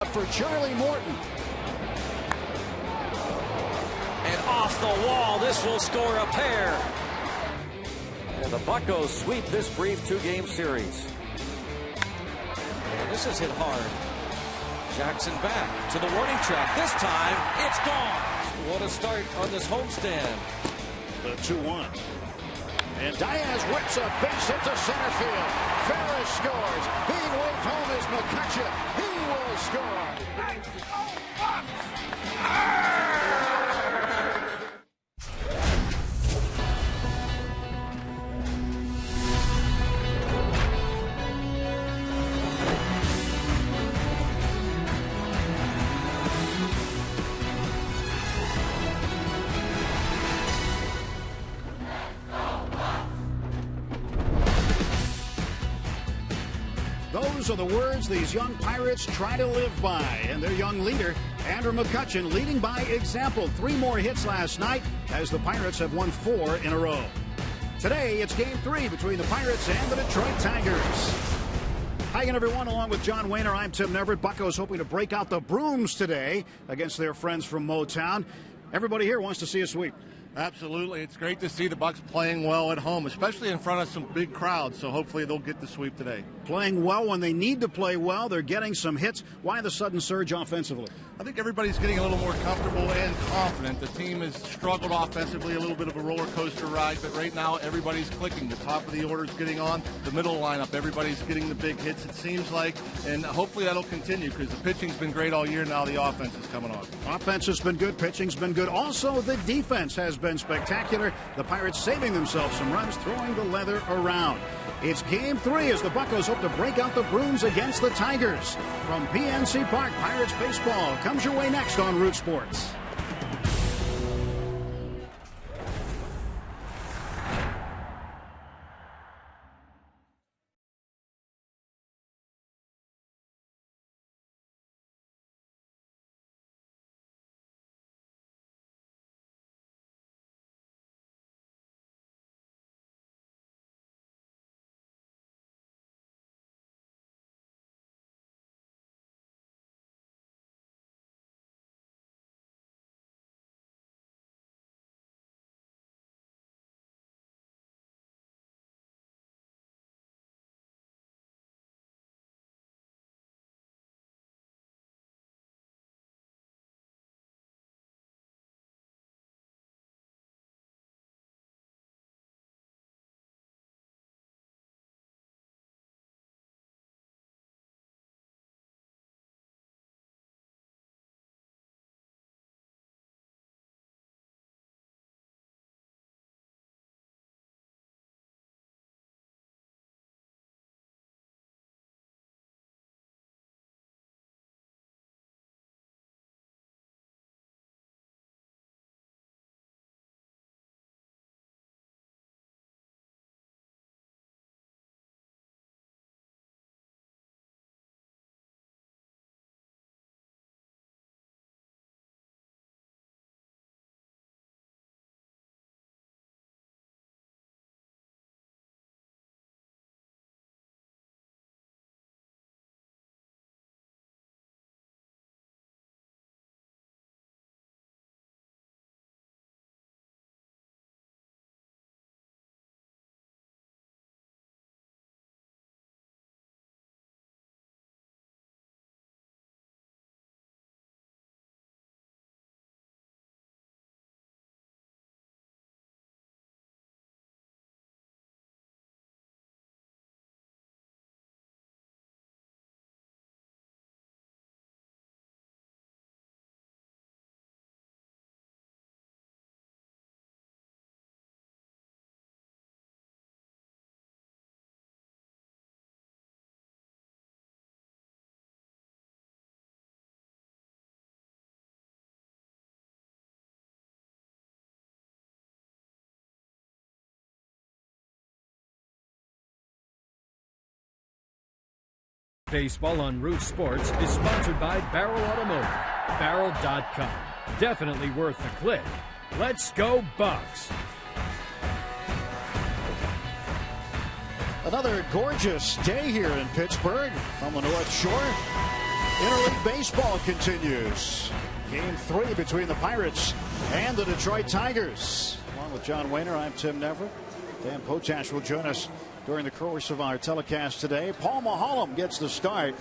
For Charlie Morton. And off the wall, this will score a pair. And the Buccos sweep this brief two-game series. And this is hit hard. Jackson back to the warning track. This time, it's gone. What a start on this homestand. The 2-1. And Diaz whips a base hit to center field. Ferris scores. Being waved home is McCutcheon. He will score. Those are the words these young Pirates try to live by, and their young leader, Andrew McCutcheon, leading by example. 3 more hits last night as the Pirates have won 4 in a row. Today, it's Game 3 between the Pirates and the Detroit Tigers. Hi again, everyone. Along with John Wayner, I'm Tim Neverett. Buccos hoping to break out the brooms today against their friends from Motown. Everybody here wants to see a sweep. Absolutely. It's great to see the Bucs playing well at home, especially in front of some big crowds, so hopefully they'll get the sweep today. Playing well when they need to play well. They're getting some hits. Why the sudden surge offensively? I think everybody's getting a little more comfortable and confident. The team has struggled offensively, a little bit of a roller coaster ride, but right now everybody's clicking. The top of the order is getting on. The middle lineup, everybody's getting the big hits, it seems like, and hopefully that'll continue because the pitching's been great all year. Now the offense is coming on. Offense has been good. Pitching's been good. Also, the defense has been spectacular. The Pirates saving themselves some runs, throwing the leather around. It's Game 3 as the Buccos hope to break out the brooms against the Tigers. From PNC Park, Pirates baseball comes your way next on Root Sports. Baseball on Root Sports is sponsored by Barrel Automotive. Barrel.com. Definitely worth the click. Let's go Bucs. Another gorgeous day here in Pittsburgh from the North Shore. Interleague baseball continues. Game 3 between the Pirates and the Detroit Tigers. Along with John Wayner, I'm Tim Neverett. Dan Potash will join us during the course of our telecast today. Paul Maholm gets the start.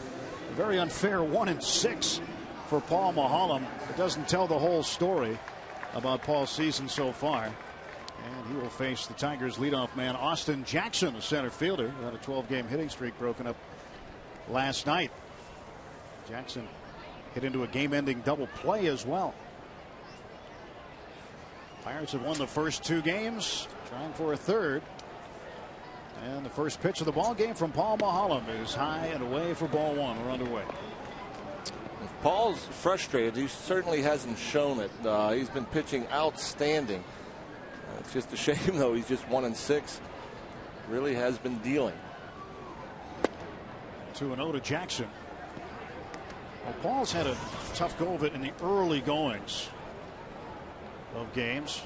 A very unfair 1-6 for Paul Maholm. It doesn't tell the whole story about Paul's season so far. And he will face the Tigers leadoff man Austin Jackson, the center fielder, who had a 12-game hitting streak broken up last night. Jackson hit into a game-ending double play as well. Pirates have won the first 2 games, trying for a third. And the first pitch of the ball game from Paul Maholm is high and away for ball 1. We're underway. If Paul's frustrated, he certainly hasn't shown it. He's been pitching outstanding. It's just a shame, though. He's just 1-6. Really has been dealing. 2-0 to Jackson. Well, Paul's had a tough go of it in the early goings of games.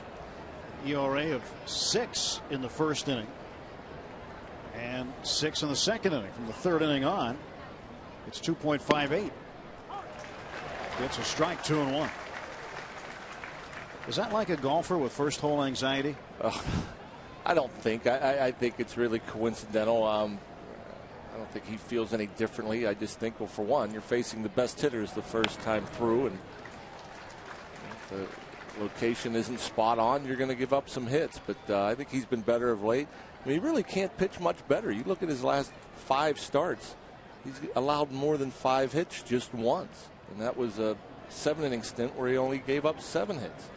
ERA of 6 in the first inning and 6 in the second inning. From the third inning on, it's 2.58. Gets a strike, 2-1. Is that like a golfer with first hole anxiety? I don't think. I think it's really coincidental. I don't think he feels any differently. I just think, well, for one, you're facing the best hitters the first time through, and if the location isn't spot on, you're going to give up some hits. But I think he's been better of late. I mean, he really can't pitch much better. You look at his last 5 starts, he's allowed more than 5 hits just once, and that was a 7-inning stint where he only gave up 7 hits.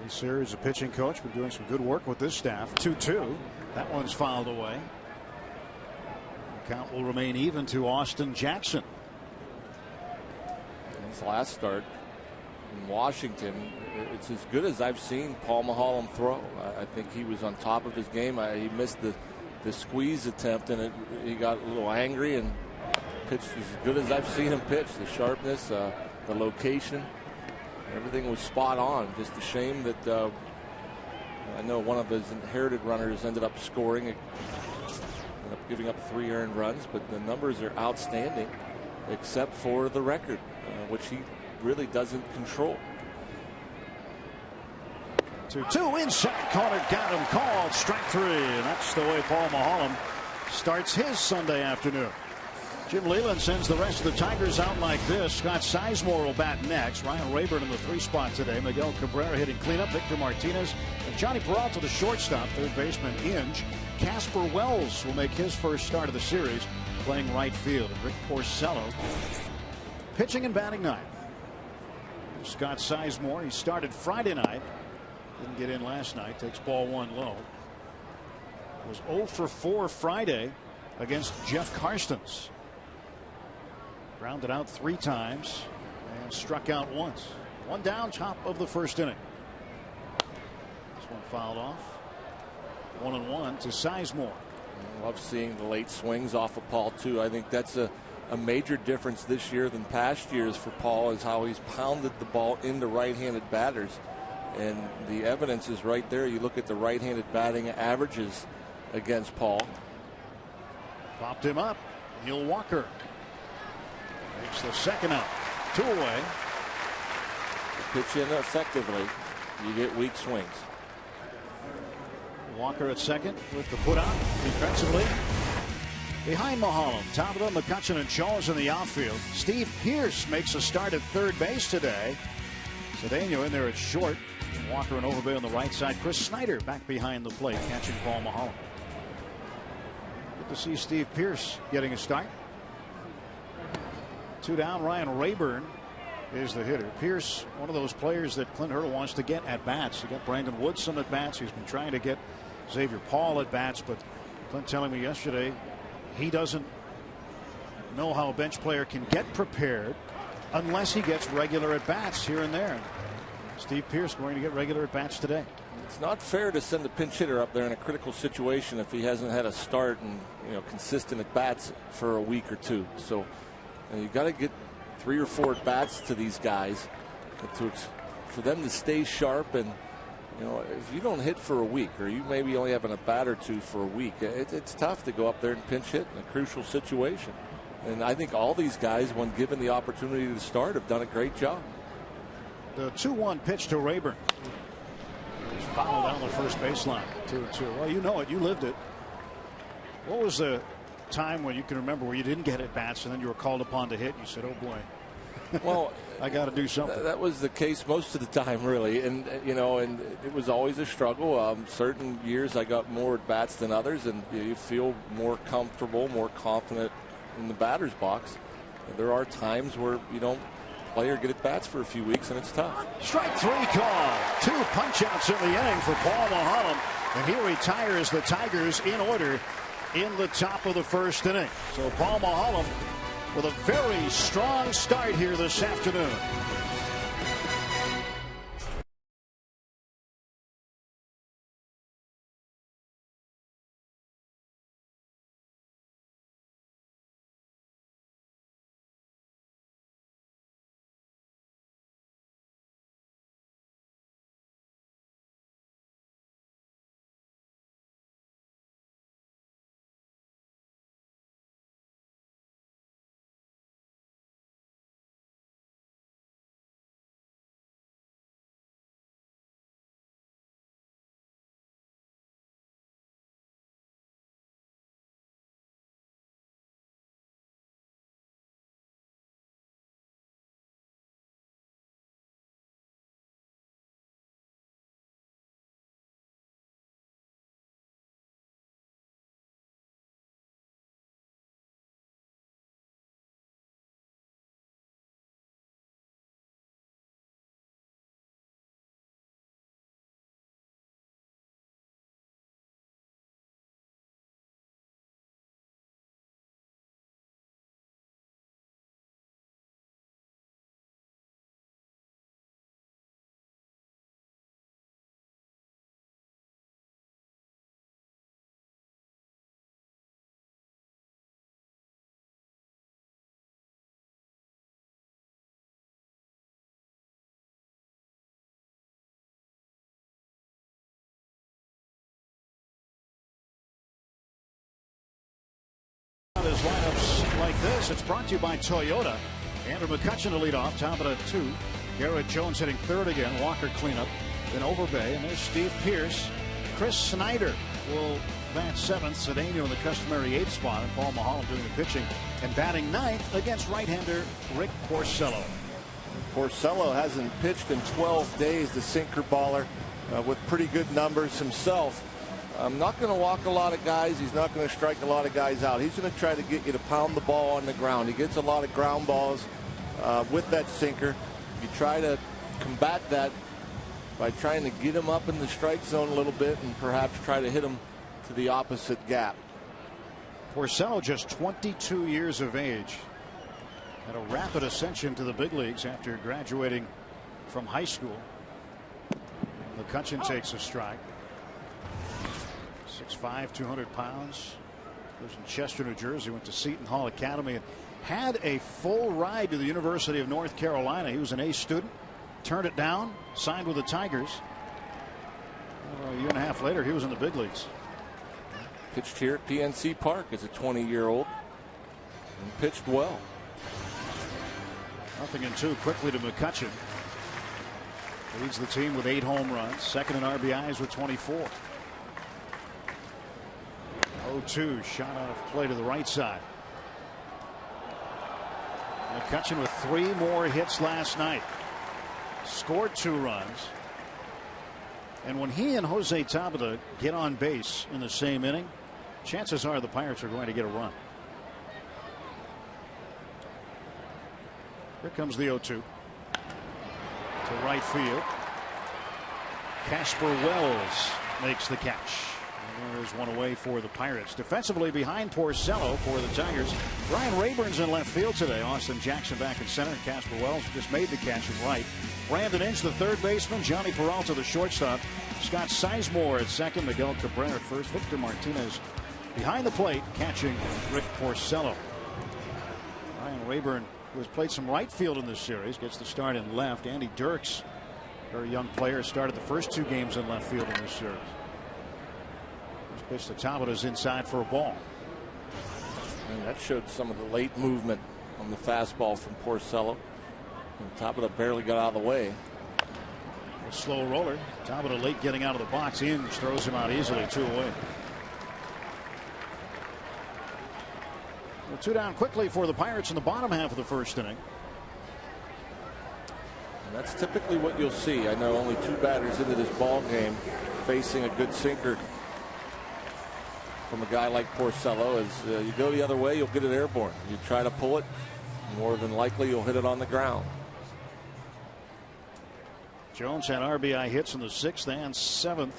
Ray Sears, a pitching coach, been doing some good work with this staff. 2-2. That one's fouled away. The count will remain even to Austin Jackson. His last start in Washington, it's as good as I've seen Paul Maholm throw. I think he was on top of his game. He missed the squeeze attempt, and he got a little angry and pitched as good as I've seen him pitch. The sharpness, the location, everything was spot on. Just a shame that I know one of his inherited runners ended up scoring, ended up giving up 3 earned runs, but the numbers are outstanding except for the record, which he really doesn't control. 2-2 inside corner, got him called, strike 3, and that's the way Paul Maholm starts his Sunday afternoon. Jim Leyland sends the rest of the Tigers out like this. Scott Sizemore will bat next. Ryan Rayburn in the 3 spot today. Miguel Cabrera hitting cleanup. Victor Martinez and Johnny Peralta, the shortstop. Third baseman Inge. Casper Wells will make his first start of the series playing right field. And Rick Porcello pitching and batting ninth. Scott Sizemore, he started Friday night. Didn't get in last night. Takes ball 1 low. Was 0 for 4 Friday against Jeff Karstens. Grounded out 3 times and struck out once. 1 down, top of the first inning. This one fouled off. 1-1 to Sizemore. I love seeing the late swings off of Paul, too. I think that's a major difference this year than past years for Paul, is how he's pounded the ball into right-handed batters. And the evidence is right there. You look at the right-handed batting averages against Paul. Popped him up. Neil Walker makes the second out. 2 away. Pitch in effectively, you get weak swings. Walker at second with the put out defensively. Behind Maholm, top of them, McCutchen and Charles in the outfield. Steve Pearce makes a start at third base today. Cedeno in there at short. Walker and Overbay on the right side. Chris Snyder back behind the plate, catching Paul Maholm. Good to see Steve Pearce getting a start. 2 down. Ryan Rayburn is the hitter. Pearce, one of those players that Clint Hurdle wants to get at bats. He got Brandon Woodson at bats. He's been trying to get Xavier Paul at bats, but Clint telling me yesterday he doesn't know how a bench player can get prepared unless he gets regular at bats here and there. Steve Pearce going to get regular at bats today. It's not fair to send a pinch hitter up there in a critical situation if he hasn't had a start and consistent at bats for a week or 2. So you got to get 3 or 4 at bats to these guys for them to stay sharp. And if you don't hit for a week, or you maybe only having a bat or 2 for a week, it's tough to go up there and pinch hit in a crucial situation. And I think all these guys, when given the opportunity to start, have done a great job. The 2-1 pitch to Rayburn. He's fouled down the first baseline. 2-2. Well, you know it. You lived it. What was the time when you can remember where you didn't get at bats and then you were called upon to hit? You said, "Oh boy, well, I got to do something." That was the case most of the time, really, and and it was always a struggle. Certain years I got more at bats than others, and you feel more comfortable, more confident in the batter's box. There are times where you don't play or get at bats for a few weeks, and it's tough. Strike 3 call. 2 punch-outs in the inning for Paul Maholm, and he retires the Tigers in order in the top of the first inning. So Paul Maholm with a very strong start here this afternoon. His lineups like this. It's brought to you by Toyota. Andrew McCutchen to lead off. Top of the 2. Garrett Jones hitting third again. Walker cleanup. Then Overbay. And there's Steve Pearce. Chris Snyder will bat 7th. Cedeno in the customary 8th spot. And Paul Maholm doing the pitching and batting 9th against right-hander Rick Porcello. Porcello hasn't pitched in 12 days. The sinker baller with pretty good numbers himself. I'm not going to walk a lot of guys. He's not going to strike a lot of guys out. He's going to try to get you to pound the ball on the ground. He gets a lot of ground balls with that sinker. You try to combat that by trying to get him up in the strike zone a little bit and perhaps try to hit him to the opposite gap. Porcello, just 22 years of age, had a rapid ascension to the big leagues after graduating from high school. McCutchen takes a strike. 6'5", 200 pounds. Lives in Chester, New Jersey. Went to Seton Hall Academy and had a full ride to the University of North Carolina. He was an A student. Turned it down. Signed with the Tigers. A year and a half later, he was in the big leagues. Pitched here at PNC Park as a 20-year-old and pitched well. 0-2 quickly to McCutchen. Leads the team with 8 home runs. Second in RBIs with 24. 0-2 shot out of play to the right side. McCutchen with 3 more hits last night. Scored 2 runs. And when he and Jose Tabata get on base in the same inning, chances are the Pirates are going to get a run. Here comes the 0-2 to right field. Casper Wells makes the catch. And there's one away for the Pirates. Defensively behind Porcello for the Tigers. Brian Rayburn's in left field today. Austin Jackson back in center. Casper Wells just made the catch at right. Brandon Inge, the third baseman. Johnny Peralta, the shortstop. Scott Sizemore at second. Miguel Cabrera at first. Victor Martinez behind the plate catching Rick Porcello. Brian Rayburn, who has played some right field in this series, gets the start in left. Andy Dirks, very young player, started the first 2 games in left field in this series. Pitch to Tabata's inside for a ball. And that showed some of the late movement on the fastball from Porcello. And top of it barely got out of the way. A slow roller. Top of the late getting out of the box. Inge throws him out easily. 2 away. Well, 2 down quickly for the Pirates in the bottom half of the first inning. And that's typically what you'll see. I know only 2 batters into this ball game facing a good sinker from a guy like Porcello. As you go the other way, you'll get it airborne. You try to pull it, more than likely you'll hit it on the ground. Jones had RBI hits in the 6th and 7th.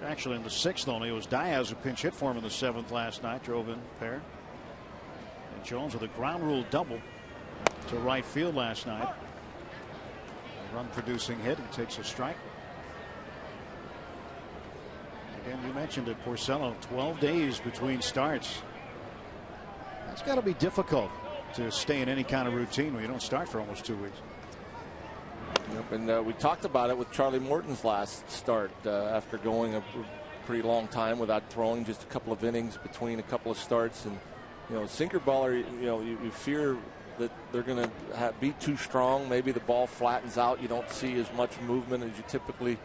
Actually, in the 6th only. It was Diaz who pinch hit for him in the 7th last night. Drove in a pair. And Jones with a ground rule double to right field last night. A run producing hit. He takes a strike. Again, you mentioned it, Porcello, 12 days between starts. That's got to be difficult to stay in any kind of routine when you don't start for almost 2 weeks. Yep, and we talked about it with Charlie Morton's last start after going a pretty long time without throwing, just a couple of innings between a couple of starts. And you know, sinker baller, you fear that they're going to be too strong. Maybe the ball flattens out. You don't see as much movement as you typically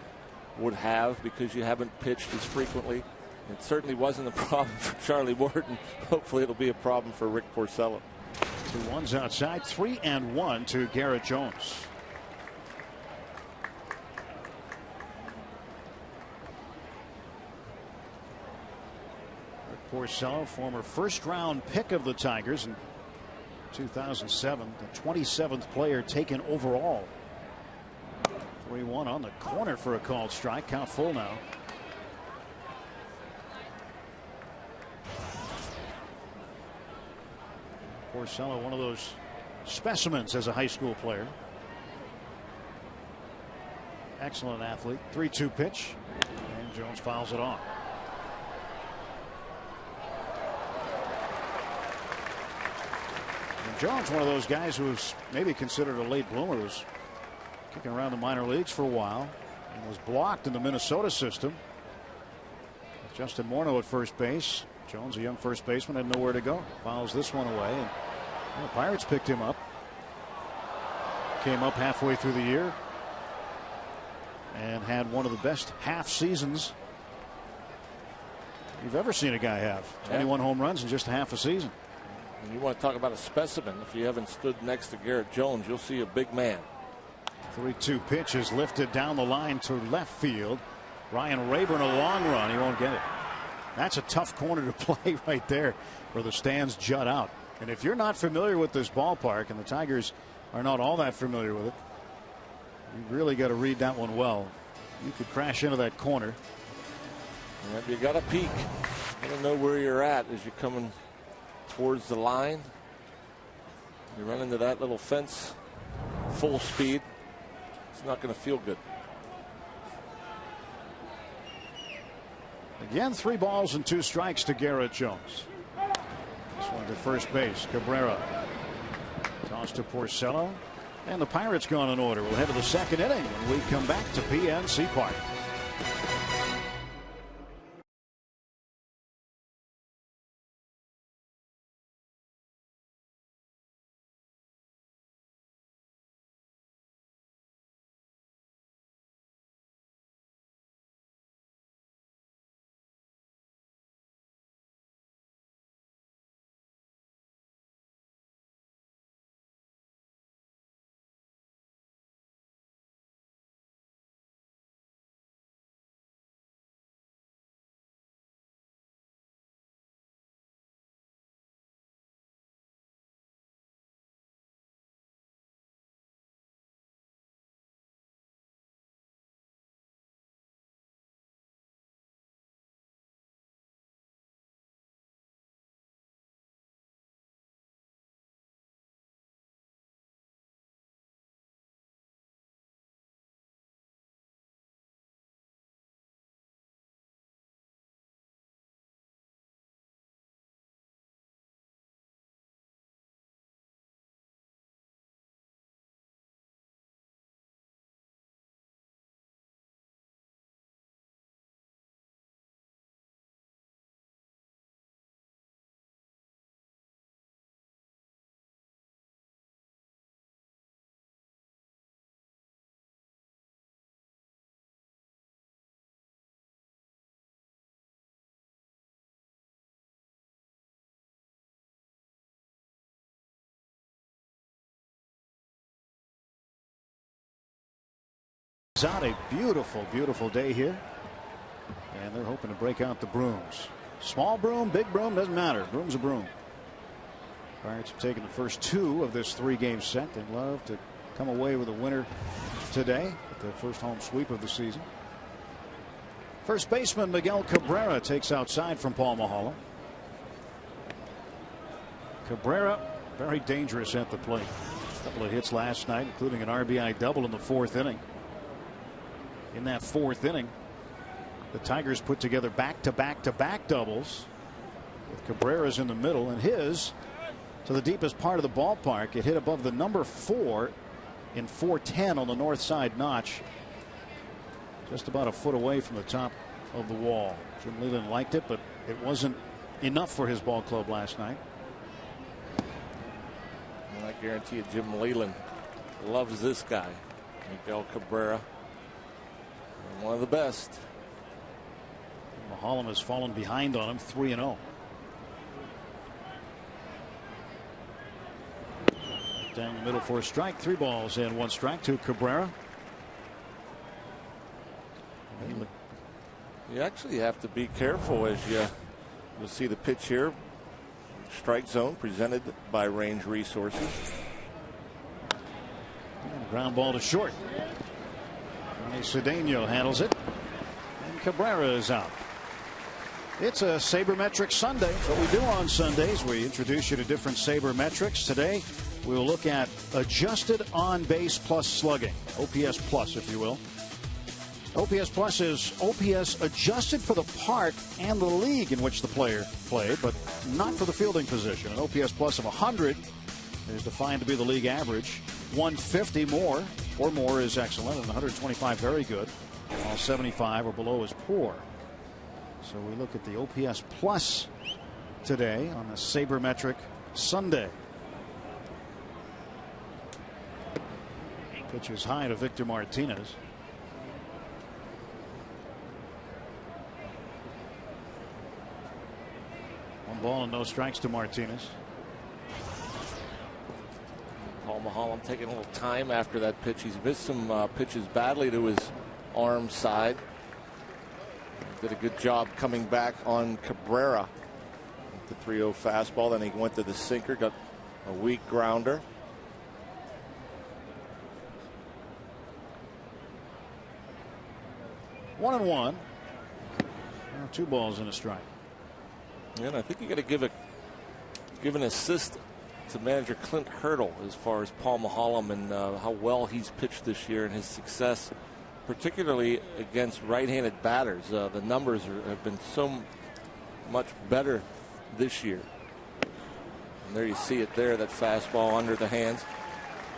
would have because you haven't pitched as frequently. It certainly wasn't a problem for Charlie Morton. Hopefully it'll be a problem for Rick Porcello. 2-1s outside, 3-1 to Garrett Jones. Rick Porcello, former first-round pick of the Tigers in 2007, the 27th player taken overall. 3-1 on the corner for a called strike. Count full now. Porcello, one of those specimens as a high school player. Excellent athlete. 3-2 pitch. And Jones fouls it off. And Jones, one of those guys who was maybe considered a late bloomer, was kicking around the minor leagues for a while and was blocked in the Minnesota system. Justin Morneau at first base. Jones, a young first baseman, had nowhere to go. Fouls this one away, and the Pirates picked him up. Came up halfway through the year and had one of the best half seasons you've ever seen a guy have. 21 home runs in just half a season. And you want to talk about a specimen. If you haven't stood next to Garrett Jones, you'll see a big man. 3-2 pitch is lifted down the line to left field. Ryan Rayburn, a long run. He won't get it. That's a tough corner to play right there where the stands jut out. And if you're not familiar with this ballpark, and the Tigers are not all that familiar with it, you really got to read that one well. You could crash into that corner. Yep, you got to peek. You got to know where you're at as you're coming towards the line. You run into that little fence full speed. It's not going to feel good. Again, 3 balls and 2 strikes to Garrett Jones. This one to first base. Cabrera. Toss to Porcello. And the Pirates gone in order. We'll head to the 2nd inning when we come back to PNC Park. It's out a beautiful, beautiful day here. And they're hoping to break out the brooms. Small broom, big broom, doesn't matter. Broom's a broom. Pirates have taken the first 2 of this 3-game set. They'd love to come away with a winner today at the first home sweep of the season. First baseman Miguel Cabrera takes outside from Paul Maholm. Cabrera very dangerous at the plate. A couple of hits last night, including an RBI double in the 4th inning. In that 4th inning, the Tigers put together back-to-back-to-back doubles with Cabrera's in the middle and his to the deepest part of the ballpark. It hit above the number 4 in 410 on the north side notch, just about a foot away from the top of the wall. Jim Leyland liked it, but it wasn't enough for his ball club last night. I guarantee you Jim Leyland loves this guy, Miguel Cabrera. One of the best. Maholm has fallen behind on him, 3-0. Down the middle for a strike. 3 balls and 1 strike to Cabrera. You actually have to be careful as you'll see the pitch here. Strike zone presented by Range Resources. And ground ball to short. Cedeno handles it. And Cabrera is out. It's a sabermetric Sunday. It's what we do on Sundays. We introduce you to different sabermetrics. Today we'll look at adjusted on base plus slugging. OPS plus, if you will. OPS plus is OPS adjusted for the park and the league in which the player played, but not for the fielding position. An OPS plus of 100 is defined to be the league average. 150 more or more is excellent, and 125 very good. While 75 or below is poor. So we look at the OPS plus today on the sabermetric Sunday. Pitch is high to Victor Martinez. One ball and no strikes to Martinez. Paul Maholm taking a little time after that pitch. He's missed some pitches badly to his arm side. Did a good job coming back on Cabrera. The 3-0 fastball. Then he went to the sinker, got a weak grounder. One and one. 2 balls and a strike. And I think you got to give an assist to manager Clint Hurdle as far as Paul Maholm and how well he's pitched this year and his success, particularly against right-handed batters. The numbers have been so much better this year. And there you see it there, that fastball under the hands.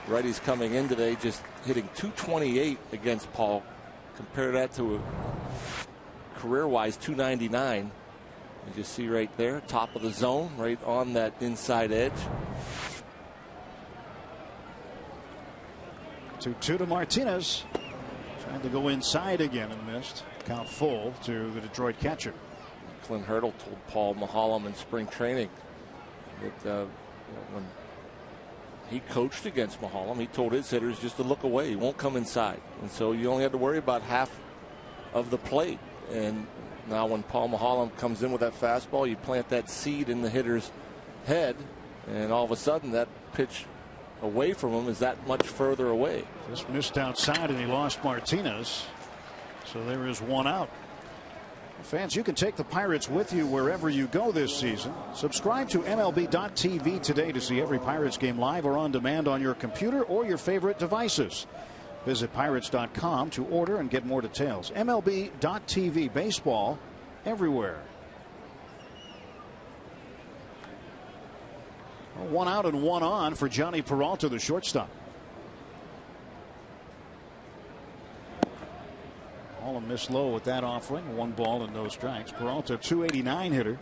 Righties coming in today just hitting 228 against Paul. Compare that to a career-wise 299. You just see right there, top of the zone, right on that inside edge. 2-2 to Martinez. Trying to go inside again and missed. Count full to the Detroit catcher. Clint Hurdle told Paul Maholm in spring training that when he coached against Maholm, he told his hitters just to look away. He won't come inside. And so you only had to worry about half of the plate. And now when Paul Maholm comes in with that fastball, you plant that seed in the hitter's head, and all of a sudden that pitch away from him is that much further away. Just missed outside and he lost Martinez. So there is 1 out. Fans, you can take the Pirates with you wherever you go this season. Subscribe to MLB.tv today to see every Pirates game live or on demand on your computer or your favorite devices. Visit Pirates.com to order and get more details. MLB.tv, baseball everywhere. 1 out and 1 on for Johnny Peralta, the shortstop. Maholm missed low with that offering. 1 ball and no strikes. Peralta, 289 hitter.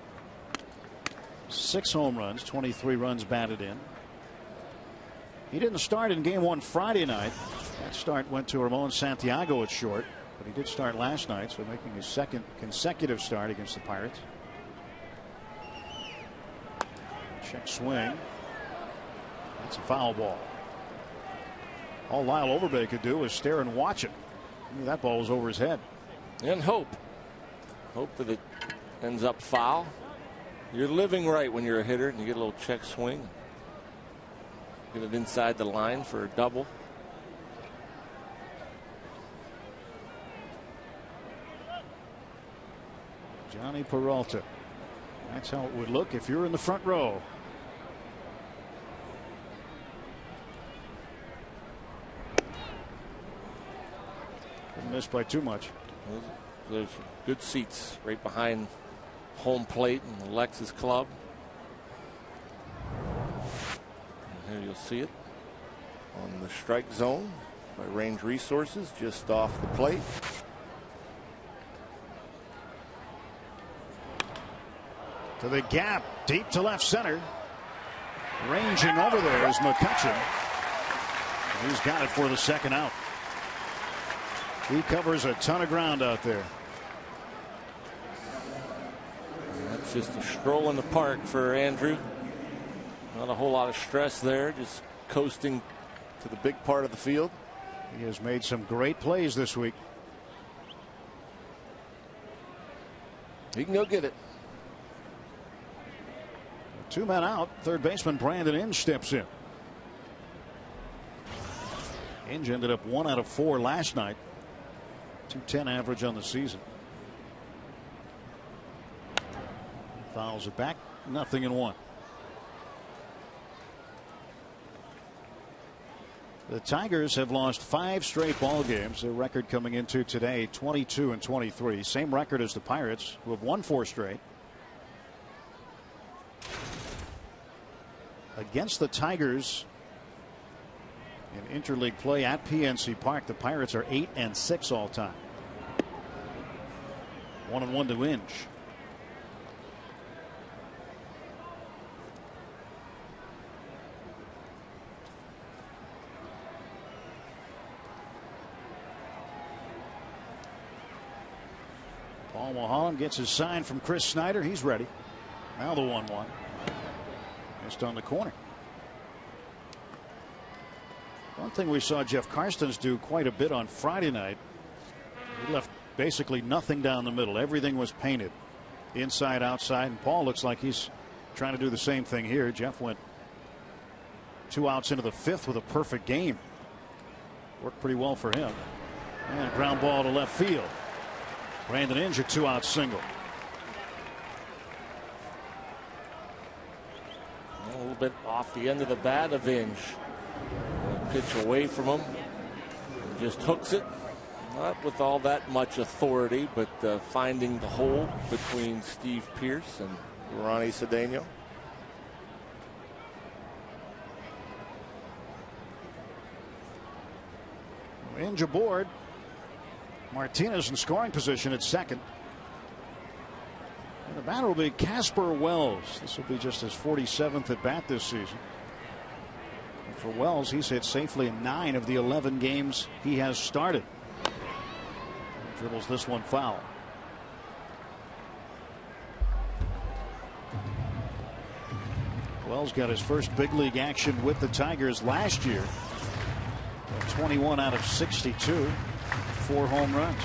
6 home runs, 23 runs batted in. He didn't start in game 1 Friday night. That start went to Ramon Santiago at short, but he did start last night, so making his 2nd consecutive start against the Pirates. Check swing. That's a foul ball. All Lyle Overbay could do was stare and watch it. That ball was over his head. And hope that it ends up foul. You're living right when you're a hitter and you get a little check swing. Get it inside the line for a double. Johnny Peralta. That's how it would look if you're in the front row. Didn't miss by too much. There's good seats right behind home plate in the Lexus Club. And here you'll see it on the strike zone by Range Resources just off the plate. To the gap, deep to left center. Ranging over there is McCutchen. He's got it for the second out. He covers a ton of ground out there. That's just a stroll in the park for Andrew. Not a whole lot of stress there, just coasting to the big part of the field. He has made some great plays this week. He can go get it. 2 men out. Third baseman Brandon Inge steps in. Inge ended up 1 out of 4 last night. .210 average on the season. Fouls it back. 0-1. The Tigers have lost 5 straight ball games. Their record coming into today 22-23. Same record as the Pirates, who have won 4 straight. Against the Tigers in interleague play at PNC Park, the Pirates are 8-6 all time. 1-1 to Inge. Paul Mulholland gets his sign from Chris Snyder. He's ready. Now the 1-1. Just on the corner. One thing we saw Jeff Karstens do quite a bit on Friday night. He left basically nothing down the middle. Everything was painted inside, outside, and Paul looks like he's trying to do the same thing here. Jeff went 2 outs into the 5th with a perfect game. Worked pretty well for him. And ground ball to left field. Brandon Inge, a 2-out single. A little bit off the end of the bat of Inge. Pitch away from him. Just hooks it. Not with all that much authority, but finding the hole between Steve Pearce and Ronnie Cedeno. Inge aboard. Martinez in scoring position at second. And the batter will be Casper Wells. This will be just his 47th at bat this season. And for Wells, he's hit safely in 9 of the 11 games he has started. He dribbles this one foul. Wells got his first big league action with the Tigers last year. 21 out of 62. 4 home runs.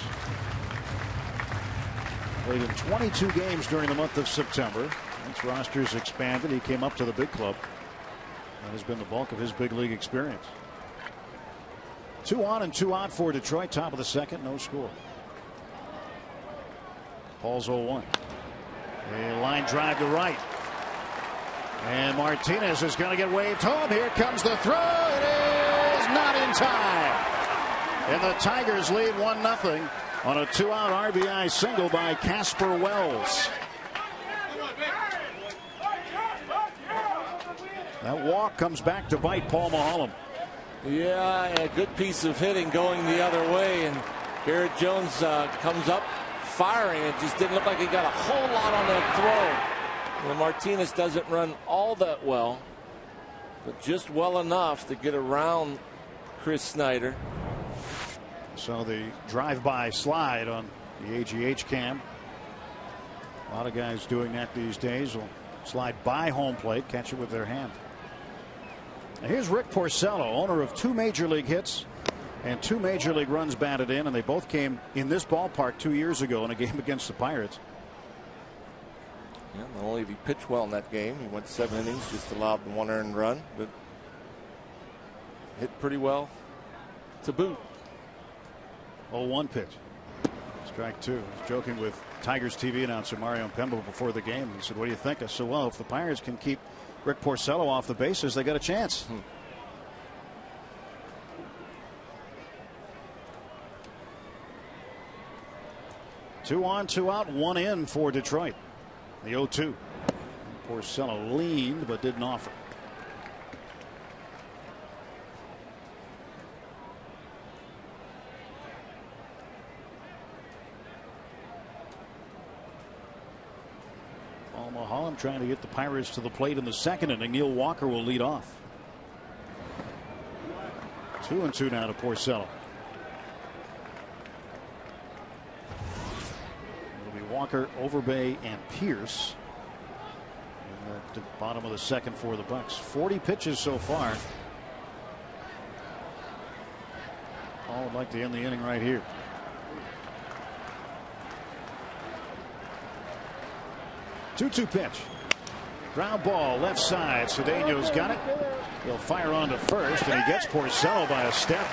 Played in 22 games during the month of September. Once rosters expanded, he came up to the big club. That has been the bulk of his big league experience. 2 on and 2 out for Detroit. Top of the second, no score. Paul's 0-1. A line drive to right. And Martinez is going to get waved home. Here comes the throw. It is not in time. And the Tigers lead 1-0 on a 2-out RBI single by Casper Wells. That walk comes back to bite Paul Mulholland. Yeah, a good piece of hitting going the other way, and Garrett Jones comes up firing. It just didn't look like he got a whole lot on that throw. Well, Martinez doesn't run all that well, but just well enough to get around Chris Snyder. So the drive-by slide on the AGH cam. A lot of guys doing that these days will slide by home plate, catch it with their hand. Now here's Rick Porcello, owner of 2 major league hits And 2 major league runs batted in, and they both came in this ballpark 2 years ago in a game against the Pirates. Yeah, not only did he pitch well in that game, he went 7 innings, just allowed the 1 earned run, but hit pretty well to boot. 0-1 pitch. Strike 2. I was joking with Tigers TV announcer Mario Pembo before the game. He said, "What do you think?" I said, "Well, if the Pirates can keep Rick Porcello off the bases, they got a chance." 2 on, 2 out, 1 in for Detroit. The 0-2. Porcello leaned but didn't offer. Mulholland trying to get the Pirates to the plate in the 2nd inning. Neil Walker will lead off. 2-2 now to Porcello. It'll be Walker, Overbay, and Pierce. At the bottom of the 2nd for the Bucks. 40 pitches so far. Paul would like to end the inning right here. Two pitch. Ground ball left side. Cedeno's got it. He'll fire on to first, and he gets Porcello by a step.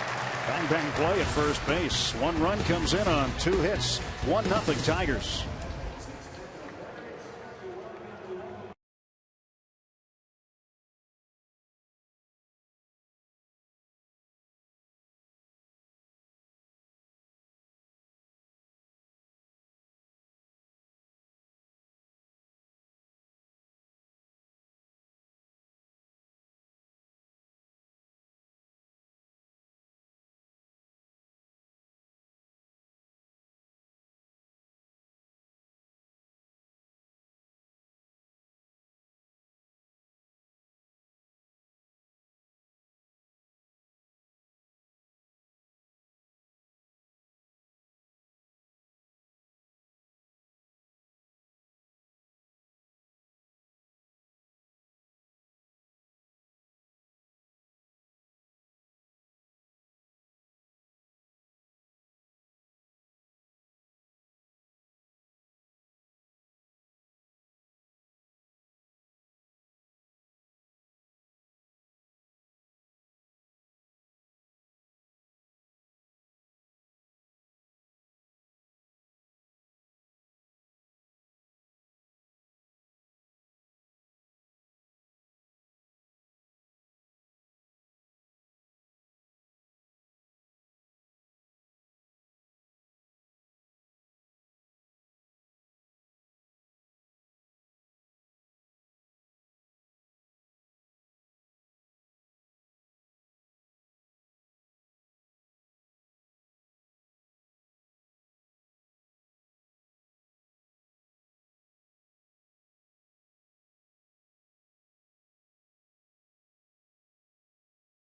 Bang bang play at first base. 1 run comes in on 2 hits. 1-0 Tigers.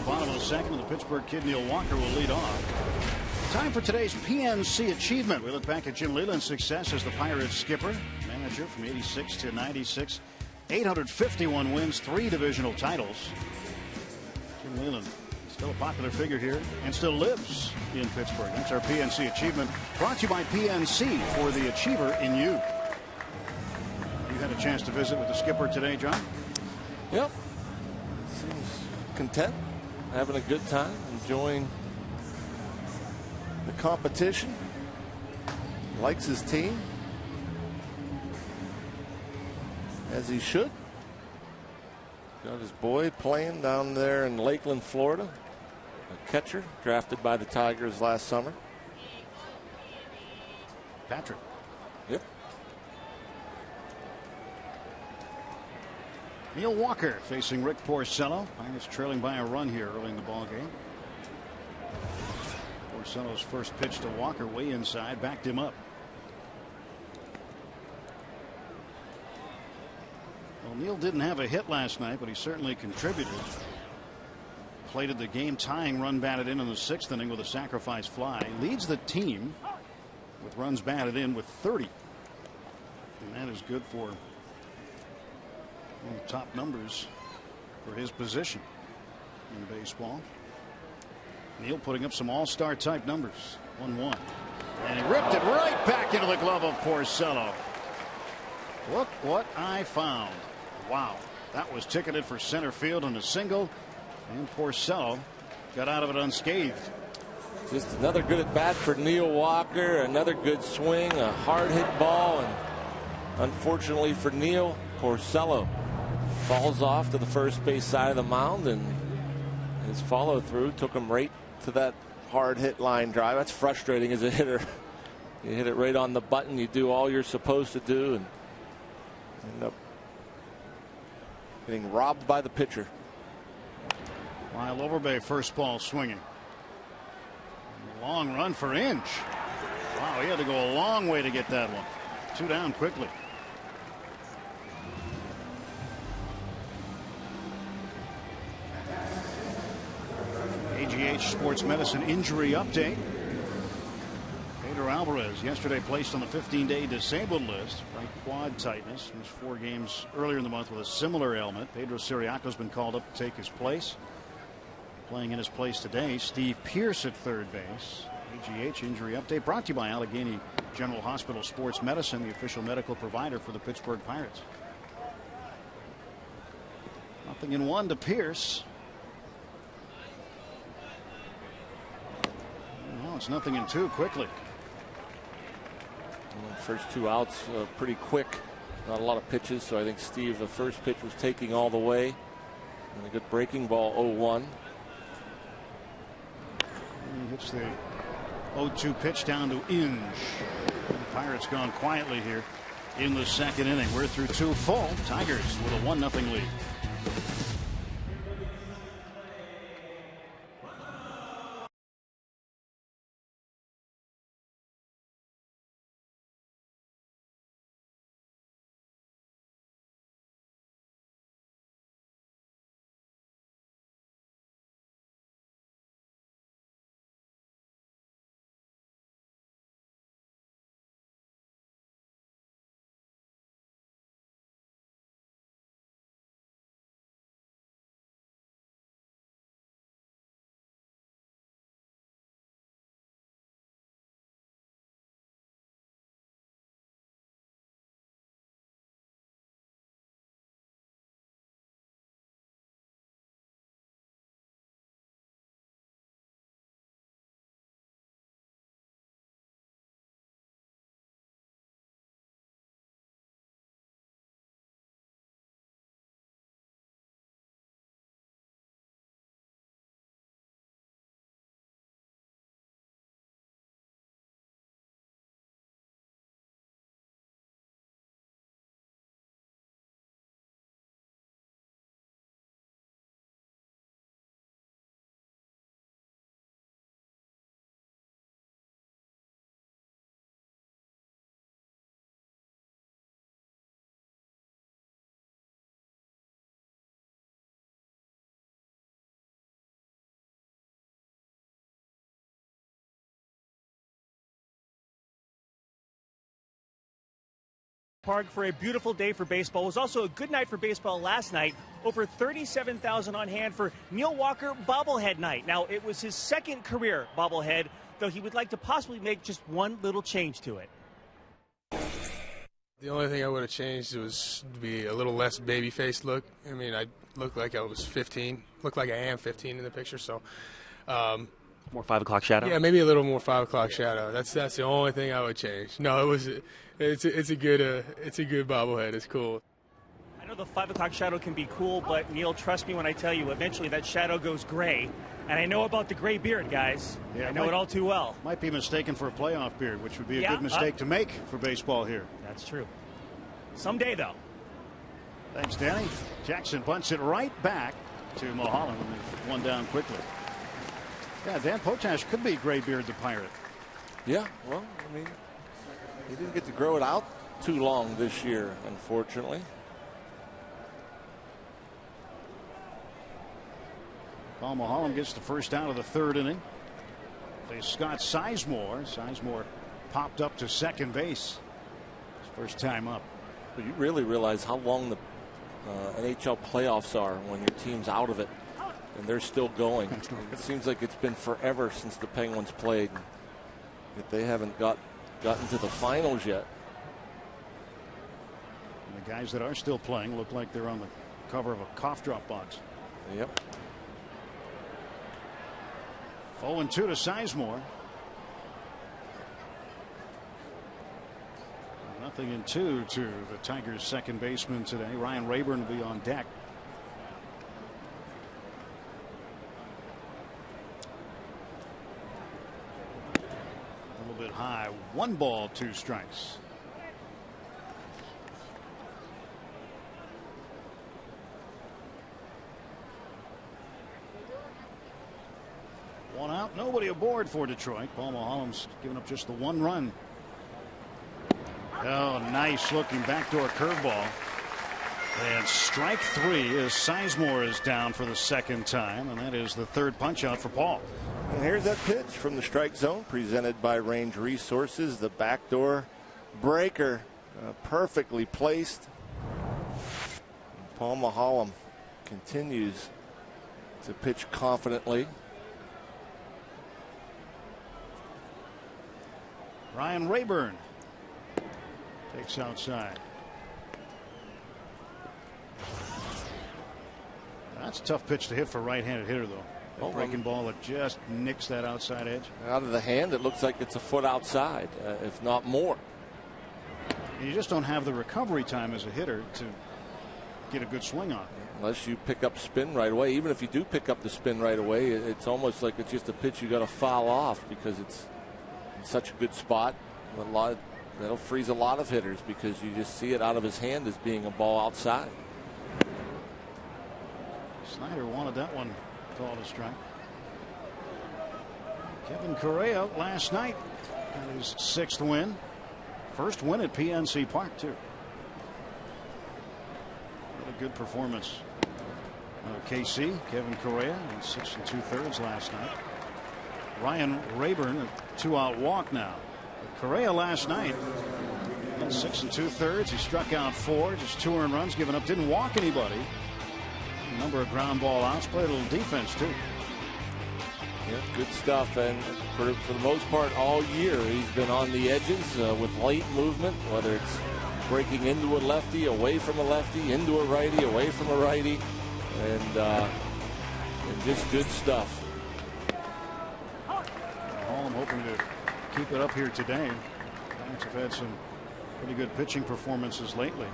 Bottom of the 2nd, and the Pittsburgh kid Neil Walker will lead off. Time for today's PNC achievement. We look back at Jim Leyland's success as the Pirates skipper, manager from 86 to 96. 851 wins, 3 divisional titles. Jim Leyland still a popular figure here and still lives in Pittsburgh. That's our PNC achievement, brought to you by PNC for the achiever in you. You had a chance to visit with the skipper today, John? Yep. Seems content, having a good time, enjoying the competition, likes his team, as he should. Got his boy playing down there in Lakeland, Florida, a catcher drafted by the Tigers last summer. Patrick. Yep. Neil Walker facing Rick Porcello. Pirates trailing by a run here early in the ball game. Porcello's first pitch to Walker way inside, backed him up. Well, Neil didn't have a hit last night, but he certainly contributed. Plated the game tying run batted in the 6th inning with a sacrifice fly. Leads the team with runs batted in with 30. And that is good for one of the top numbers for his position in baseball. Neal putting up some all-star type numbers. 1-1. And he ripped it right back into the glove of Porcello. Look what I found. Wow. That was ticketed for center field on a single. And Porcello got out of it unscathed. Just another good at bat for Neal Walker. Another good swing. A hard hit ball. And unfortunately for Neal, Porcello falls off to the first base side of the mound. And his follow through took him right to that hard hit line drive. That's frustrating as a hitter. You hit it right on the button. You do all you're supposed to do and end up getting robbed by the pitcher. While Overbay first ball swinging. Long run for Inge. Wow, he had to go a long way to get that one. 2 down quickly. AGH Sports Medicine injury update. Pedro Alvarez yesterday placed on the 15-day disabled list. Right quad tightness. He was 4 games earlier in the month with a similar ailment. Pedro Siriaco's been called up to take his place. Playing in his place today, Steve Pierce at third base. AGH injury update brought to you by Allegheny General Hospital Sports Medicine, the official medical provider for the Pittsburgh Pirates. 0-1 to Pierce. Well, it's 0-2 quickly. First 2 outs pretty quick. Not a lot of pitches, so I think Steve, the first pitch was taking all the way. And a good breaking ball, 0-1. He hits the 0-2 pitch down to Inge. The Pirates gone quietly here in the second inning. We're through 2 full. Tigers with a 1-0 lead. Park for a beautiful day for baseball. It was also a good night for baseball last night. Over 37,000 on hand for Neal Walker bobblehead night. Now, it was his second career bobblehead, though he would like to possibly make just one little change to it. The only thing I would have changed was to be a little less baby-faced look. I mean, I looked like I was 15. Looked like I am 15 in the picture, so... more 5 o'clock shadow? Yeah, maybe a little more 5 o'clock shadow. That's the only thing I would change. No, it's a good bobblehead. It's cool. I know the 5 o'clock shadow can be cool, but Neal, trust me when I tell you, eventually that shadow goes gray. And I know about the gray beard, guys. Yeah, I know it all too well. Might be mistaken for a playoff beard, which would be a good mistake to make for baseball here. That's true. Someday, though. Thanks, Danny. Jackson punts it right back to Mulholland, and there's 1 down quickly. Yeah, Dan Potash could be Graybeard the Pirate. Yeah, well, I mean, he didn't get to grow it out too long this year, unfortunately. Paul Mulholland gets the first out of the 3rd inning. Plays Scott Sizemore. Sizemore popped up to second base. His first time up. But you really realize how long the NHL playoffs are when your team's out of it. and they're still going. It seems like it's been forever since the Penguins played. Yet they haven't gotten to the finals yet. And the guys that are still playing look like they're on the cover of a cough drop box. Yep. 0-2 to Sizemore. Nothing in 2 to the Tigers' second baseman today. Ryan Rayburn will be on deck. A little bit high. 1 ball, 2 strikes. One out, nobody aboard for Detroit. Paul Maholm's given up just the 1 run. Oh, nice looking backdoor curveball. And strike 3 as Sizemore is down for the second time, and that is the 3rd punch out for Paul. And here's that pitch from the strike zone presented by Range Resources. The backdoor breaker perfectly placed. And Paul Maholm continues to pitch confidently. Ryan Rayburn takes outside. That's a tough pitch to hit for a right-handed hitter, though. A breaking ball that just nicks that outside edge. Out of the hand, it looks like it's a foot outside, if not more. And you just don't have the recovery time as a hitter to get a good swing on. Unless you pick up spin right away. Even if you do pick up the spin right away, it's almost like it's just a pitch you got to foul off because it's in such a good spot. That'll freeze a lot of hitters because you just see it out of his hand as being a ball outside. Snyder wanted that one called a strike. Kevin Correa last night got his 6th win. First win at PNC Park, too. What a good performance. KC, Kevin Correa, in 6 2/3 last night. Ryan Rayburn, a 2-out walk now. Correa last night in 6 2/3. He struck out 4, just 2 earned runs given up, didn't walk anybody. A number of ground ball outs, played a little defense too. Yeah, good stuff. And for the most part all year he's been on the edges with late movement, whether it's breaking into a lefty, away from a lefty, into a righty, away from a righty, and just good stuff. Hall, I'm hoping to keep it up here today. Giants have had some pretty good pitching performances lately.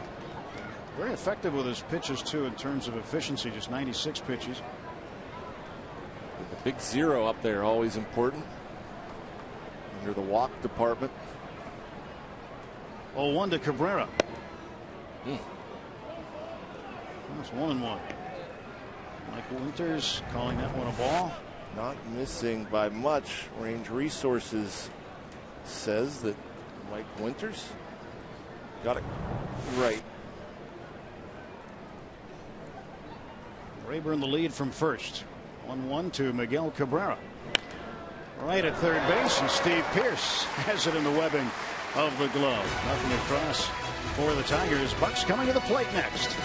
Very effective with his pitches too in terms of efficiency, just 96 pitches. The big 0 up there, always important under the walk department. 0-1 to Cabrera. That's 1-1. Mike Winters calling that one a ball. Not missing by much. Range Resources says that Mike Winters got it right. Rayburn the lead from first. 1-1 to Miguel Cabrera. Right at third base, and Steve Pearce has it in the webbing of the glove. Nothing across for the Tigers. Bucks coming to the plate next.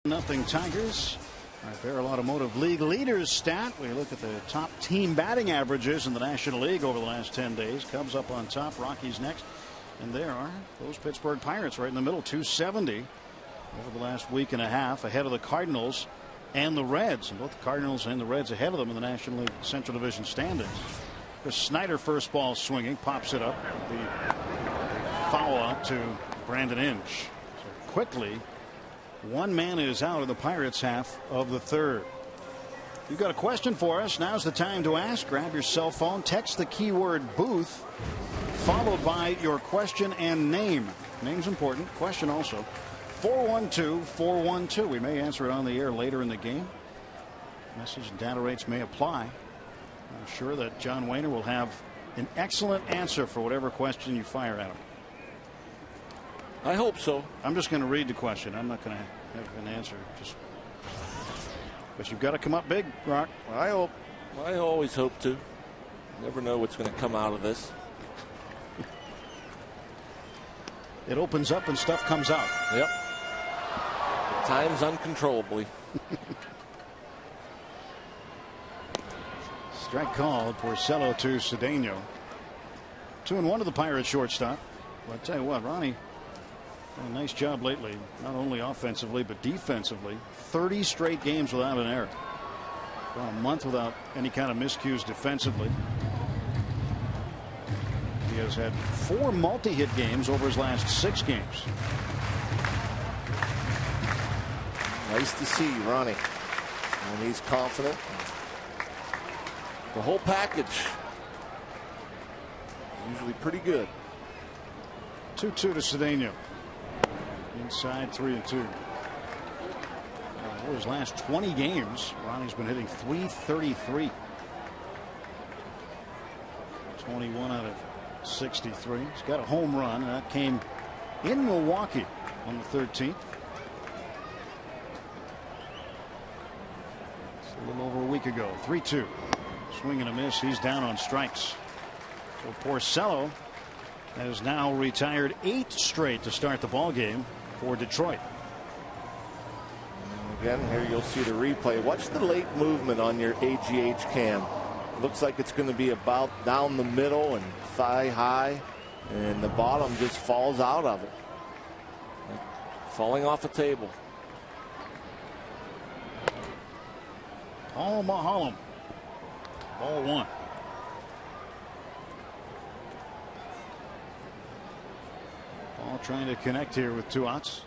Nothing Tigers. Our Barrel Automotive League leaders stat. We look at the top team batting averages in the National League over the last 10 days. Cubs up on top, Rockies next. And there are those Pittsburgh Pirates right in the middle, 270 over the last week and a half, ahead of the Cardinals and the Reds. And both the Cardinals and the Reds ahead of them in the National League Central Division standings. Chris Snyder, first ball swinging, pops it up. The foul out to Brandon Inge. So quickly, one man is out of the Pirates half of the third. You've got a question for us. Now's the time to ask. Grab your cell phone, text the keyword booth, followed by your question and name. Name's important. Question also. 412-412. We may answer it on the air later in the game. Message and data rates may apply. I'm sure that John Wayner will have an excellent answer for whatever question you fire at him. I hope so. I'm just going to read the question. I'm not going to have an answer. But you've got to come up big, Rock. I hope. I always hope to. Never know what's going to come out of this. It opens up and stuff comes out. Yep. At times uncontrollably. Strike called. Porcello to Cedeno. 2-1 to the Pirates shortstop. Well, I tell you what, Ronnie done a nice job lately, not only offensively but defensively. 30 straight games without an error. Well, a month without any kind of miscues defensively. He has had 4 multi-hit games over his last 6 games. Nice to see Ronnie when he's confident. The whole package is usually pretty good. 2-2 to Cedeno. Inside 3-2. Over his last 20 games, Ronnie's been hitting .333. 21 out of 63. He's got a home run, and that came in Milwaukee on the 13th. It's a little over a week ago. 3-2. Swing and a miss. He's down on strikes. So Porcello has now retired 8 straight to start the ball game for Detroit. Again, here you'll see the replay. Watch the late movement on your AGH cam. Looks like it's going to be about down the middle and thigh high, and the bottom just falls out of it. Falling off a table. Paul Maholm. Ball 1. Paul trying to connect here with 2 outs.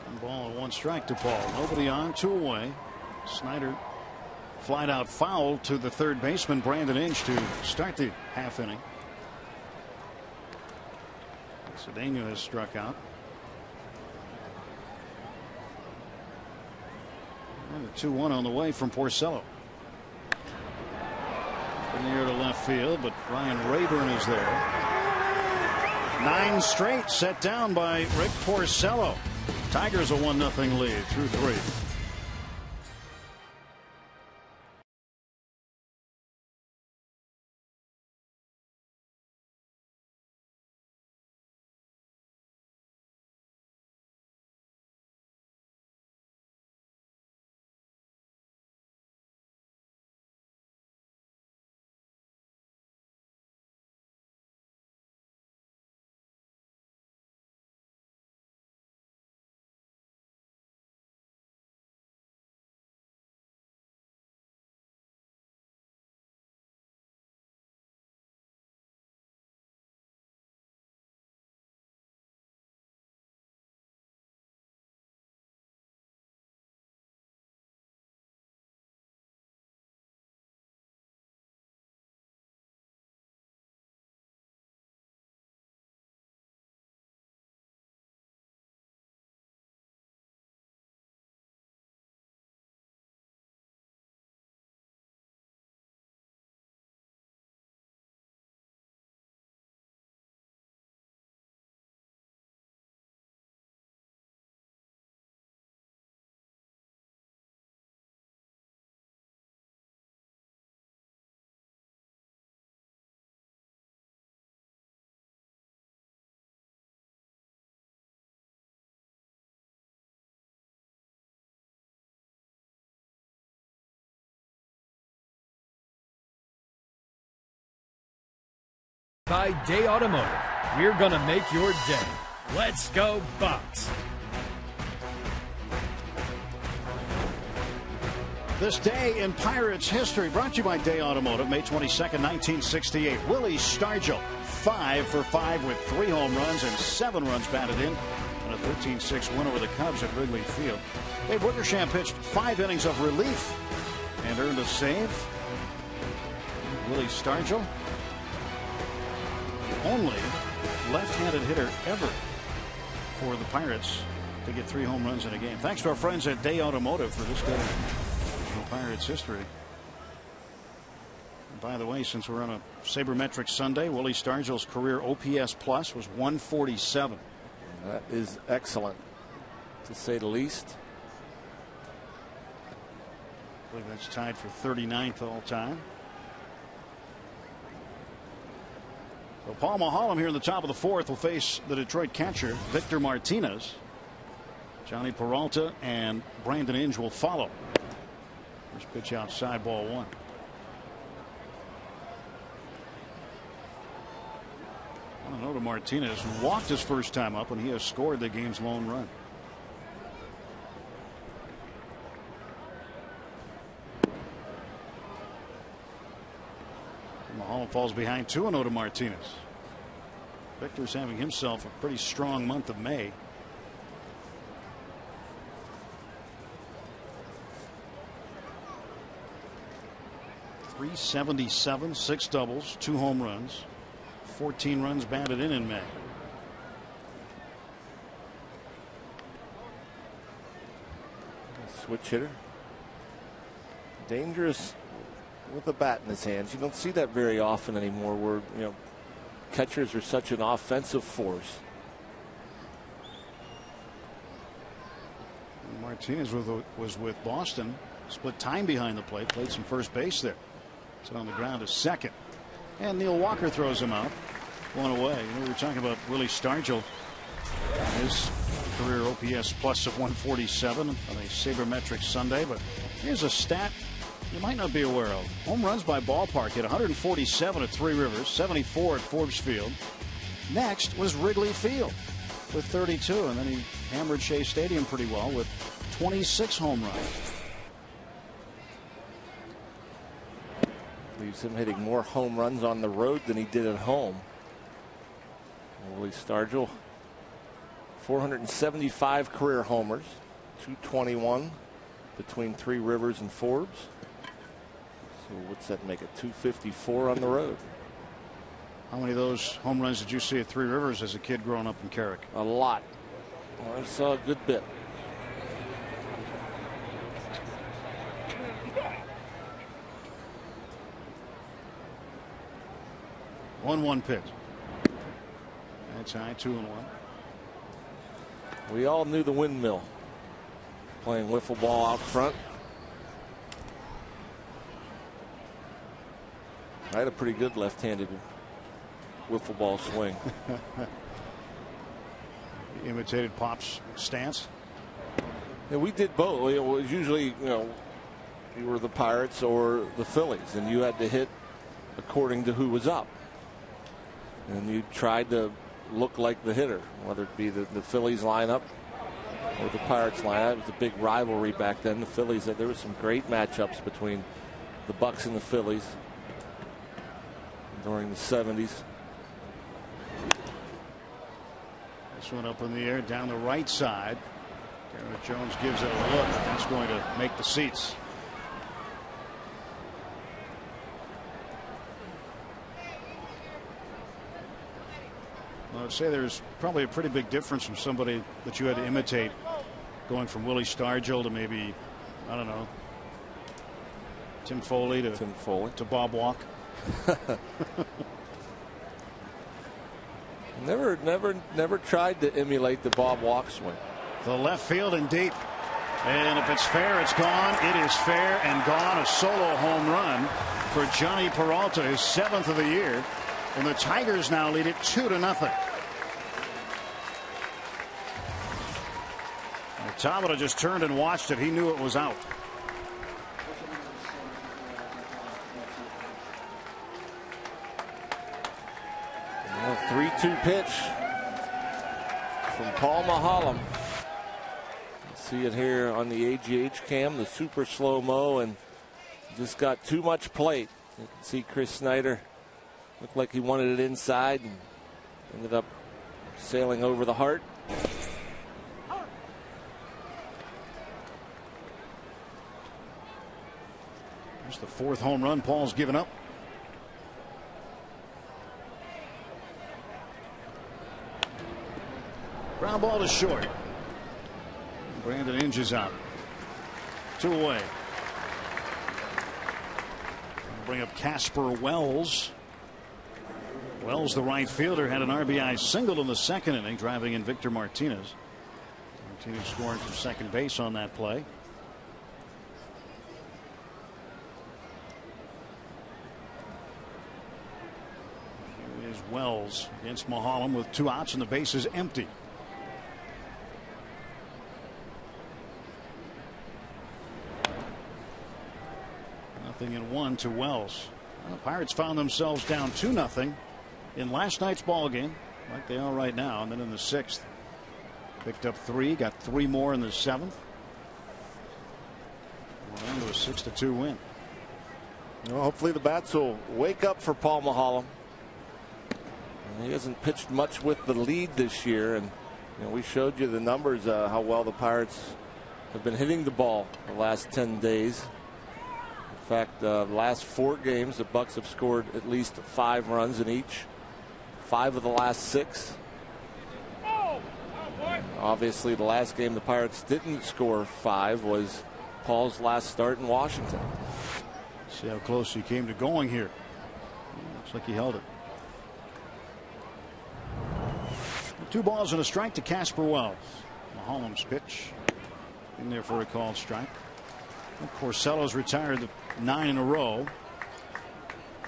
1 ball and 1 strike to Paul. Nobody on, 2 away. Snyder flied out foul to the third baseman Brandon Inge to start the half inning. Cedeno has struck out. And a 2-1 on the way from Porcello. In the air to left field, but Ryan Rayburn is there. 9 straight set down by Rick Porcello. Tigers a 1-0 lead through 3. by Day Automotive. We're going to make your day. Let's go Bucks! This day in Pirates history brought to you by Day Automotive, May 22nd, 1968. Willie Stargell, 5 for 5 with 3 home runs and 7 runs batted in a 13-6 win over the Cubs at Wrigley Field. Dave Wickersham pitched 5 innings of relief and earned a save. Willie Stargell, the only left-handed hitter ever for the Pirates to get 3 home runs in a game. Thanks to our friends at Day Automotive for this day in Pirates history. And by the way, since we're on a sabermetric Sunday, Willie Stargell's career OPS plus was 147. That is excellent, to say the least. I believe that's tied for 39th all time. So Paul Maholm here in the top of the 4th will face the Detroit catcher Victor Martinez. Johnny Peralta and Brandon Inge will follow. First pitch outside, ball 1. I know to Martinez, who walked his first time up, and he has scored the game's lone run. Maholm falls behind 2-0 to Martinez. Victor's having himself a pretty strong month of May. .377, 6 doubles, 2 home runs, 14 runs batted in May. Switch hitter. Dangerous with a bat in his hands. You don't see that very often anymore, where, you know, catchers are such an offensive force. Martinez was with Boston, split time behind the plate, played some first base there. Sit on the ground to second, and Neil Walker throws him out, 1 away. You know, we were talking about Willie Stargell, his career OPS plus of 147 on a sabermetric Sunday. But here's a stat you might not be aware of. Home runs by ballpark, hit 147 at Three Rivers, 74 at Forbes Field. Next was Wrigley Field with 32, and then he hammered Shea Stadium pretty well with 26 home runs. Leaves him hitting more home runs on the road than he did at home. Willie Stargell, 475 career homers, 221 between Three Rivers and Forbes. So what's that make it? 254 on the road. How many of those home runs did you see at Three Rivers as a kid growing up in Carrick? A lot. Well, I saw a good bit. One pitch. That's high, 2-1. We all knew the windmill playing wiffle ball out front. I had a pretty good left-handed wiffle ball swing. Imitated Pop's stance. Yeah, we did both. It was usually, you know, you were the Pirates or the Phillies, and you had to hit according to who was up. And you tried to look like the hitter, whether it be the Phillies lineup or the Pirates lineup. It was a big rivalry back then. The Phillies, there were some great matchups between the Bucks and the Phillies during the 70s. This one up in the air down the right side. Garrett Jones gives it a look. That's going to make the seats. I'd say there's probably a pretty big difference from somebody that you had to imitate, going from Willie Stargell to maybe, I don't know, Tim Foley to Bob Walk. Never tried to emulate the Bob Walk swing. The left field and deep, and if it's fair, it's gone. It is fair and gone. A solo home run for Johnny Peralta, his 7th of the year, and the Tigers now lead it 2-0. Tabata just turned and watched it. He knew it was out. 3-2 pitch from Paul Maholm. See it here on the AGH cam, the super slow-mo, and just got too much plate. You can see Chris Snyder looked like he wanted it inside and ended up sailing over the heart. There's the 4th home run Paul's given up. Ground ball to short. Brandon Inge is out. 2 away. Bring up Casper Wells. Wells, the right fielder, had an RBI single in the 2nd inning, driving in Victor Martinez. Martinez scoring from second base on that play. Here is Wells against Maholm with 2 outs and the bases empty. Nothing in 1 to Wells. Well, the Pirates found themselves down 2-0 in last night's ball game, like they are right now, and then in the 6th picked up 3, got 3 more in the 7th. We're into a 6-2 win. Well, hopefully the bats will wake up for Paul Maholm. He hasn't pitched much with the lead this year, and we showed you the numbers, how well the Pirates have been hitting the ball the last 10 days. In fact, the last 4 games, the Bucks have scored at least 5 runs in each. 5 of the last 6. Obviously, the last game the Pirates didn't score 5 was Paul's last start in Washington. See how close he came to going here. Looks like he held it. 2 balls and a strike to Casper Wells. Maholm's pitch in there for a called strike. Porcello's retired 9 in a row.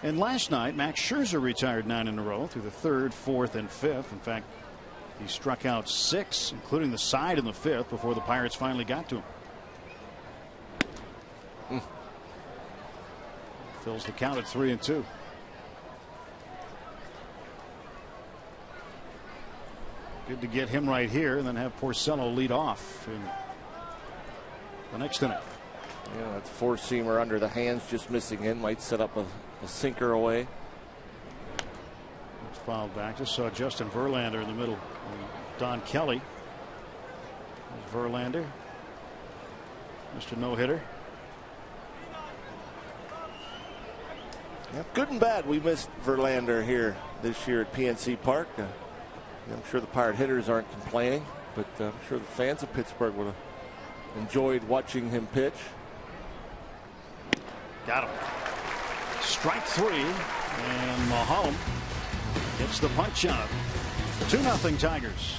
And last night, Max Scherzer retired 9 in a row through the 3rd, 4th, and 5th. In fact, he struck out 6, including the side in the 5th, before the Pirates finally got to him. Fills the count at 3-2. Good to get him right here and then have Porcello lead off in the next inning. Yeah, that 4-seamer under the hands just missing in, might set up a sinker away. It's fouled back. Just saw Justin Verlander in the middle. Don Kelly. There's Verlander. Mr. No-hitter. Yeah, good and bad. We missed Verlander here this year at PNC Park. I'm sure the Pirate hitters aren't complaining, but I'm sure the fans of Pittsburgh would have enjoyed watching him pitch. Got him. Strike 3, and Maholm gets the punch on it. 2-0 Tigers.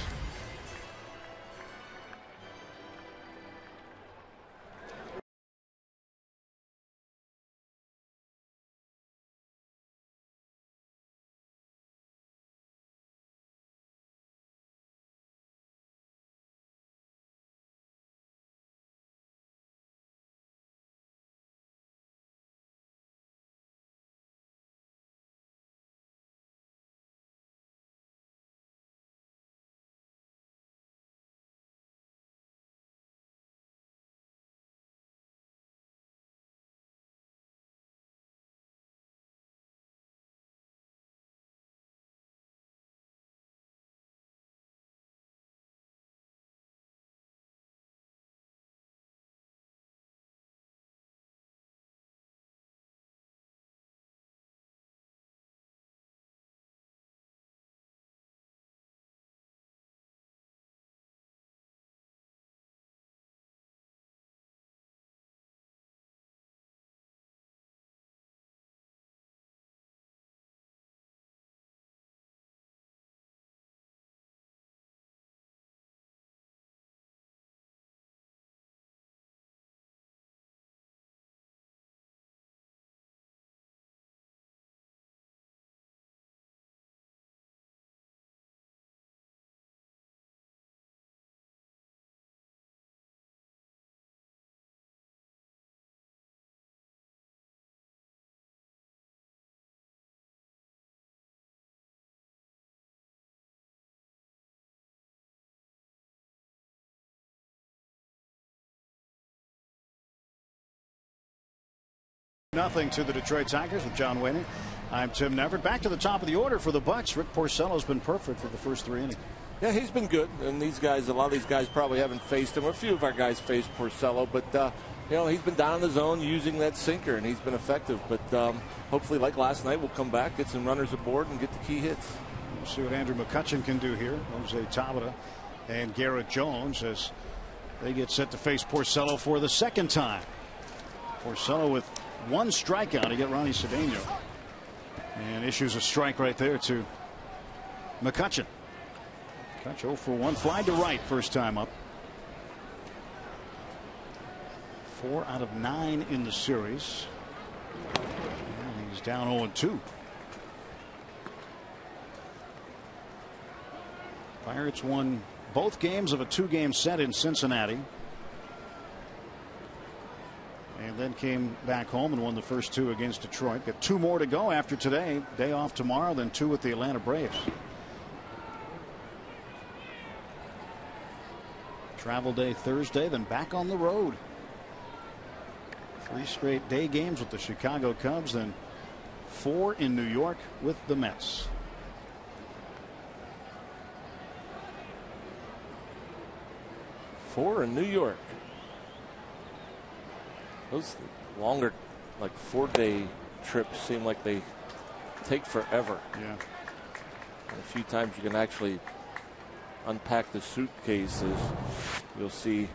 6-0 to the Detroit Tigers with John Wayne. I'm Tim Neverett. Back to the top of the order for the Bucks. Rick Porcello's been perfect for the first 3 innings. Yeah, he's been good. And these guys, a lot of these guys probably haven't faced him. A few of our guys faced Porcello, but you know, he's been down in the zone using that sinker, and he's been effective. But hopefully, like last night, we'll come back, get some runners aboard, and get the key hits. We'll see what Andrew McCutchen can do here. Jose Tabata and Garrett Jones as they get set to face Porcello for the second time. Porcello with 1 strikeout to get Ronnie Cedeno, and issues a strike right there to McCutchen. Catch 0 for 1, fly to right first time up. 4 out of 9 in the series. And he's down 0-2. Pirates won both games of a 2-game set in Cincinnati, and then came back home and won the first 2 against Detroit. Got 2 more to go after today. Day off tomorrow, then 2 with the Atlanta Braves. Travel day Thursday, then back on the road. 3 straight day games with the Chicago Cubs, then 4 in New York with the Mets. In New York. Those longer, like 4-day trips, seem like they take forever. Yeah. And a few times you can actually unpack the suitcases. You'll see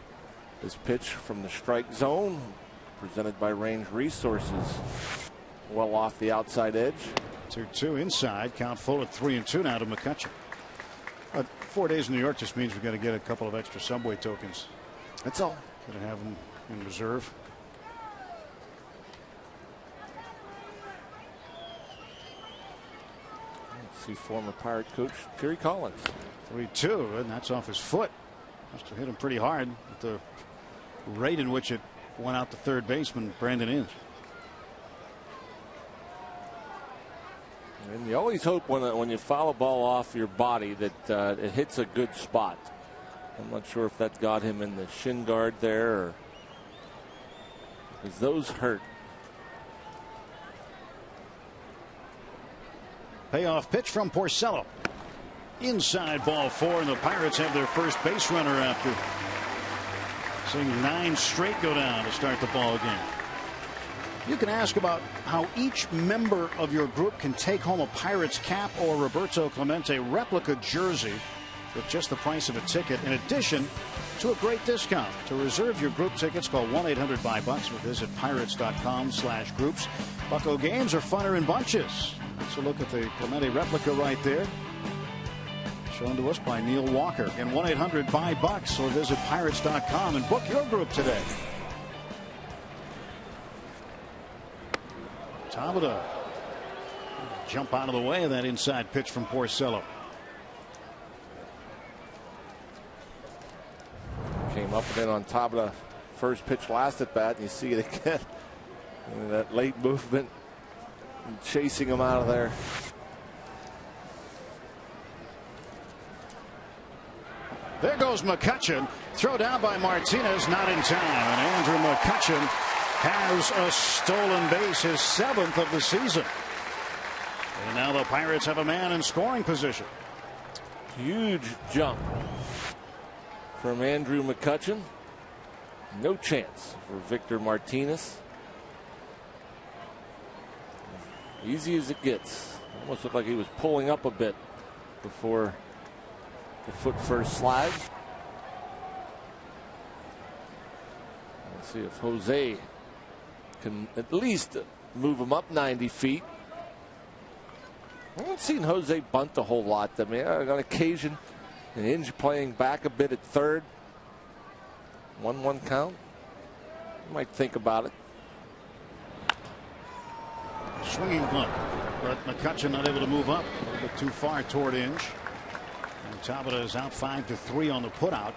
this pitch from the strike zone, presented by Range Resources. Well off the outside edge. 2-2 inside. Count full at 3-2 now to McCutchen. 4 days in New York just means we're going to get a couple of extra subway tokens. That's all. Going to have them in reserve. Let's see former Pirate coach Terry Collins. 3-2, and that's off his foot. Must have hit him pretty hard at the rate in which it went out to third baseman Brandon Inge. And you always hope when you foul a ball off your body that it hits a good spot. I'm not sure if that got him in the shin guard there, or because those hurt. Payoff pitch from Porcello. Inside, ball 4, and the Pirates have their first base runner after seeing 9 straight go down to start the ball game. You can ask about how each member of your group can take home a Pirates cap or Roberto Clemente replica jersey with just the price of a ticket, in addition to a great discount. To reserve your group tickets, call 1-800-BUY-BUCKS or visit pirates.com/groups. Bucko games are funner in bunches. Let's look at the Clemente replica right there, shown to us by Neil Walker. Again, 1-800-BUY-BUCKS or visit pirates.com and book your group today. Tabata jump out of the way of that inside pitch from Porcello. Came up and in on Tabata first pitch last at bat, and you see it again. And that late movement and chasing him out of there. There goes McCutchen. Throw down by Martinez, not in time. And Andrew McCutchen has a stolen base, his 7th of the season. And now the Pirates have a man in scoring position. Huge jump from Andrew McCutchen. No chance for Victor Martinez. Easy as it gets. Almost looked like he was pulling up a bit before the foot first slide. Let's see if Jose can at least move him up 90 feet. I haven't seen Jose bunt a whole lot. I mean, on occasion, an Inge playing back a bit at third. 1-1 count. You might think about it. Swinging bunt, but McCutchen not able to move up a little bit too far toward Inge. And Tabata is out 5-3 on the putout.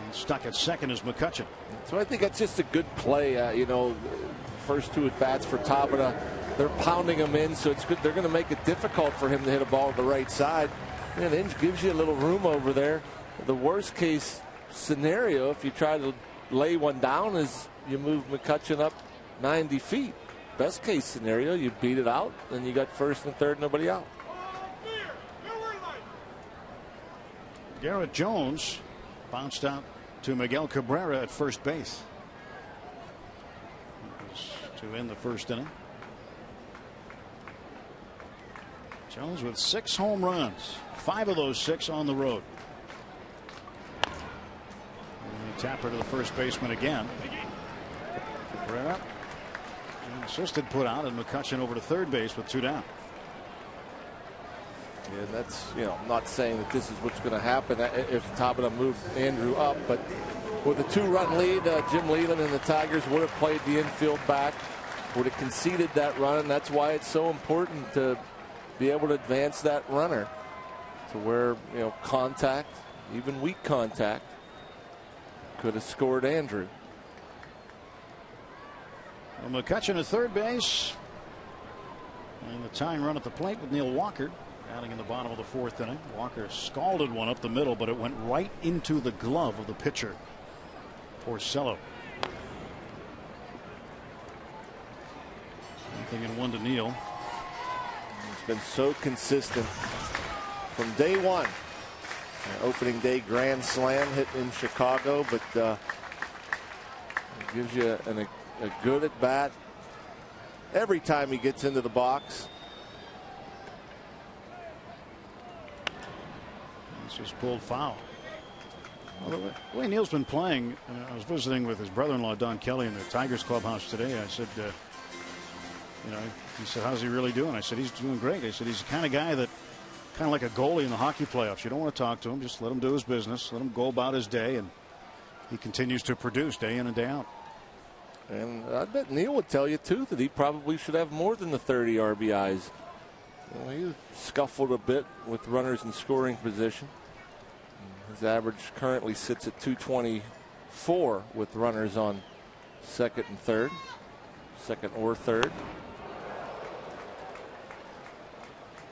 And stuck at second is McCutchen. So I think that's just a good play. You know, first 2 at bats for Tabata. They're pounding him in, so it's good. They're going to make it difficult for him to hit a ball to the right side. And Inge gives you a little room over there. The worst case scenario, if you try to lay one down, is you move McCutchen up 90 feet. Best case scenario, you beat it out, then you got first and third, nobody out. Garrett Jones bounced out to Miguel Cabrera at first base. That was to end the first inning. Jones with 6 home runs, 5 of those 6 on the road. And Tapper to the first baseman again. Cabrera, assisted put out, and McCutchen over to third base with 2 down. And that's, I'm not saying that this is what's going to happen if Tabata moved Andrew up, but with a 2-run lead, Jim Leland and the Tigers would have played the infield back, would have conceded that run, and that's why it's so important to be able to advance that runner to where, contact, even weak contact, could have scored Andrew. Well, McCutchen at third base, and the tying run at the plate with Neil Walker. Batting in the bottom of the 4th inning. Walker scalded one up the middle, but it went right into the glove of the pitcher, Porcello. Anything in 1 to Neil. He's been so consistent from day one. Opening day grand slam hit in Chicago, but it gives you a good at bat every time he gets into the box. Just pulled foul. Well, the way Neil's been playing, I was visiting with his brother-in-law Don Kelly in the Tigers clubhouse today. I said, he said, how's he really doing? I said, he's doing great. I said, he's the kind of guy that, kind of like a goalie in the hockey playoffs. You don't want to talk to him. Just let him do his business. Let him go about his day, and he continues to produce day in and day out. And I bet Neil would tell you, too, that he probably should have more than the 30 RBIs. He scuffled a bit with runners in scoring position. His average currently sits at 224 with runners on second or third.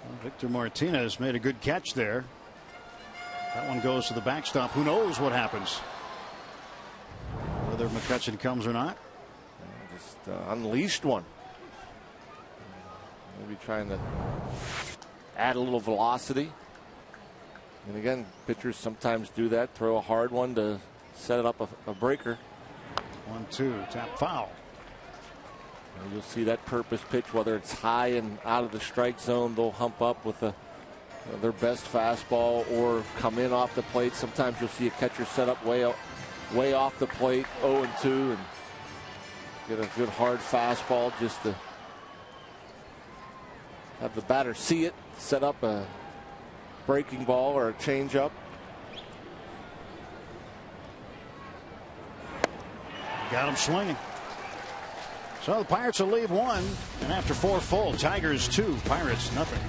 Well, Victor Martinez made a good catch there. That one goes to the backstop. Who knows what happens? Whether McCutchen comes or not. Just unleashed one. Maybe trying to add a little velocity. And again, pitchers sometimes do that. Throw a hard one to set up a breaker. 1-2, tap foul. And you'll see that purpose pitch, whether it's high and out of the strike zone, they'll hump up with their best fastball or come in off the plate. Sometimes you'll see a catcher set up way off the plate, 0-2, and get a good hard fastball just to have the batter see it, set up a breaking ball or a changeup. Got him swinging. So the Pirates will leave 1, and after 4 full, Tigers 2, Pirates nothing.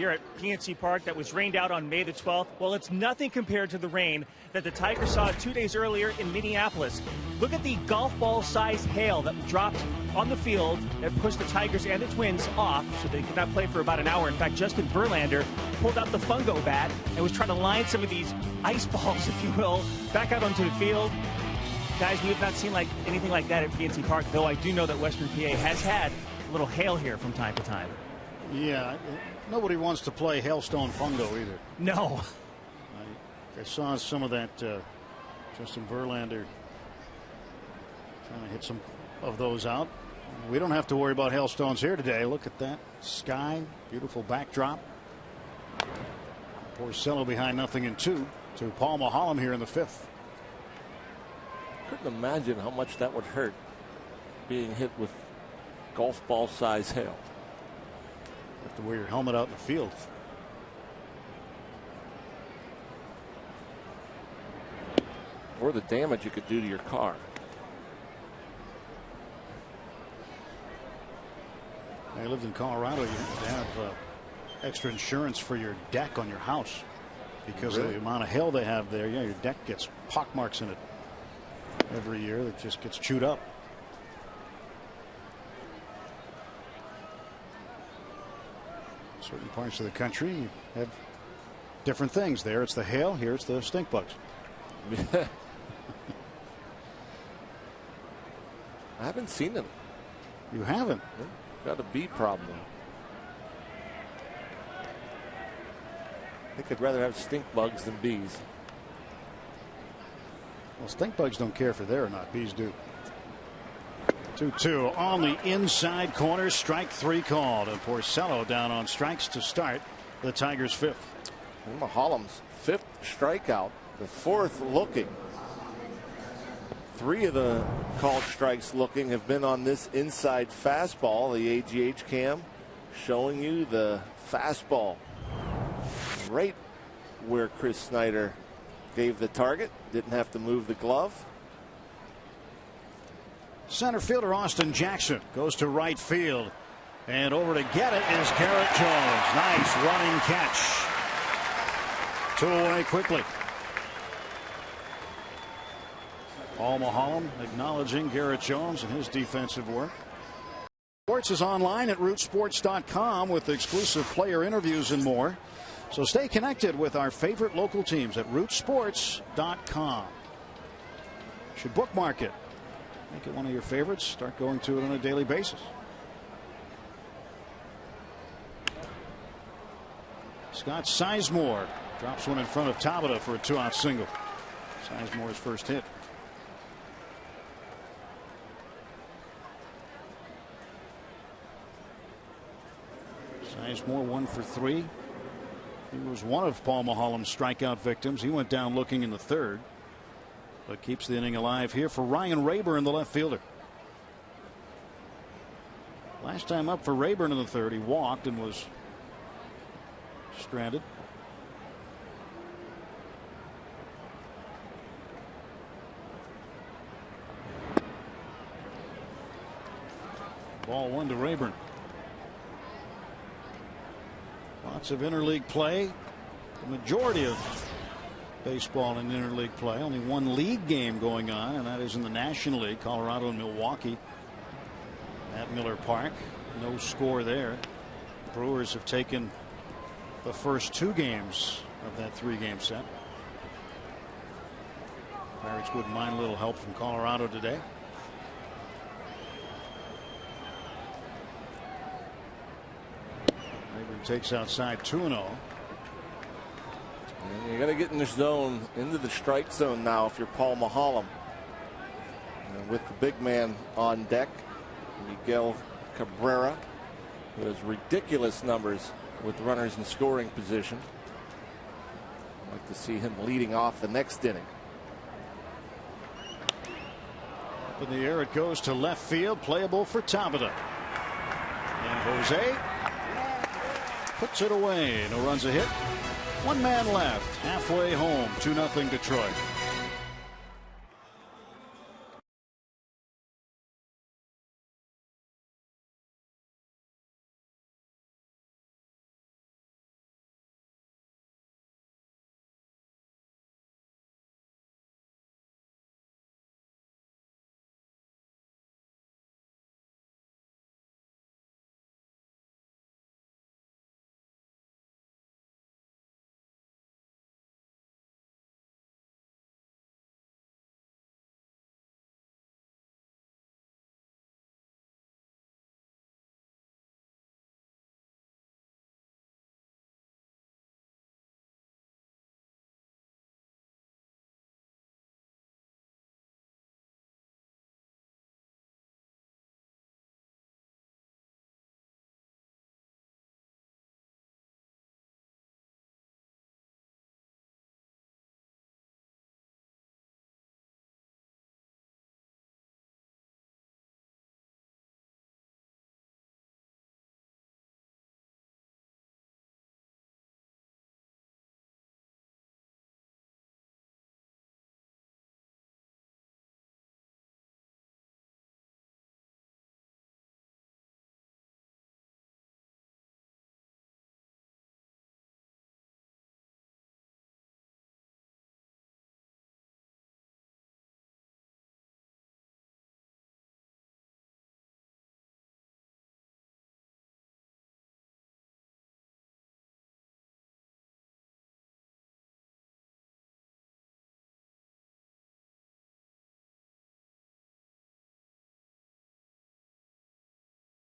here at PNC Park that was rained out on May the 12th, well, it's nothing compared to the rain that the Tigers saw 2 days earlier in Minneapolis. Look at the golf ball-sized hail that dropped on the field that pushed the Tigers and the Twins off, so they could not play for about an hour. In fact, Justin Verlander pulled out the fungo bat and was trying to line some of these ice balls, if you will, back out onto the field. Guys, we have not seen anything like that at PNC Park, though I do know that Western PA has had a little hail here from time to time. Yeah, nobody wants to play Hailstone Fungo either. No. I saw some of that Justin Verlander trying to hit some of those out. We don't have to worry about hailstones here today. Look at that sky, beautiful backdrop. Porcello behind 0-2 to Paul Maholm here in the 5th. Couldn't imagine how much that would hurt, being hit with golf ball size hail. You have to wear your helmet out in the field. Or the damage you could do to your car. I lived in Colorado. You have extra insurance for your deck on your house because of the amount of hail they have there. Yeah, your deck gets pockmarks in it every year that just gets chewed up. Certain parts of the country you have different things. There it's the hail, here it's the stink bugs. I haven't seen them. You haven't? Got a bee problem. I think I'd rather have stink bugs than bees. Well, stink bugs don't care if they're there or not. Bees do. 2-2 on the inside corner. Strike 3 called. And Porcello down on strikes to start the Tigers' 5th. And Maholm's 5th strikeout. The 4th looking. 3 of the called strikes looking have been on this inside fastball. The AGH cam showing you the fastball right where Chris Snyder gave the target. Didn't have to move the glove. Center fielder Austin Jackson goes to right field. And over to get it is Garrett Jones. Nice running catch. 2 away quickly. Paul Maholm acknowledging Garrett Jones and his defensive work. Sports is online at rootsports.com with exclusive player interviews and more. So stay connected with our favorite local teams at rootsports.com. You should bookmark it. Make it one of your favorites. Start going to it on a daily basis. Scott Sizemore drops one in front of Tabata for a 2-out single. Sizemore's first hit. Sizemore 1 for 3. He was one of Paul Maholm's strikeout victims. He went down looking in the 3rd. But keeps the inning alive here for Ryan Rayburn, the left fielder. Last time up for Rayburn in the 3rd, he walked and was stranded. Ball 1 to Rayburn. Lots of interleague play. The majority of baseball in interleague play. Only one league game going on, and that is in the National League. Colorado and Milwaukee at Miller Park. No score there. The Brewers have taken the first 2 games of that 3-game set. Pirates wouldn't mind a little help from Colorado today. Rayburn takes outside 2-0. You got to get in the zone, into the strike zone now if you're Paul Maholm. With the big man on deck, Miguel Cabrera, who has ridiculous numbers with runners in scoring position. I'd like to see him leading off the next inning. Up in the air it goes to left field, playable for Tabata. And Jose puts it away. No runs a hit. 1 man left, halfway home, 2-0 Detroit.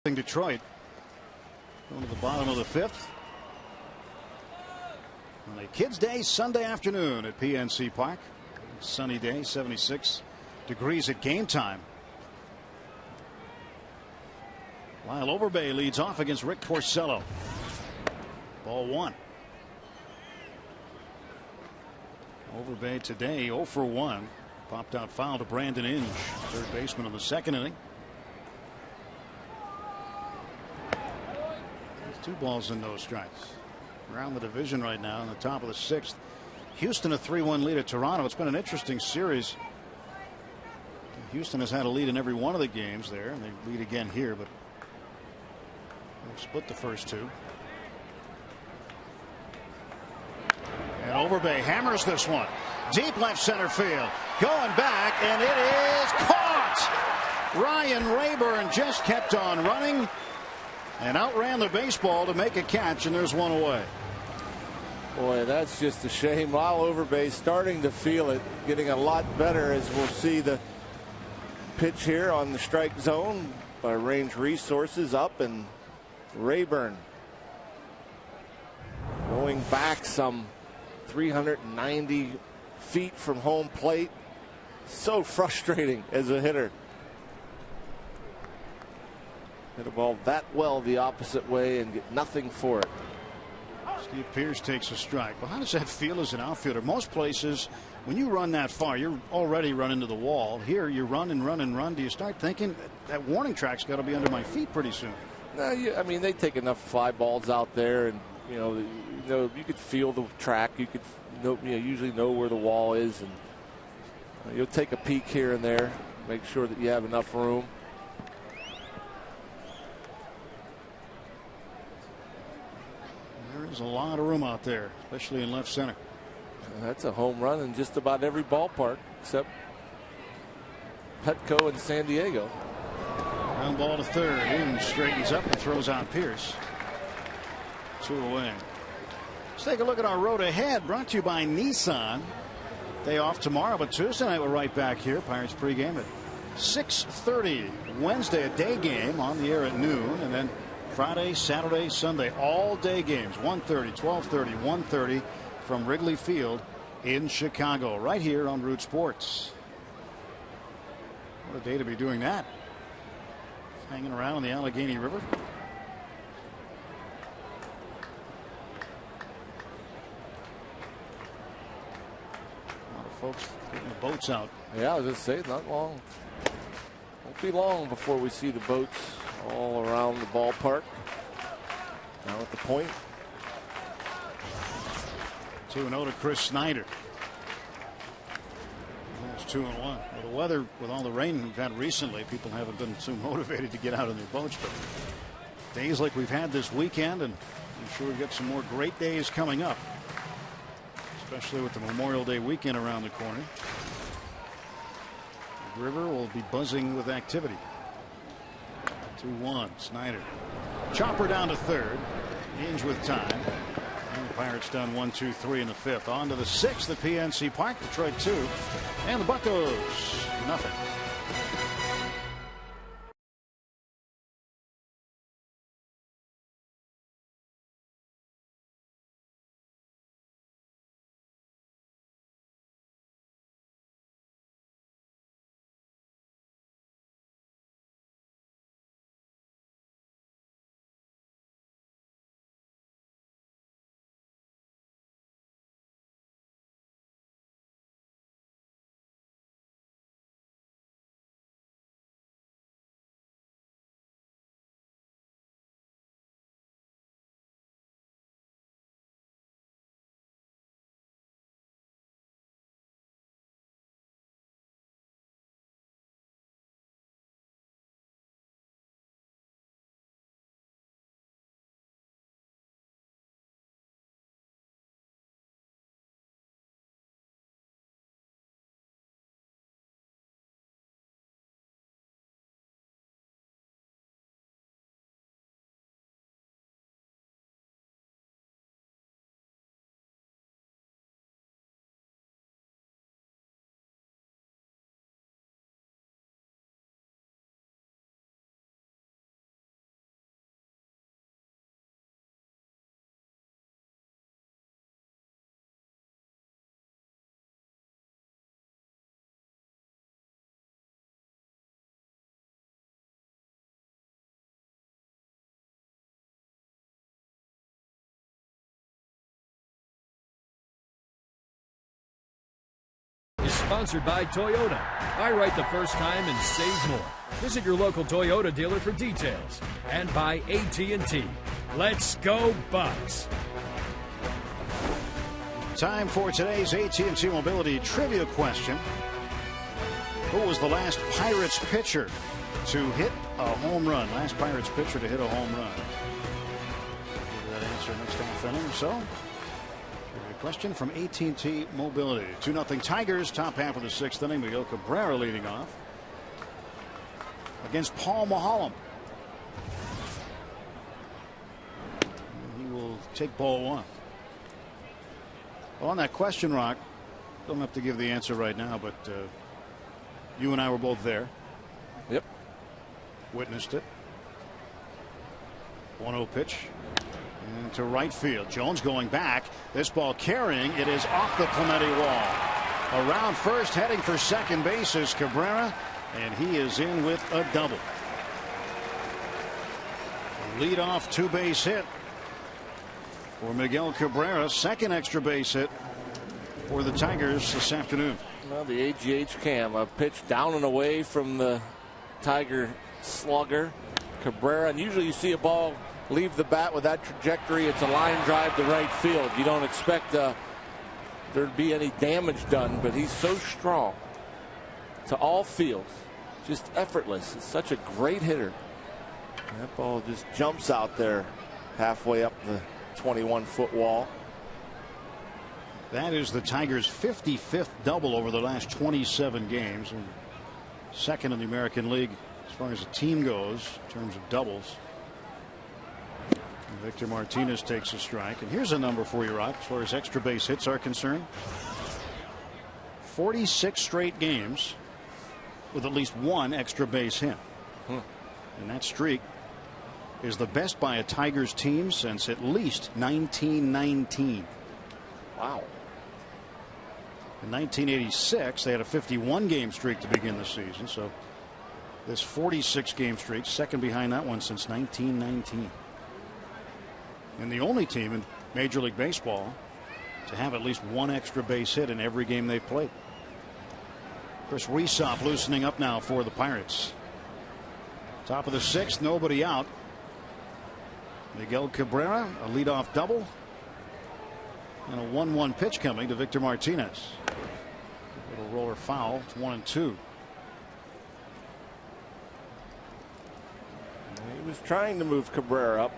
Detroit going to the bottom of the 5th on a Kids Day Sunday afternoon at PNC Park. Sunny day, 76 degrees at game time. While Overbay leads off against Rick Porcello. Ball 1. Overbay today 0 for 1. Popped out foul to Brandon Inge, third baseman of the second inning. There's 2 balls and no strikes. Around the division right now in the top of the 6th. Houston a 3-1 lead at Toronto. It's been an interesting series. Houston has had a lead in every one of the games there, and they lead again here, but they've split the first 2. And Overbay hammers this one. Deep left center field. Going back, and it is caught. Ryan Rayburn just kept on running and outran the baseball to make a catch, and there's one away. Boy, that's just a shame. Lyle Overbay starting to feel it, getting a lot better as we'll see the pitch here on the strike zone by Range Resources up, and Rayburn going back some 390 feet from home plate. So frustrating as a hitter. Hit a ball that well the opposite way and get nothing for it. Steve Pearce takes a strike. Well, how does that feel as an outfielder? Most places, when you run that far, you're already running to the wall. Here, you run and run and run. Do you start thinking that warning track's got to be under my feet pretty soon? No, I mean, they take enough fly balls out there, and you could feel the track. You could usually know where the wall is, and you'll take a peek here and there, make sure that you have enough room. There's a lot of room out there, especially in left center. That's a home run in just about every ballpark except Petco in San Diego. Ground ball to third. Inge straightens up and throws out Pearce. 2 away. Let's take a look at our road ahead, brought to you by Nissan. Day off tomorrow, but Tuesday night we're right back here. Pirates pregame at 6:30. Wednesday a day game on the air at noon, and then Friday, Saturday, Sunday, all day games, 1:30, 12:30, 1:30 from Wrigley Field in Chicago, right here on Root Sports. What a day to be doing that. Hanging around on the Allegheny River. A lot of folks getting the boats out. Yeah, I was just saying, not long. Won't be long before we see the boats all around the ballpark. Now at the point. 2-0 to Chris Snyder. Almost 2-1. Well, the weather, with all the rain we've had recently, people haven't been too motivated to get out on their boats. But days like we've had this weekend, and I'm sure we'll get some more great days coming up, especially with the Memorial Day weekend around the corner. The river will be buzzing with activity. 2-1. Snyder. Chopper down to third. Inge with time. And the Pirates done 1, 2, 3 in the 5th. On to the 6th at PNC Park. Detroit 2. And the Buccos nothing. sponsored by Toyota. Buy right the first time and save more. Visit your local Toyota dealer for details. And by AT&T. Let's go Bucks! Time for today's AT&T Mobility trivia question. Who was the last Pirates pitcher to hit a home run? Last Pirates pitcher to hit a home run. Give that answer next half inning or so. Trivia question from AT&T Mobility. 2-0 Tigers, top half of the sixth inning. Miguel Cabrera leading off against Paul Maholm. He will take ball one. Well, on that question, Rock, don't have to give the answer right now, but you and I were both there. Yep. Witnessed it. 1-0 pitch. And to right field. Jones going back. This ball carrying. It is off the Clemente wall. Around first, heading for second base is Cabrera, and he is in with a double. Lead-off two-base hit for Miguel Cabrera. Second extra base hit for the Tigers this afternoon. Well, the AGH cam, a pitch down and away from the Tiger slugger Cabrera, and usually you see a ball leave the bat with that trajectory. It's a line drive to right field. You don't expect there to be any damage done, but he's so strong to all fields, just effortless. It's such a great hitter. That ball just jumps out there halfway up the 21-foot wall. That is the Tigers' 55th double over the last 27 games, and second in the American League as far as the team goes in terms of doubles. And Victor Martinez takes a strike, and here's a number for you, Rock, as far as extra base hits are concerned. 46 straight games with at least one extra base hit. And that streak is the best by a Tigers team since at least 1919. Wow. In 1986, they had a 51-game streak to begin the season. So this 46-game streak, second behind that one since 1919. And the only team in Major League Baseball to have at least one extra base hit in every game they've played. Chris Resop loosening up now for the Pirates. Top of the sixth, nobody out. Miguel Cabrera, a leadoff double. And a 1-1 pitch coming to Victor Martinez. Little roller foul. It's 1-2. He was trying to move Cabrera up.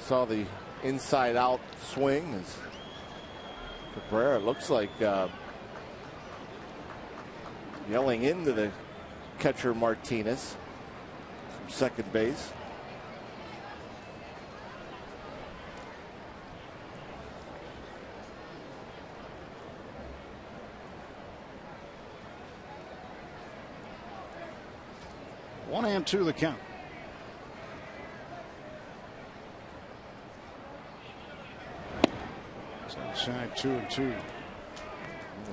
Saw the inside out swing as Cabrera looks like yelling into the catcher Martinez from second base. One and two the count. It's outside 2-2.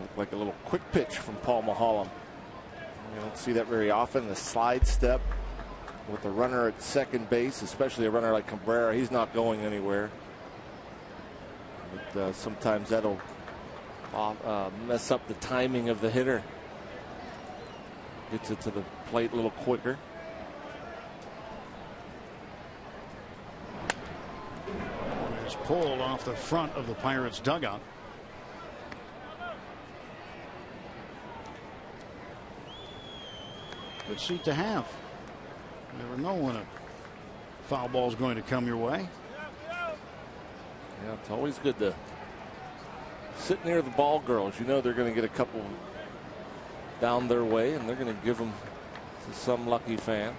Looked like a little quick pitch from Paul Maholm. You don't see that very often. The slide step with the runner at second base, especially a runner like Cabrera. He's not going anywhere. But sometimes that'll mess up the timing of the hitter. Gets it to the plate a little quicker. It's pulled off the front of the Pirates dugout. Good seat to have. You never know when a foul ball is going to come your way. Yeah, it's always good to sit near the ball girls. You know they're going to get a couple down their way, and they're going to give them to some lucky fan.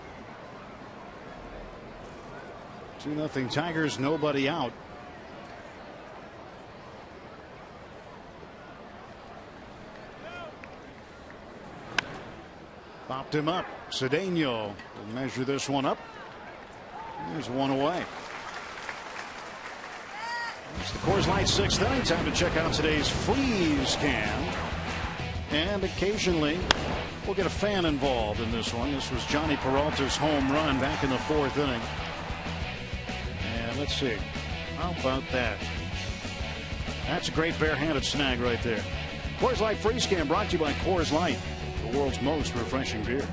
2-0 Tigers, nobody out. Popped him up. Cedeno will measure this one up. There's one away. It's the Coors Light sixth inning. Time to check out today's freeze cam. And occasionally we'll get a fan involved in this one. This was Johnny Peralta's home run back in the fourth inning. And let's see. How about that? That's a great barehanded snag right there. Coors Light Free Scan brought to you by Coors Light, the world's most refreshing beer.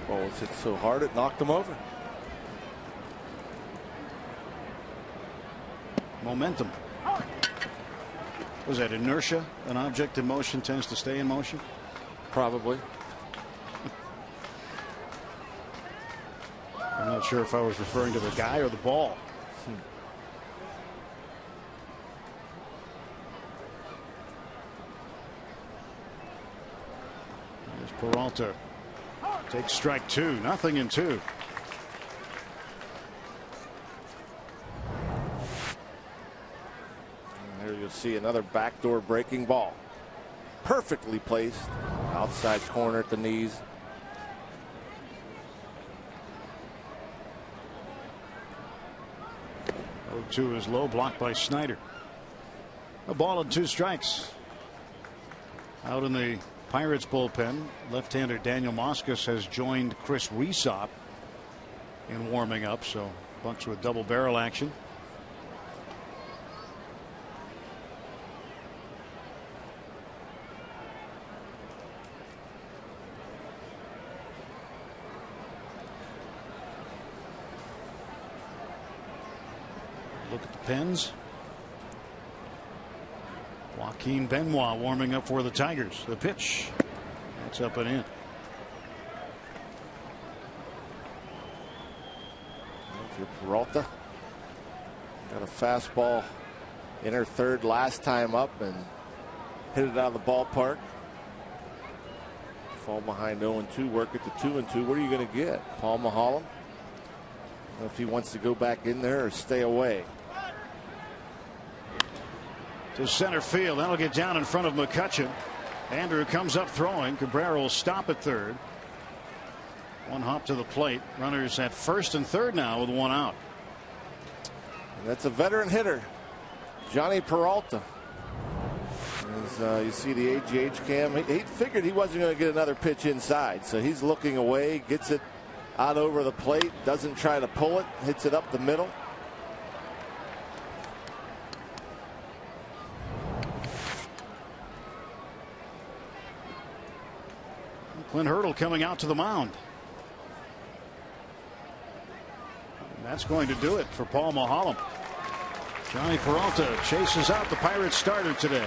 Well, it's hit so hard it knocked him over. Momentum. Was that inertia? An object in motion tends to stay in motion? Probably. I'm not sure if I was referring to the guy or the ball. There's Peralta. Takes strike 2. Nothing in 2. Here you'll see another backdoor breaking ball. Perfectly placed. Outside corner at the knees. Oh, 2 is low, blocked by Snyder. A ball and 2 strikes. Out in the Pirates bullpen, left-hander Daniel Moscas has joined Chris Resop in warming up, so Bucks with double barrel action. Look at the pens. Joaquin Benoit warming up for the Tigers. The pitch. That's up and in. If you're Peralta, got a fastball inner third last time up and hit it out of the ballpark. Fall behind 0-2, work at the 2-2. What are you going to get? Paul Maholm? If he wants to go back in there or stay away. To center field. That'll get down in front of McCutchen. Andrew comes up throwing. Cabrera will stop at third. One hop to the plate. Runners at first and third now with 1 out. And that's a veteran hitter, Johnny Peralta. As you see the AGH cam, he figured he wasn't going to get another pitch inside, so he's looking away, gets it out over the plate, doesn't try to pull it, hits it up the middle. Clint Hurdle coming out to the mound. And that's going to do it for Paul Maholm. Johnny Peralta chases out the Pirates starter today.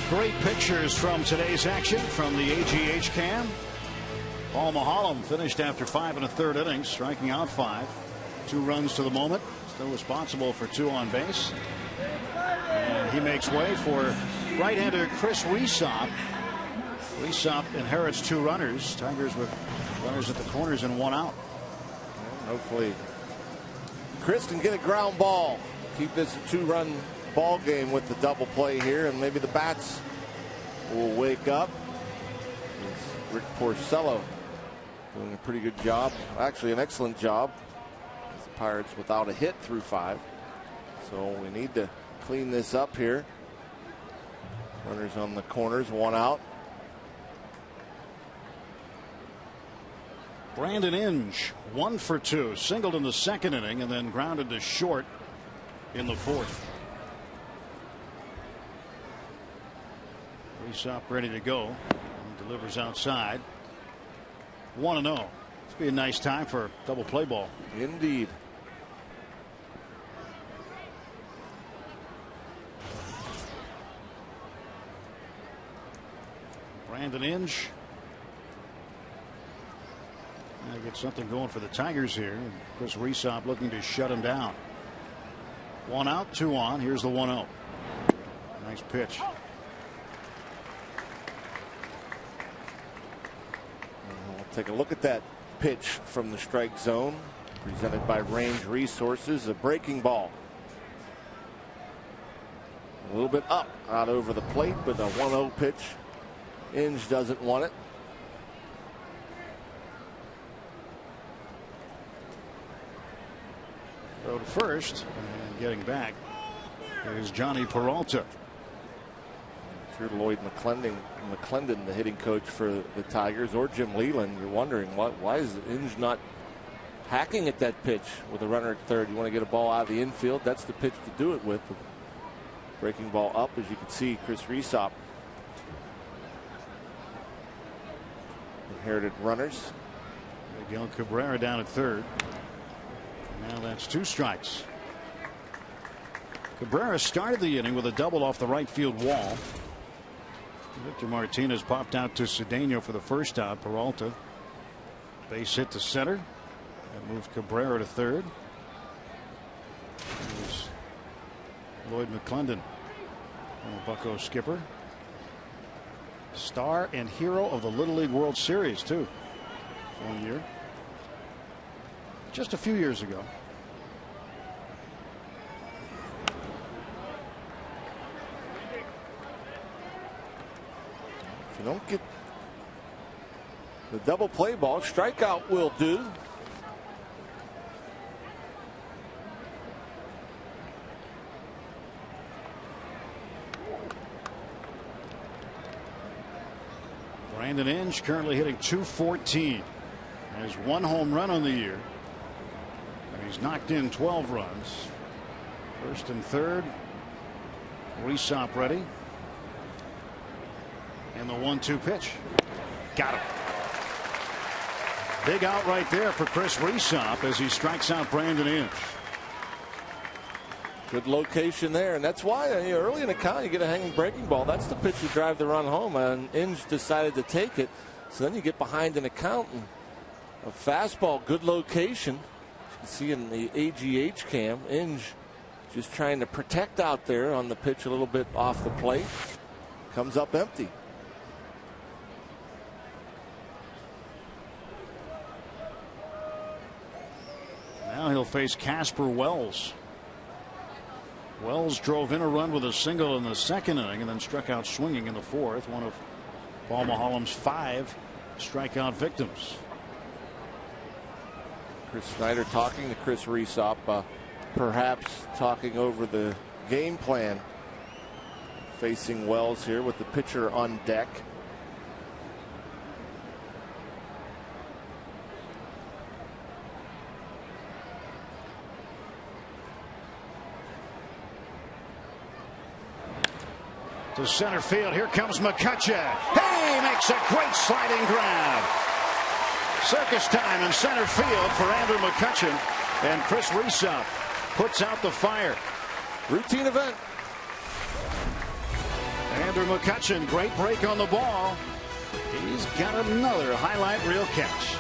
Great pictures from today's action from the AGH cam. Paul Maholm finished after 5 1/3 innings, striking out 5. 2 runs to the moment. Still responsible for 2 on base. And he makes way for right-hander Chris Resop. Reesop inherits 2 runners. Tigers with runners at the corners and 1 out. Hopefully Chris can get a ground ball. Keep this a 2-run ball game with the double play here, and maybe the bats will wake up. It's Rick Porcello doing a pretty good job, actually an excellent job. The Pirates without a hit through 5. So we need to clean this up here. Runners on the corners, 1 out. Brandon Inge, 1 for 2, singled in the 2nd inning and then grounded to short in the 4th. Reesop ready to go. He delivers outside. 1-0. This be a nice time for double play ball. Indeed. Brandon Inge. Get something going for the Tigers here. Chris Reesop looking to shut him down. 1 out, 2 on. Here's the 1-0. Nice pitch. We'll take a look at that pitch from the strike zone, presented by Range Resources. A breaking ball. A little bit up out over the plate, but a 1-0 pitch. Inge doesn't want it. Throw to first, and getting back is Johnny Peralta. If you're Lloyd McClendon, the hitting coach for the Tigers, or Jim Leland, you're wondering why is Inge not hacking at that pitch with a runner at third? You want to get a ball out of the infield. That's the pitch to do it with. Breaking ball up, as you can see, Chris Reesop. Inherited runners. Miguel Cabrera down at third. Now that's 2 strikes. Cabrera started the inning with a double off the right field wall. Victor Martinez popped out to Cedeno for the first out. Peralta base hit to center. That moved Cabrera to third. There's Lloyd McClendon, former Bucco skipper. Star and hero of the Little League World Series too. 1 year. Just a few years ago. If you don't get the double play ball, strikeout will do. Brandon Inge currently hitting .214. Has 1 home run on the year. And he's knocked in 12 runs. First and third. Reesop ready. And the 1-2 pitch. Got him. Big out right there for Chris Reesop as he strikes out Brandon Inge. Good location there, and that's why early in the count you get a hanging breaking ball. That's the pitch to drive the run home, and Inge decided to take it. So then you get behind in the count, and a fastball, good location. You can see in the AGH cam, Inge just trying to protect out there on the pitch a little bit off the plate. Comes up empty. Now he'll face Casper Wells. Wells drove in a run with a single in the 2nd inning and then struck out swinging in the 4th. One of Paul Maholm's 5 strikeout victims. Chris Snyder talking to Chris Reesop, perhaps talking over the game plan. Facing Wells here with the pitcher on deck. To center field. Here comes McCutcheon. Hey, makes a great sliding grab. Circus time in center field for Andrew McCutcheon. And Chris Reesop puts out the fire. Routine event. Andrew McCutcheon, great break on the ball. He's got another highlight reel catch.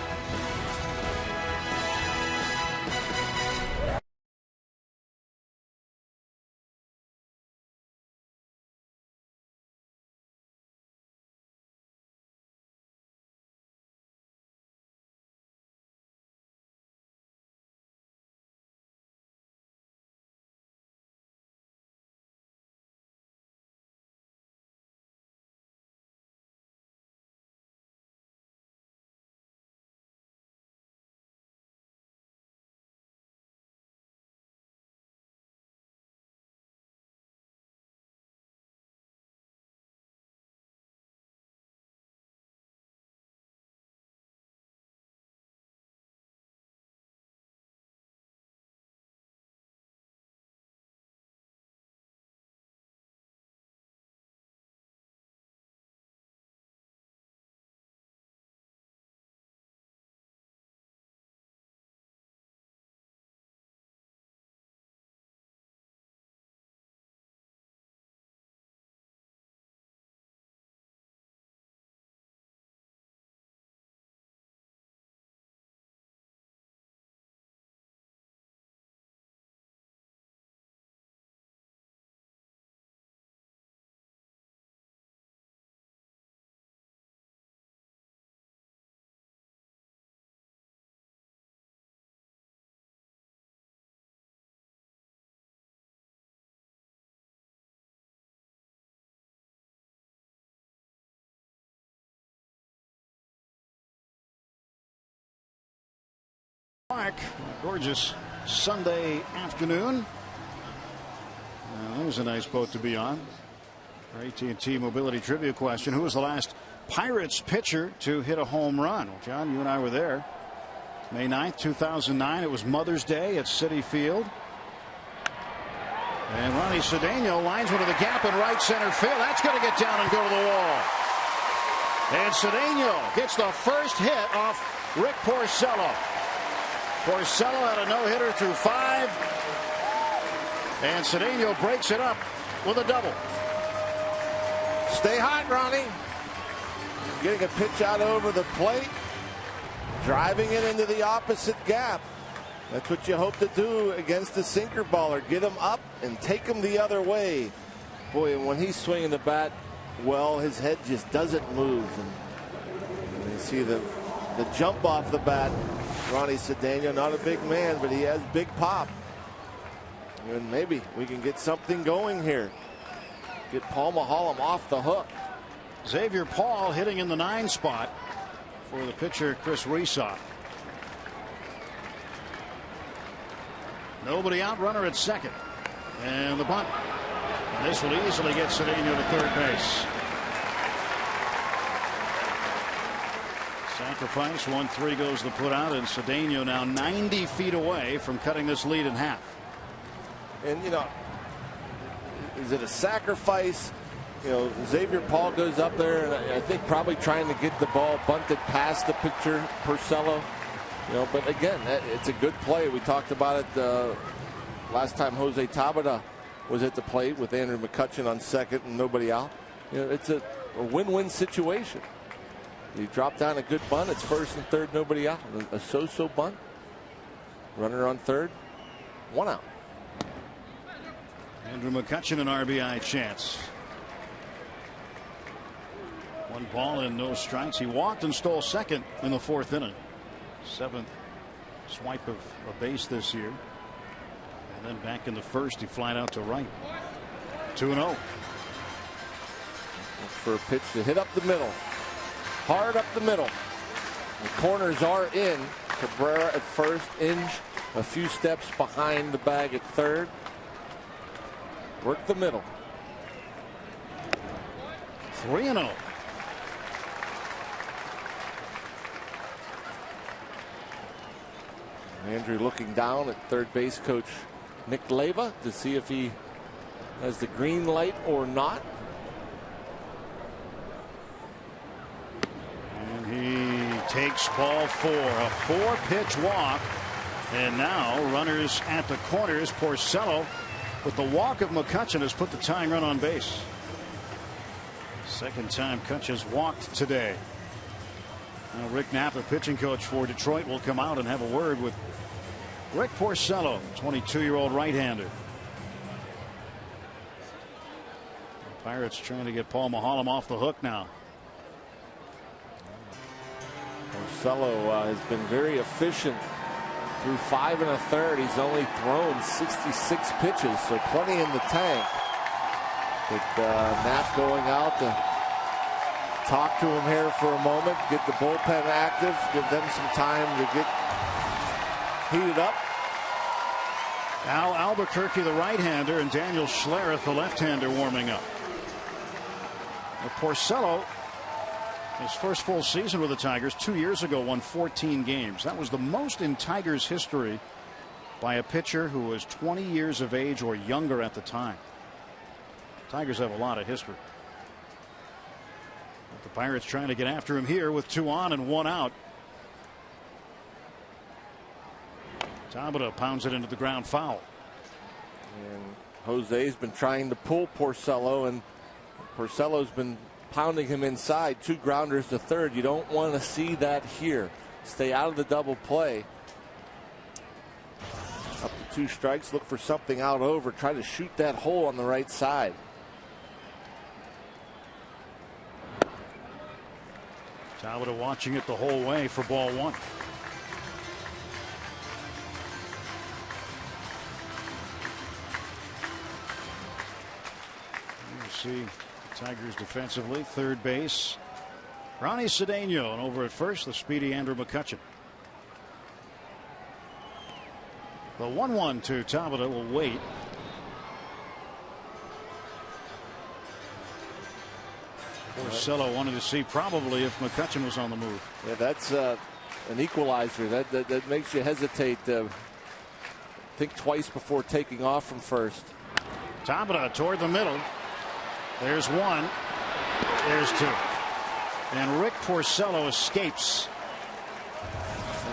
Park. Gorgeous Sunday afternoon. There's a nice boat to be on. Our AT&T Mobility Trivia question: who was the last Pirates pitcher to hit a home run? Well, John, you and I were there. May 9th, 2009. It was Mother's Day at Citi Field. And Ronnie Cedeno lines one to the gap in right center field. That's going to get down and go to the wall. And Cedeno gets the first hit off Rick Porcello. Porcello had a no-hitter through 5. And Cedeno breaks it up with a double. Stay hot, Ronnie. Getting a pitch out over the plate. Driving it into the opposite gap. That's what you hope to do against the sinker baller. Get him up and take him the other way. Boy, and when he's swinging the bat, well, his head just doesn't move. And you see the jump off the bat. Ronnie Cedeno, not a big man, but he has big pop. And maybe we can get something going here. Get Paul Maholm off the hook. Xavier Paul hitting in the 9 spot for the pitcher Chris Resaw. Nobody out, runner at second. And the bunt. And this will easily get Cedeno to third base. Sacrifice, 1-3 goes the put out, and Cedeno now 90 feet away from cutting this lead in half. And, you know, is it a sacrifice? You know, Xavier Paul goes up there, and I think probably trying to get the ball bunted past the pitcher, Porcello. You know, but again, it's a good play. We talked about it last time Jose Tabata was at the plate with Andrew McCutchen on second and nobody out. You know, it's a win-win situation. You drop down a good bunt. It's first and third, nobody out. A so-so bunt. Runner on third, 1 out. Andrew McCutchen an RBI chance. 1 ball and no strikes. He walked and stole second in the 4th inning. 7th swipe of a base this year. And then back in the 1st, he flied out to right. 2-0. For a pitch to hit up the middle. Hard up the middle. The corners are in. Cabrera at first, Inge a few steps behind the bag at third. Work the middle. 3-0. Andrew looking down at third base coach Nick Leyva to see if he has the green light or not. And he takes ball 4. A 4-pitch walk. And now runners at the corners. Porcello with the walk of McCutchen has put the tying run on base. Second time Kutch has walked today. Now Rick Knapp, the pitching coach for Detroit, will come out and have a word with Rick Porcello, 22-year-old right-hander. Pirates trying to get Paul Maholm off the hook now. Porcello has been very efficient through 5 1/3. He's only thrown 66 pitches, so plenty in the tank. But Knapp going out to talk to him here for a moment, get the bullpen active, give them some time to get heated up. Al Albuquerque, the right-hander, and Daniel Schlereth, the left-hander, warming up. Porcello, his first full season with the Tigers 2 years ago, won 14 games. That was the most in Tigers history by a pitcher who was 20 years of age or younger at the time. Tigers have a lot of history. But the Pirates trying to get after him here with 2 on and 1 out. Tabata pounds it into the ground, foul. And Jose's been trying to pull Porcello, and Porcello's been pounding him inside. 2 grounders to third. You don't want to see that here. Stay out of the double play. Up to 2 strikes. Look for something out over. Try to shoot that hole on the right side. Tabata watching it the whole way for ball 1. You see the Tigers defensively. Third base, Ronnie Cedeno, and over at first, the speedy Andrew McCutchen. The 1-1 to Tabata will wait. Porcello wanted to see probably if McCutchen was on the move. Yeah, that's an equalizer. That makes you hesitate. Think twice before taking off from first. Tabata toward the middle. There's one. There's two. And Rick Porcello escapes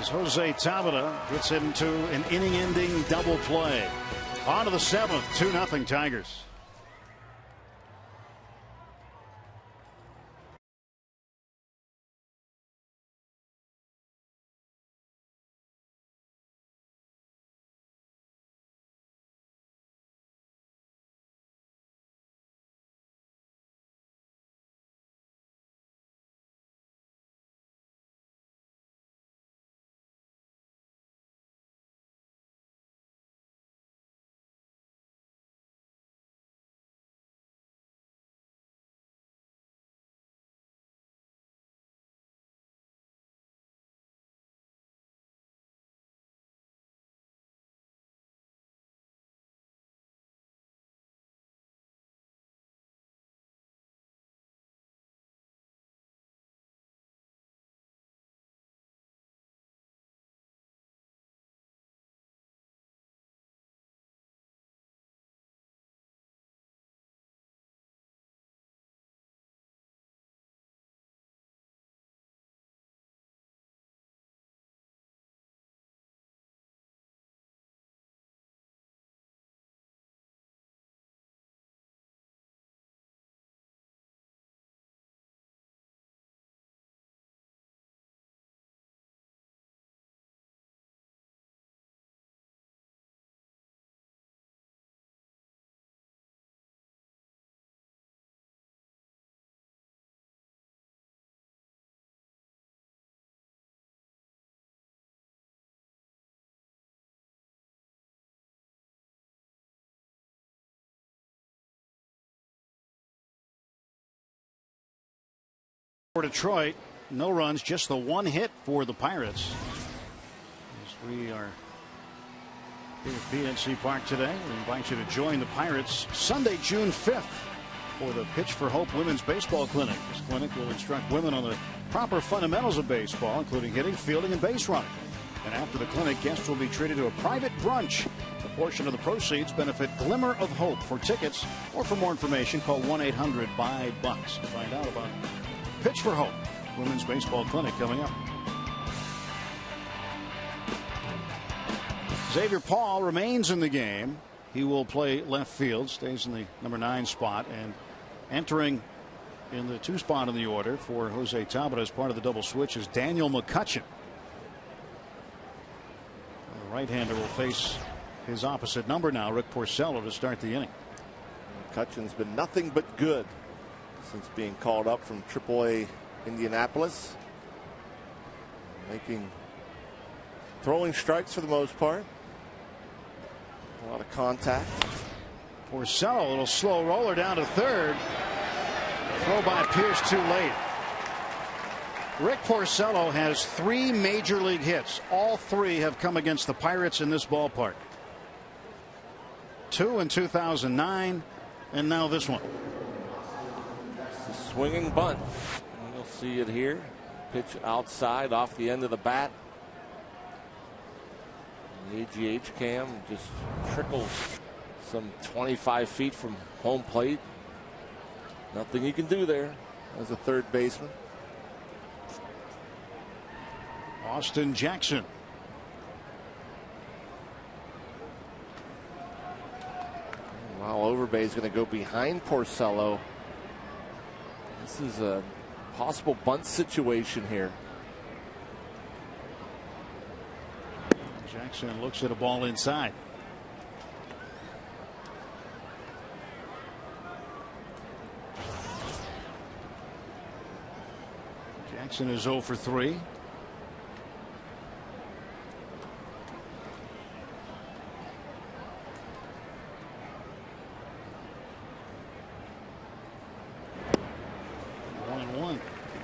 as Jose Tabata gets into an inning-ending double play. On to the 7th, 2-0 Tigers. For Detroit, no runs, just the one hit for the Pirates. As we are here at PNC Park today, we invite you to join the Pirates Sunday, June 5th for the Pitch for Hope Women's Baseball Clinic. This clinic will instruct women on the proper fundamentals of baseball, including hitting, fielding, and base running. And after the clinic, guests will be treated to a private brunch. A portion of the proceeds benefit Glimmer of Hope. For tickets or for more information, call 1-800-BUY-BUCKS to find out about Pitch for Hope Women's Baseball Clinic coming up. Xavier Paul remains in the game. He will play left field, stays in the number 9 spot, and entering in the 2 spot in the order for Jose Tabata as part of the double switch is Daniel McCutchen. The right-hander will face his opposite number now, Rick Porcello, to start the inning. McCutchen's been nothing but good since being called up from AAA Indianapolis, throwing strikes for the most part. A lot of contact. Porcello, a little slow roller down to third. Throw by Pierce too late. Rick Porcello has 3 major league hits. All 3 have come against the Pirates in this ballpark. 2 in 2009, and now this one. Swinging bunt. And you'll see it here. Pitch outside off the end of the bat. The AGH cam just trickles some 25 feet from home plate. Nothing you can do there as a third baseman. Austin Jackson. Wow, Overbay is going to go behind Porcello. This is a possible bunt situation here. Jackson looks at a ball inside. Jackson is 0 for 3.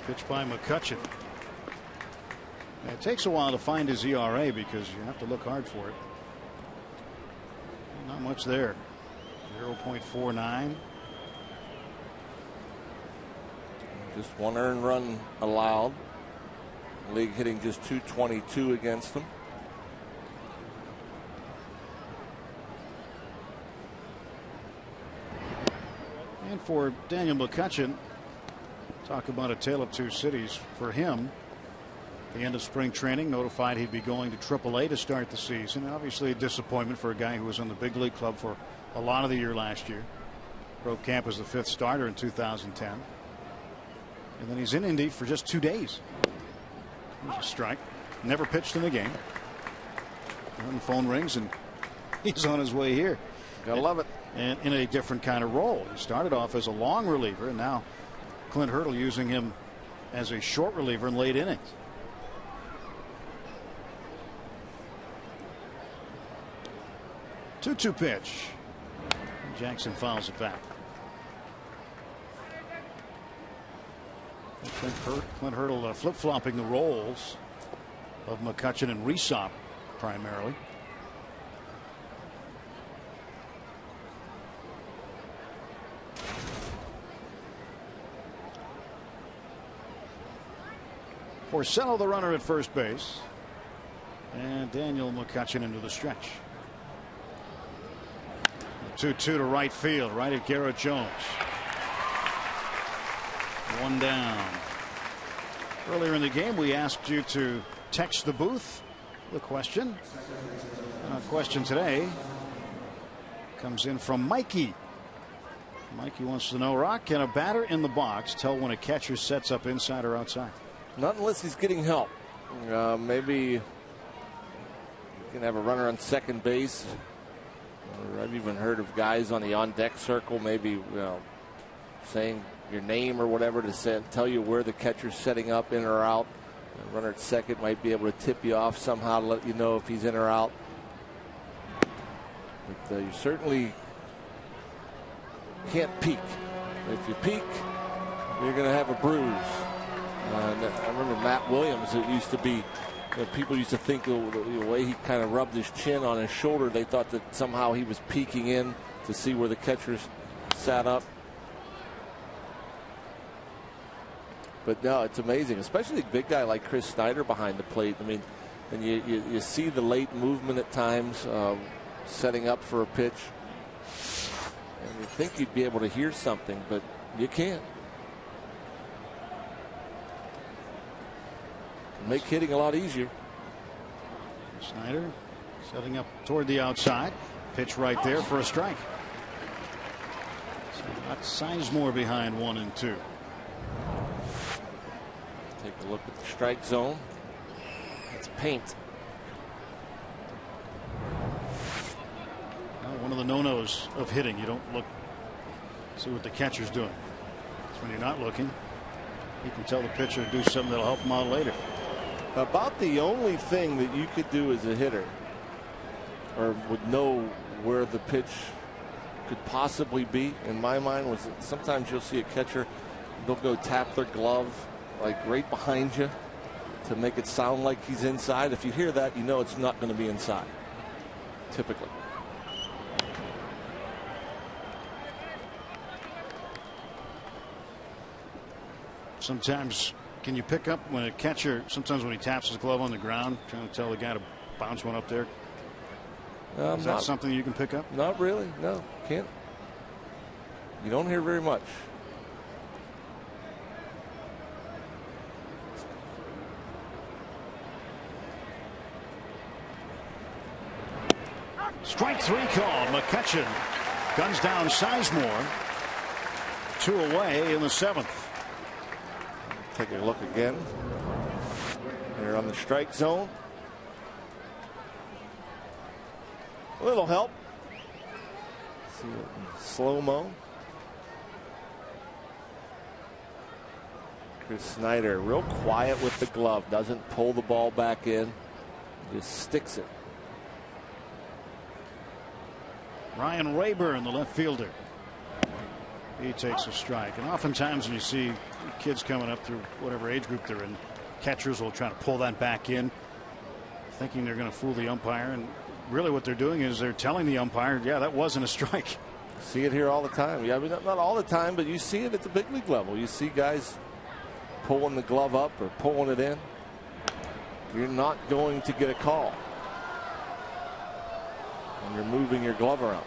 Pitch by McCutchen. It takes a while to find his ERA because you have to look hard for it. Not much there. 0.49. Just one earned run allowed. League hitting just .222 against them. And for Daniel McCutchen, talk about a tale of two cities for him. The end of spring training, notified he'd be going to AAA to start the season. Obviously a disappointment for a guy who was on the big league club for a lot of the year last year. Broke camp as the 5th starter in 2010. And then he's in Indy for just 2 days. There's a strike. Never pitched in the game. And the phone rings and he's on his way here. Gotta love it. And in a different kind of role. He started off as a long reliever, and now Clint Hurdle using him as a short reliever in late innings. Two-two pitch. Jackson fouls it back. Clint Hurdle flip-flopping the roles of McCutchen and Resop primarily. Porcello the runner at first base. And Daniel McCutchen into the stretch. 2-2 to right field, right at Garrett Jones. One down. Earlier in the game, we asked you to text the booth the question. Our question today comes in from Mikey. Mikey wants to know, Rock, can a batter in the box tell when a catcher sets up inside or outside? Not unless he's getting help. Maybe you can have a runner on second base. Or I've even heard of guys on the on-deck circle, maybe saying your name or whatever to tell you where the catcher's setting up, in or out. The runner at second might be able to tip you off somehow to let you know if he's in or out. But you certainly can't peek. If you peek, you're going to have a bruise. I remember Matt Williams. It used to be, people used to think the way he kind of rubbed his chin on his shoulder, they thought that somehow he was peeking in to see where the catchers sat up. But no, it's amazing, especially a big guy like Chris Snyder behind the plate. I mean, and you see the late movement at times, setting up for a pitch. And you think you'd be able to hear something, but you can't. Make hitting a lot easier. Snyder setting up toward the outside. Pitch right there for a strike. So got Sizemore behind 1 and 2. Take a look at the strike zone. It's paint. One of the no-nos of hitting. You don't look, see what the catcher's doing. It's when you're not looking. You can tell the pitcher to do something that'll help him out later. About the only thing that you could do as a hitter, or would know where the pitch could possibly be, in my mind, was that sometimes you'll see a catcher, they'll go tap their glove like right behind you to make it sound like he's inside. If you hear that, you know it's not going to be inside, typically. Sometimes, can you pick up when a catcher, sometimes when he taps his glove on the ground, trying to tell the guy to bounce one up there? Is that something you can pick up? Not really. No, can't. You don't hear very much. Strike 3 called. McCutchen guns down Sizemore. 2 away in the 7th. Take a look again. They're on the strike zone. A little help. See it in slow-mo. Chris Snyder real quiet with the glove. Doesn't pull the ball back in. Just sticks it. Ryan Rayburn, the left fielder. He takes a strike. And oftentimes when you see kids coming up through whatever age group they're in, catchers will try to pull that back in, thinking they're going to fool the umpire, and really what they're doing is they're telling the umpire, yeah, that wasn't a strike. See it here all the time. Yeah, I mean, not all the time, but you see it at the big league level. You see guys pulling the glove up or pulling it in. You're not going to get a call when you're moving your glove around.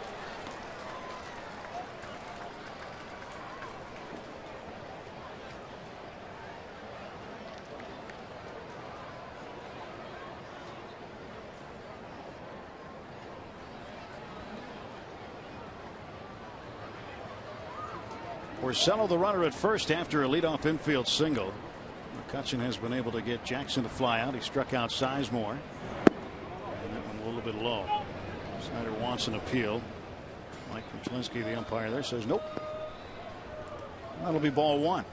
Porcello the runner at first after a leadoff infield single. McCutchen has been able to get Jackson to fly out. He struck out Sizemore. And that one a little bit low. Snyder wants an appeal. Mike Kuchlinski, the umpire there, says nope. That'll be ball one.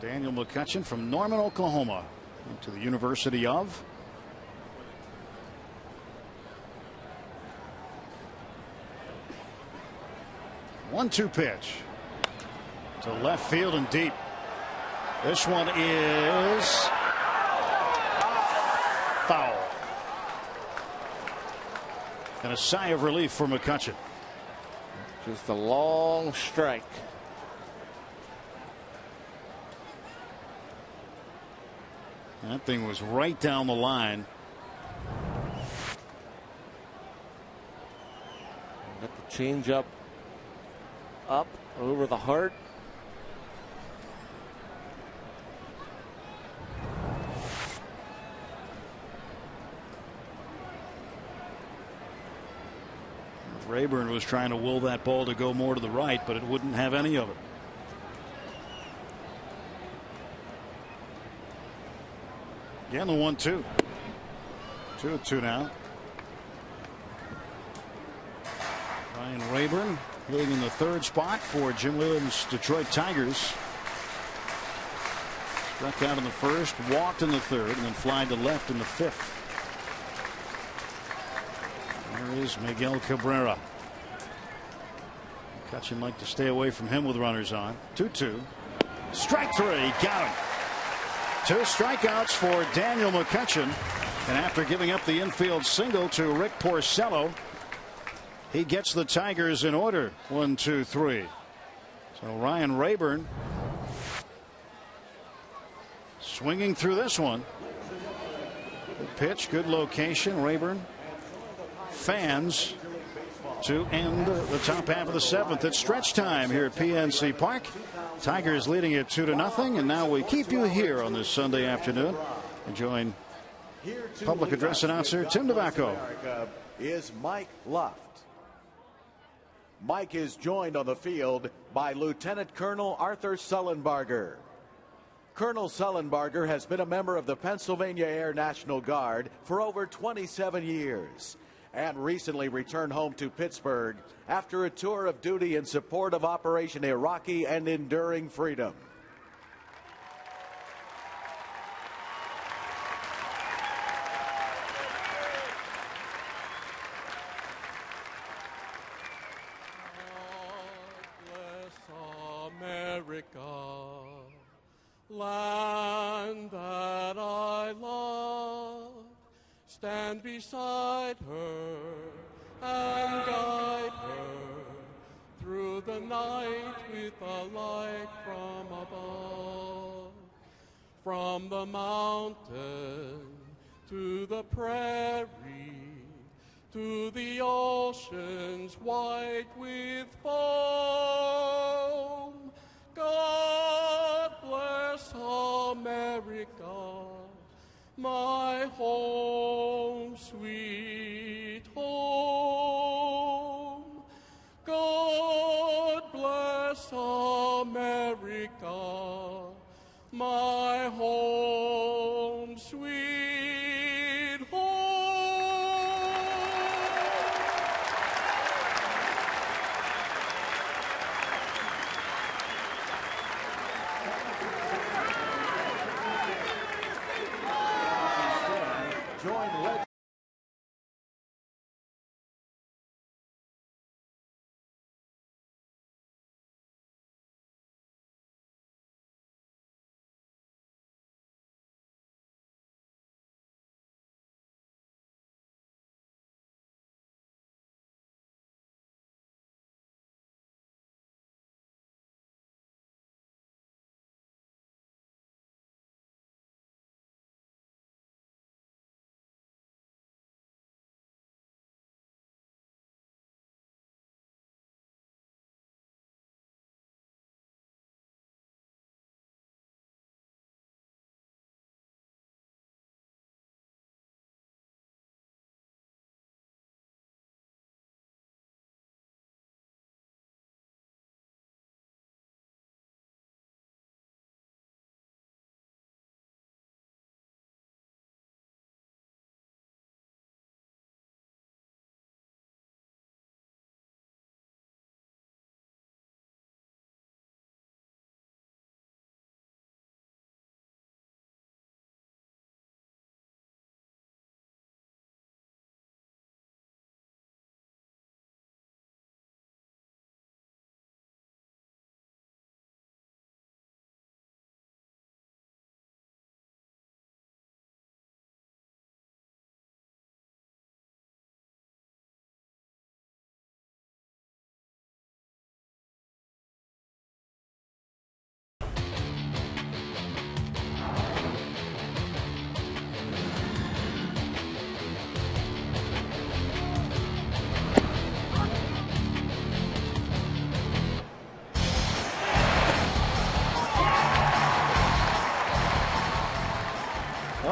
Daniel McCutchen from Norman, Oklahoma, to the University of. 1-2 pitch to left field and deep. This one is foul. And a sigh of relief for McCutchen. Just a long strike. That thing was right down the line. Got the changeup up over the heart. Rayburn was trying to will that ball to go more to the right, but it wouldn't have any of it. Again, the 1-2. 2-2 now. Ryan Rayburn hitting in the third spot for Jim Leyland's Detroit Tigers. Struck out in the first, walked in the third, and then flied to left in the fifth. There is Miguel Cabrera. McCutchen like to stay away from him with runners on. 2-2. Strike three. Got him. 2 strikeouts for Daniel McCutchen. And after giving up the infield single to Rick Porcello, he gets the Tigers in order. 1-2-3. So Ryan Rayburn swinging through this one. Good pitch, good location. Rayburn fans to end the top half of the seventh. It's stretch time here at PNC Park. Tigers leading it 2-0, and now we keep you here on this Sunday afternoon. And join public address announcer Tim DeBacco. Is Mike Luft. Mike is joined on the field by Lieutenant Colonel Arthur Sullenbarger. Colonel Sullenbarger has been a member of the Pennsylvania Air National Guard for over 27 years and recently returned home to Pittsburgh after a tour of duty in support of Operation Iraqi and Enduring Freedom. Land that I love, stand beside her and guide her through the night with a light from above. From the mountain to the prairie, to the oceans white with foam. God bless America, my home, sweet home. God bless America, my home, sweet home. Join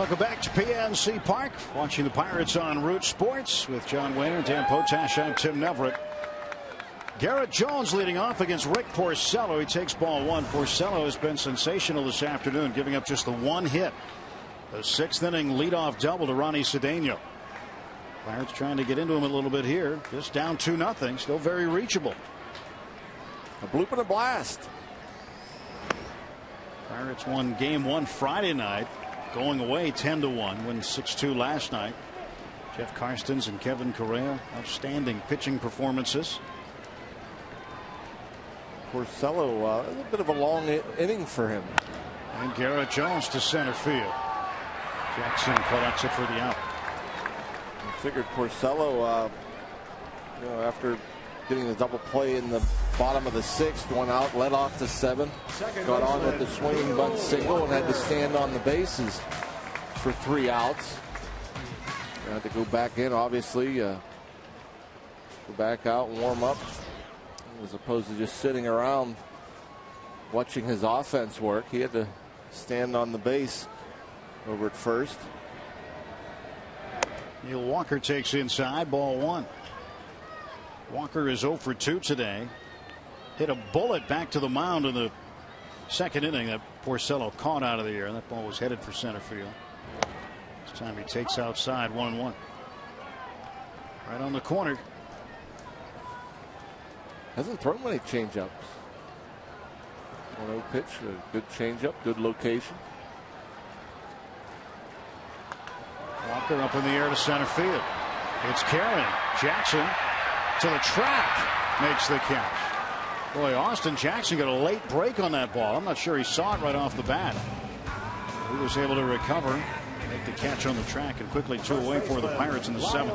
Welcome back to PNC Park. Watching the Pirates on Root Sports with John Wayner, Dan Potash, and Tim Neverett. Garrett Jones leading off against Rick Porcello. He takes ball one. Porcello has been sensational this afternoon, giving up just the one hit. The 6th inning leadoff double to Ronnie Cedeno. Pirates trying to get into him a little bit here. Just down 2-0. Still very reachable. A bloop and a blast. Pirates won game 1 Friday night, going away 10-1, win 6-2 last night. Jeff Karstens and Kevin Correa, outstanding pitching performances. Porcello, a bit of a long inning for him. And Garrett Jones to center field. Jackson collects it for the out. I figured Porcello, after getting the double play in the bottom of the 6th, one out, led off to 7, got on with the swinging bunt single and had to stand on the bases for 3 outs. Had to go back in, obviously, go back out, warm up, as opposed to just sitting around watching his offense work. He had to stand on the base over at first. Neil Walker takes inside, ball 1. Walker is 0 for 2 today. Hit a bullet back to the mound in the 2nd inning that Porcello caught out of the air. That ball was headed for center field. This time he takes outside, 1-1. Right on the corner. Hasn't thrown many changeups. 1-0 pitch, a good changeup, good location. Walker up in the air to center field. It's Karen. Jackson to the track, makes the catch. Boy, Austin Jackson got a late break on that ball. I'm not sure he saw it right off the bat. He was able to recover, make the catch on the track, and quickly 2 away for the Pirates in the 7th.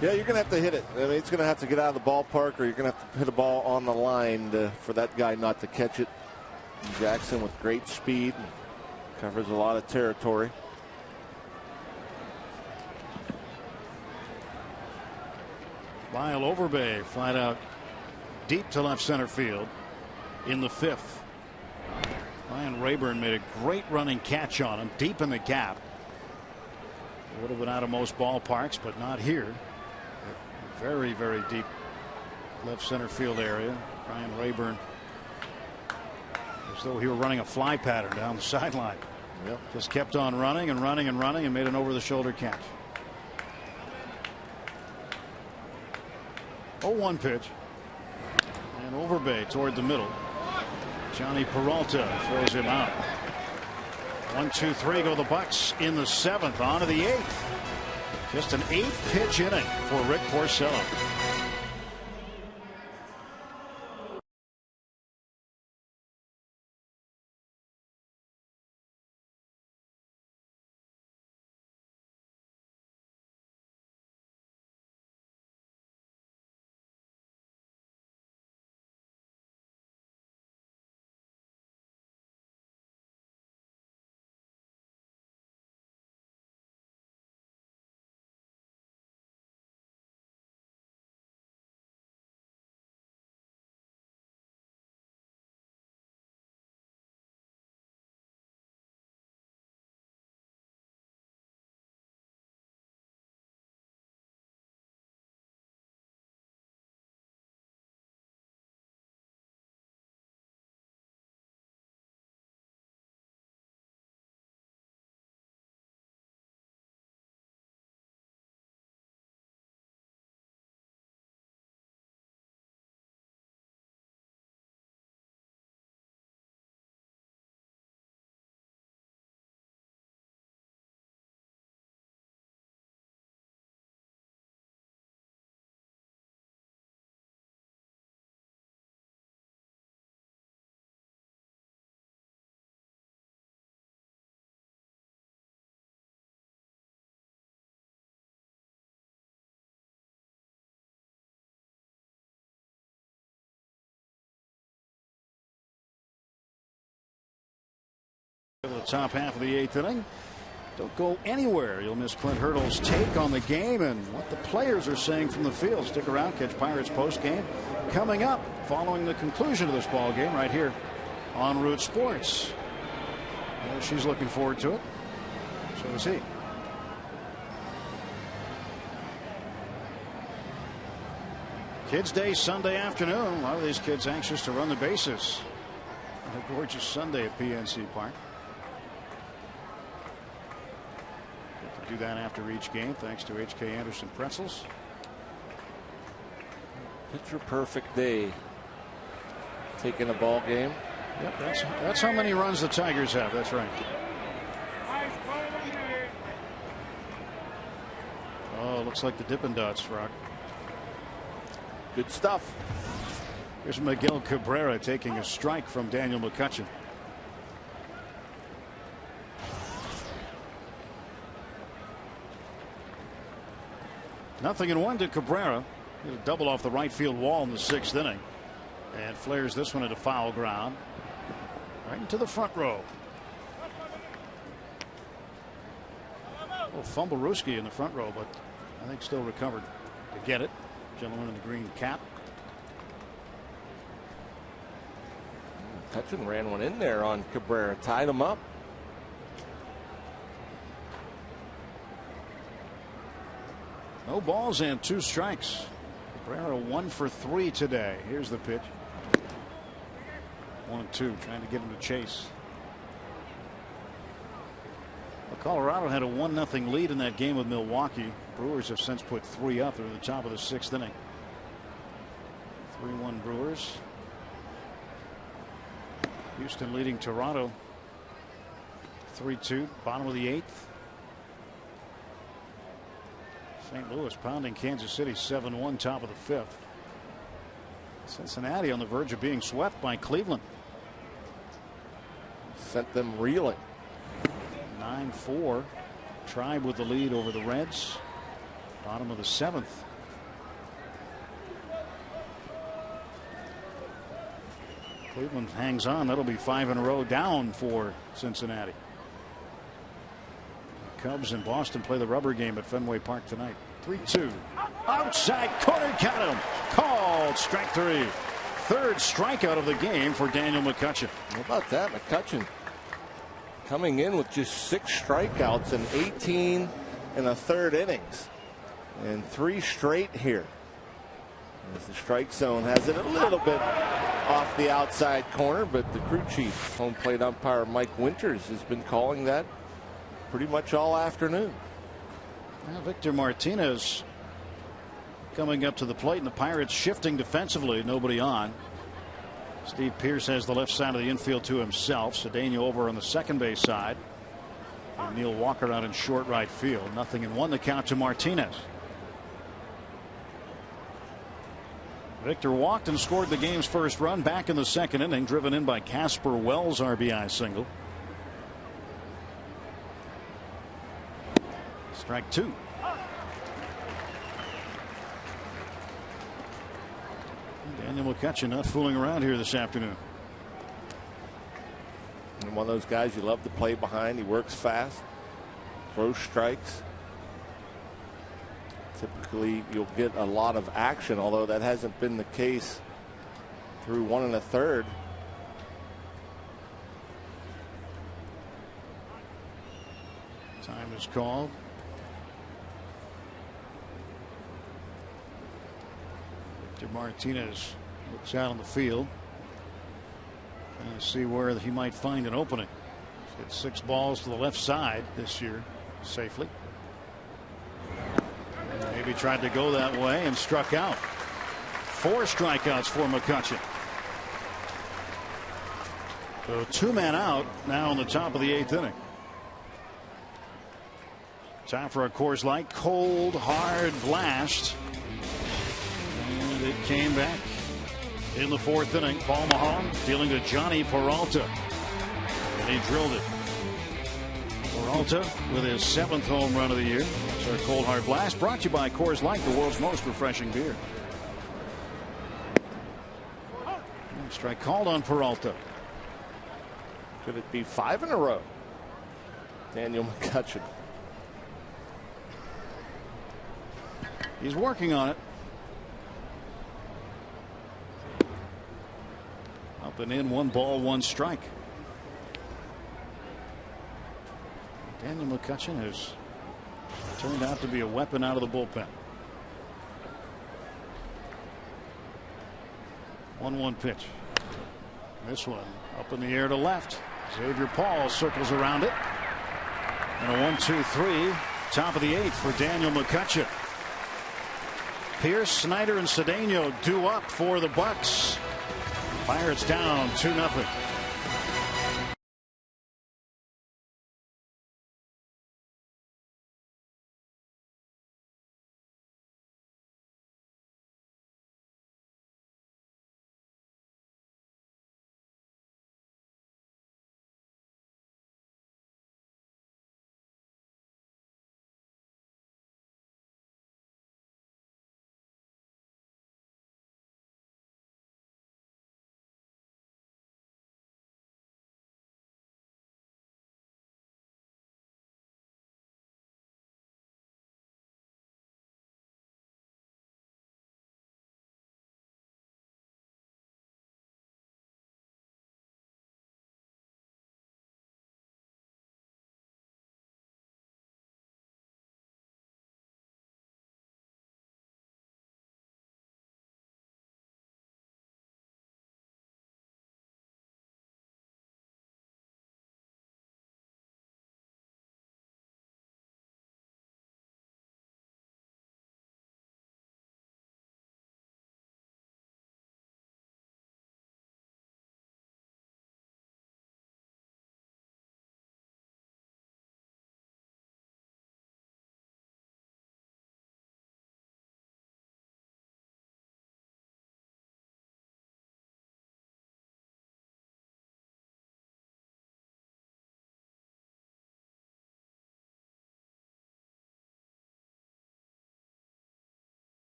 Yeah, you're going to have to hit it. I mean, it's going to have to get out of the ballpark, or you're going to have to hit a ball on the line for that guy not to catch it. Jackson with great speed, covers a lot of territory. Lyle Overbay flat out deep to left center field in the 5th. Ryan Rayburn made a great running catch on him deep in the gap. Would have been out of most ballparks, but not here. Very, very deep left center field area. Ryan Rayburn, as though he were running a fly pattern down the sideline. Yep. Just kept on running and running and running and made an over the shoulder catch. 0-1 pitch. And Overbay toward the middle. Johnny Peralta throws him out. 1-2-3 go the Bucks in the 7th. On to the 8th. Just an 8th pitch inning for Rick Porcello. The top half of the 8th inning. Don't go anywhere. You'll miss Clint Hurdle's take on the game and what the players are saying from the field. Stick around, catch Pirates post game coming up following the conclusion of this ball game right here on Root Sports. Well, she's looking forward to it. So is he. Kids Day Sunday afternoon. A lot of these kids anxious to run the bases. A gorgeous Sunday at PNC Park. Get to do that after each game thanks to H.K. Anderson Pretzels. Picture perfect day. Taking a ball game. Yep, that's how many runs the Tigers have. That's right. Oh, looks like the Dippin' Dots, Rock. Good stuff. Here's Miguel Cabrera taking a strike from Daniel McCutchen. Nothing in one to Cabrera. He had a double off the right field wall in the 6th inning. And flares this one into foul ground. Right into the front row. Well, Fumblerooski in the front row, but I think still recovered to get it. Gentleman in the green cap. McCutchen ran one in there on Cabrera, tied him up. No balls and 2 strikes. Cabrera 1 for 3 today. Here's the pitch. 1-2, trying to get him to chase. Well, Colorado had a 1-0 lead in that game with Milwaukee. Brewers have since put 3 up. They're at the top of the 6th inning. 3-1 Brewers. Houston leading Toronto 3-2, bottom of the 8th. St. Louis pounding Kansas City 7-1, top of the 5th. Cincinnati on the verge of being swept by Cleveland. Sent them reeling. 9-4. Tribe with the lead over the Reds. Bottom of the 7th. Cleveland hangs on. That'll be 5 in a row down for Cincinnati. Cubs and Boston play the rubber game at Fenway Park tonight. 3-2. Outside corner, got him. Called strike 3. 3rd strikeout of the game for Daniel McCutchen. How about that? McCutchen coming in with just 6 strikeouts in 18 and a third innings. And 3 straight here. As the strike zone has it a little bit off the outside corner, but the crew chief, home plate umpire Mike Winters, has been calling that pretty much all afternoon. Now Victor Martinez coming up to the plate, and the Pirates shifting defensively. Nobody on. Steve Pearce has the left side of the infield to himself. Cedeno over on the second base side. And Neil Walker out in short right field. 0-1 the count to Martinez. Victor walked and scored the game's first run back in the 2nd inning, driven in by Casper Wells' RBI single. Strike 2. Daniel McCutchen not fooling around here this afternoon. And one of those guys you love to play behind. He works fast, throws strikes. Typically you'll get a lot of action, although that hasn't been the case through 1 1/3. Time is called. Victor Martinez looks out on the field and see where he might find an opening. He's hit 6 balls to the left side this year safely. Maybe tried to go that way and struck out. 4 strikeouts for McCutchen. So 2 men out now in the top of the 8th inning. Time for a Coors Light cold hard blast. And it came back in the 4th inning. Paul Maholm dealing to Johnny Peralta. And he drilled it. Peralta with his 7th home run of the year. It's our cold hard blast brought to you by Coors Light, the world's most refreshing beer. Strike called on Peralta. Could it be 5 in a row? Daniel McCutchen. He's working on it. Up and in, 1 ball, 1 strike. Daniel McCutchen has turned out to be a weapon out of the bullpen. 1-1 pitch. This one up in the air to left. Xavier Paul circles around it. And a 1-2-3. Top of the 8th for Daniel McCutchen. Pierce, Snyder, and Cedeno due up for the Bucks. Pirates down 2-0.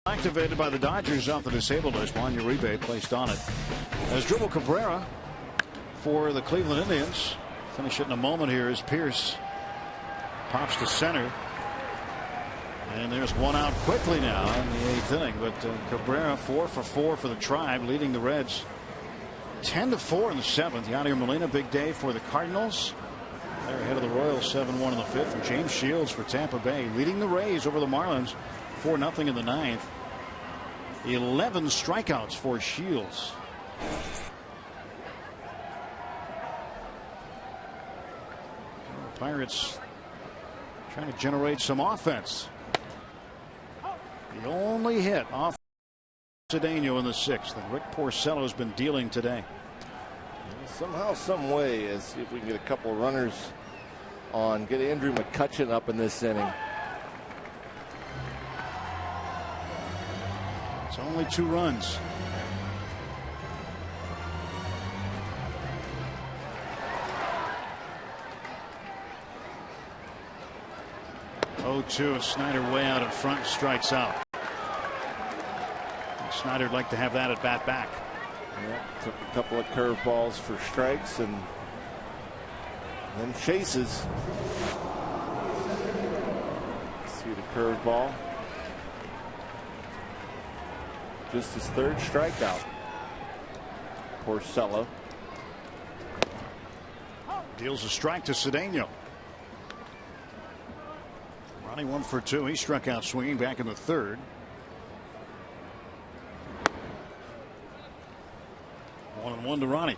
Activated by the Dodgers off the disabled list. Juan Uribe placed on it. As Dribble Cabrera for the Cleveland Indians. Finish it in a moment here as Pierce pops to center. And there's one out quickly now in the 8th inning. But Cabrera 4 for 4 for the Tribe, leading the Reds 10-4 in the 7th. Yadier Molina, big day for the Cardinals. They're ahead of the Royals 7-1 in the 5th. And James Shields for Tampa Bay, leading the Rays over the Marlins 4-0 in the 9th. 11 strikeouts for Shields. The Pirates trying to generate some offense. The only hit off Cedeno in the 6th, and Rick Porcello has been dealing today. Somehow, some way, as see if we can get a couple of runners on, get Andrew McCutchen up in this inning. It's only 2 runs. Oh, 2. Snyder way out in front, strikes out. And Snyder'd like to have that at bat back. Yeah, took a couple of curveballs for strikes and then chases. See the curveball. Just his 3rd strikeout. Porcello deals a strike to Cedeno. Ronnie 1 for 2. He struck out swinging back in the 3rd. 1-1 to Ronnie.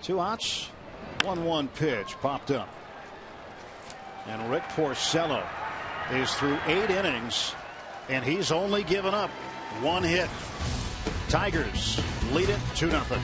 Two outs. 1-1 pitch popped up. And Rick Porcello is through 8 innings, and he's only given up 1 hit. Tigers lead it 2-0.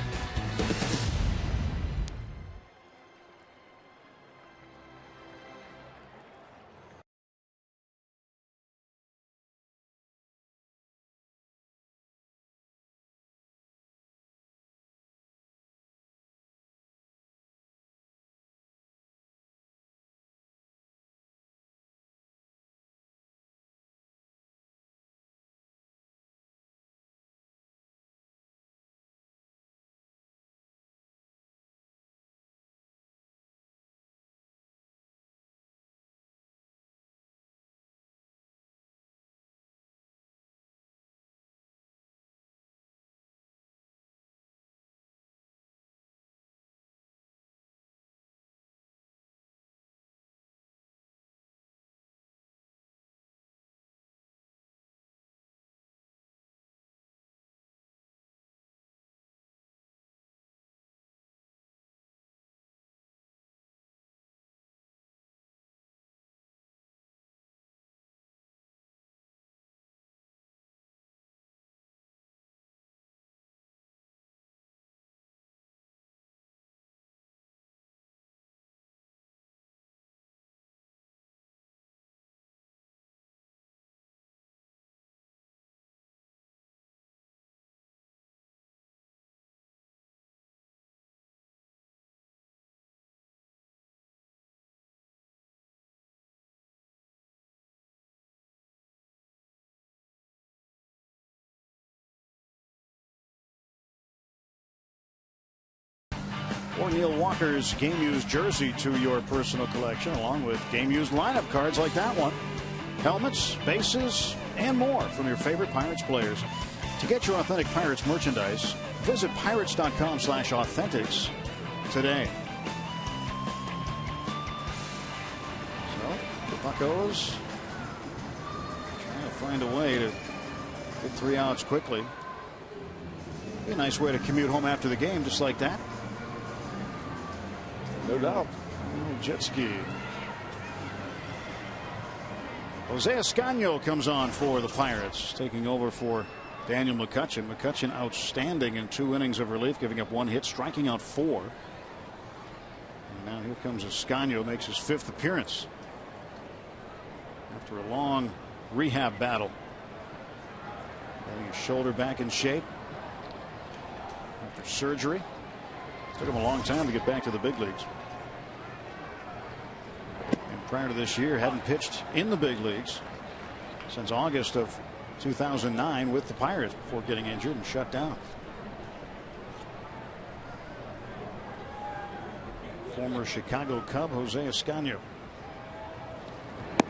Neil Walker's Game Used jersey to your personal collection, along with Game Used lineup cards like that one, helmets, bases, and more from your favorite Pirates players. To get your authentic Pirates merchandise, visit pirates.com/authentics today. So the Buccos trying to find a way to get 3 outs quickly. Be a nice way to commute home after the game, just like that. No doubt. Jet ski. Jose Escaño comes on for the Pirates, taking over for Daniel McCutchen. McCutchen outstanding in 2 innings of relief, giving up 1 hit, striking out 4. And now here comes Escaño, makes his 5th appearance after a long rehab battle. Getting his shoulder back in shape after surgery. Took him a long time to get back to the big leagues. And prior to this year, hadn't pitched in the big leagues since August of 2009 with the Pirates before getting injured and shut down. Former Chicago Cub Jose Escaño.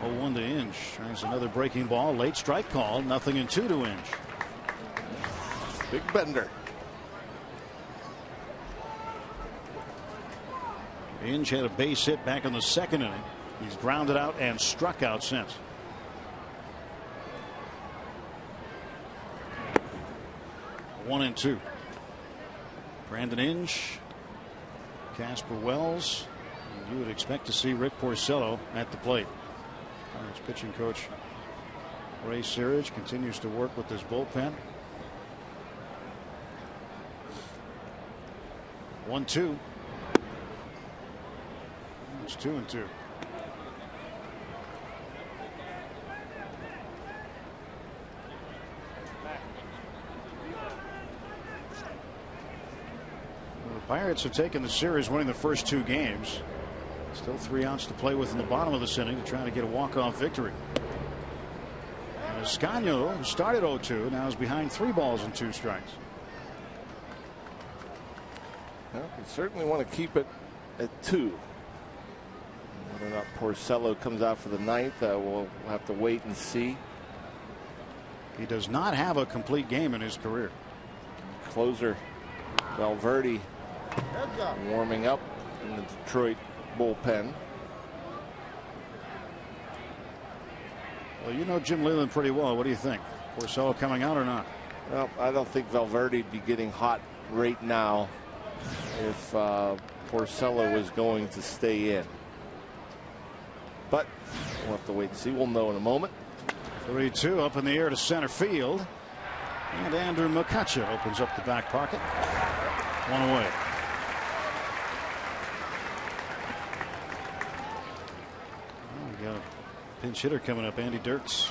0-1 to Inge. Tries another breaking ball. Late strike call. 0-2 to Inge. Big bender. Inge had a base hit back in the 2nd inning. He's grounded out and struck out since. One and 2. Brandon Inge, Casper Wells. And you would expect to see Rick Porcello at the plate. Pirates pitching coach Ray Searage continues to work with his bullpen. 1-2. It's 2-2. The Pirates have taken the series, winning the first 2 games. Still 3 outs to play with in the bottom of this inning to try to get a walk-off victory. And Escaño, who started 0-2, now is behind 3 balls and 2 strikes. Well, we certainly want to keep it at 2. Whether or not Porcello comes out for the 9th, we'll have to wait and see. He does not have a complete game in his career. Closer Valverde warming up in the Detroit bullpen. Well, you know Jim Leyland pretty well. What do you think? Porcello coming out or not? Well, I don't think Valverde would be getting hot right now if Porcello was going to stay in. But we'll have to wait and see. We'll know in a moment. 3-2 up in the air to center field. And Andrew McCutchen opens up the back pocket. 1 away. We got a pinch hitter coming up. Andy Dirks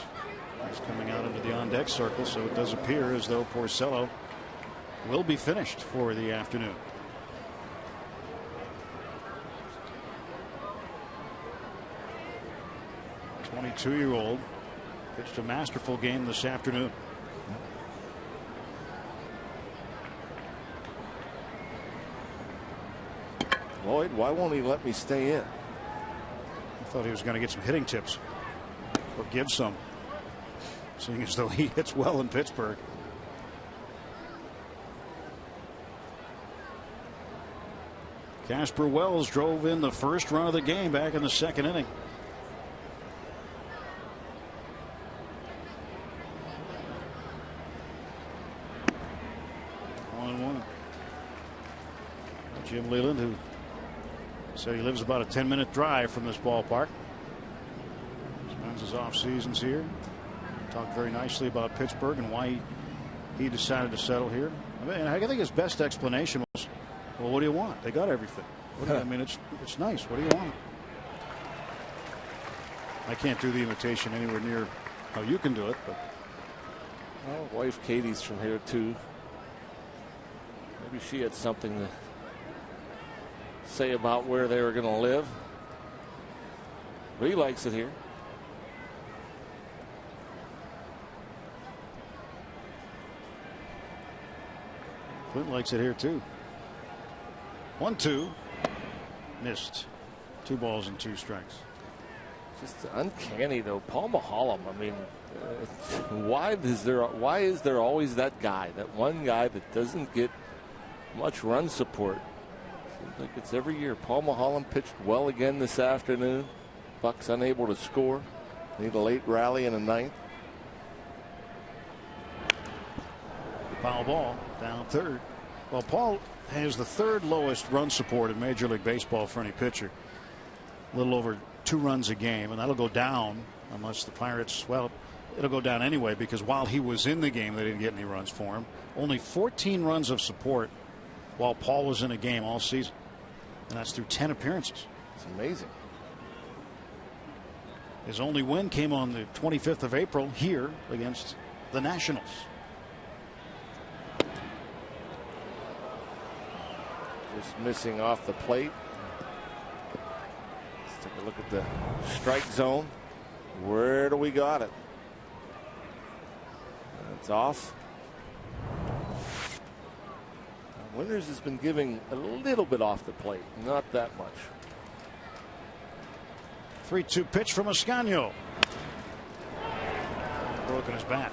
is coming out into the on-deck circle, so it does appear as though Porcello will be finished for the afternoon. The 22-year-old pitched a masterful game this afternoon. Lloyd, why won't he let me stay in? I thought he was going to get some hitting tips or give some, seeing as though he hits well in Pittsburgh. Casper Wells drove in the first run of the game back in the 2nd inning. Jim Leyland, who said he lives about a 10-minute drive from this ballpark, spends his off seasons here. Talked very nicely about Pittsburgh and why he decided to settle here. I think his best explanation was, well, what do you want? They got everything. I mean, it's nice. What do you want? I can't do the imitation anywhere near how you can do it, but well, wife Katie's from here too. Maybe she had something to say about where they were going to live. But he likes it here. Clint likes it here too. 1-2. Missed. 2 balls and 2 strikes. Just uncanny though. Paul Maholm. I mean, why is there always that guy, that one guy that doesn't get much run support? Seems like it's every year. Paul Maholm pitched well again this afternoon. Bucks unable to score. Need a late rally in the 9th. Foul ball down 3rd. Well, Paul has the 3rd lowest run support in Major League Baseball for any pitcher. A little over 2 runs a game, and that'll go down unless the Pirates, well, it'll go down anyway because while he was in the game, they didn't get any runs for him. Only 14 runs of support while Paul was in a game all season, and that's through 10 appearances. It's amazing. His only win came on the 25th of April here against the Nationals. Just missing off the plate. Let's take a look at the strike zone. Where do we got it? It's off. Winters has been giving a little bit off the plate, not that much. 3-2 pitch from Ascanio. Broken his bat.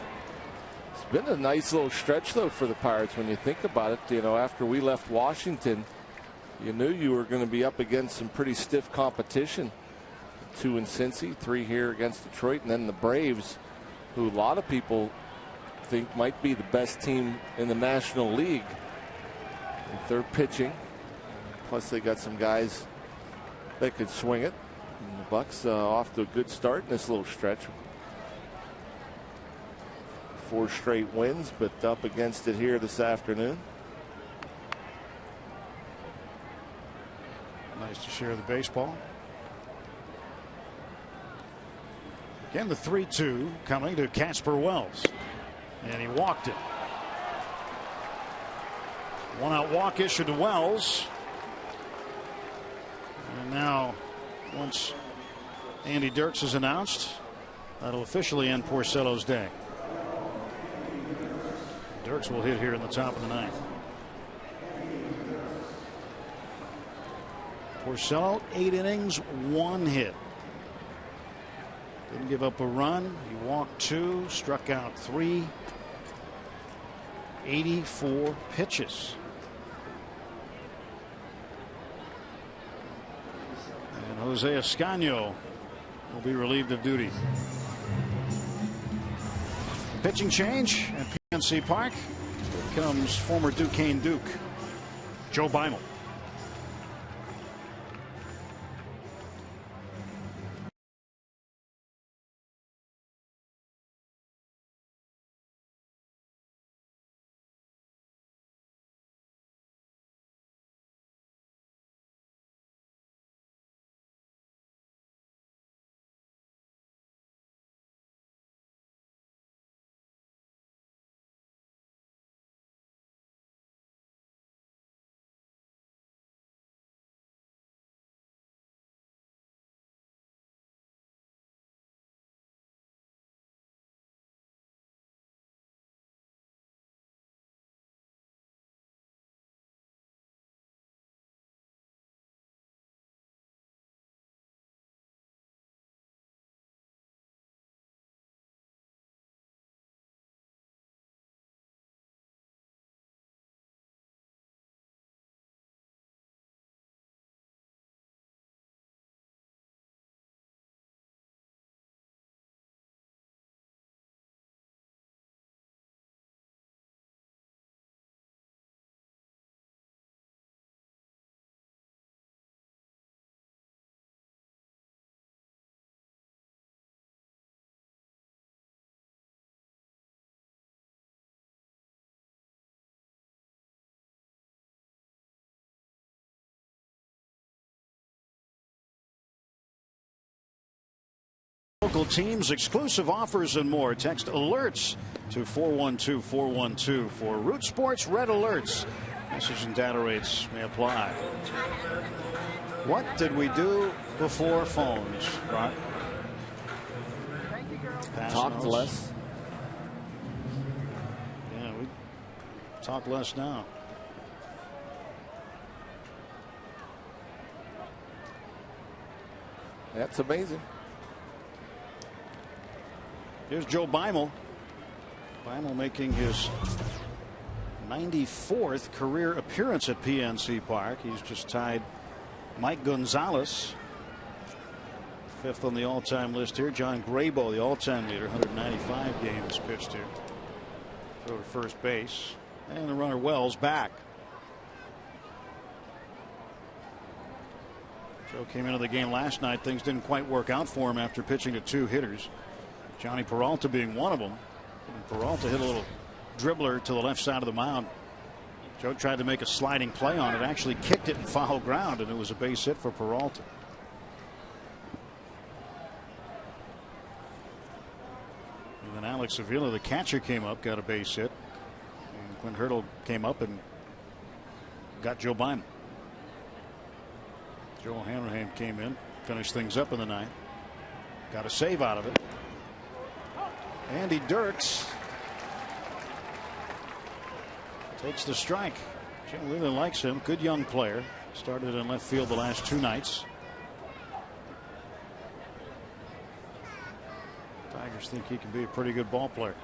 It's been a nice little stretch though for the Pirates when you think about it. You know, after we left Washington, you knew you were going to be up against some pretty stiff competition. 2 in Cincy, 3 here against Detroit, and then the Braves, who a lot of people think might be the best team in the National League. And they're pitching. Plus they got some guys that could swing it. And the Bucks off to a good start in this little stretch. 4 straight wins, but up against it here this afternoon. Nice to share the baseball. Again, the 3-2 coming to Casper Wells. And he walked it. 1-out walk issued to Wells. And now, once Andy Dirks is announced, that'll officially end Porcello's day. Dirks will hit here in the top of the 9th. Porcello, 8 innings, 1 hit. Didn't give up a run. He walked 2, struck out 3. 84 pitches. And Jose Ascanio will be relieved of duty. Pitching change at PNC Park. Here comes former Duquesne Duke, Joe Beimel. Local teams, exclusive offers, and more. Text alerts to 412-412 for Root Sports Red Alerts. Message and data rates may apply. What did we do before phones, Brock? Talked less. Yeah, we talk less now. That's amazing. Here's Joe Beimel. Beimel making his 94th career appearance at PNC Park. He's just tied Mike Gonzalez, 5th on the all-time list here. John Grabo, the all-time leader, 195 games pitched here. Throw to first base, and the runner Wells back. Joe came into the game last night. Things didn't quite work out for him after pitching to 2 hitters. Johnny Peralta being one of them. And Peralta hit a little dribbler to the left side of the mound. Joe tried to make a sliding play on it, actually kicked it in foul ground, and it was a base hit for Peralta. And then Alex Avila, the catcher, came up, got a base hit. And Quinn Hurdle came up and got Joe Beimel. Joel Hanrahan came in, finished things up in the 9th. Got a save out of it. Andy Dirks takes the strike. Joe really likes him. Good young player. Started in left field the last 2 nights. Tigers think he can be a pretty good ball player.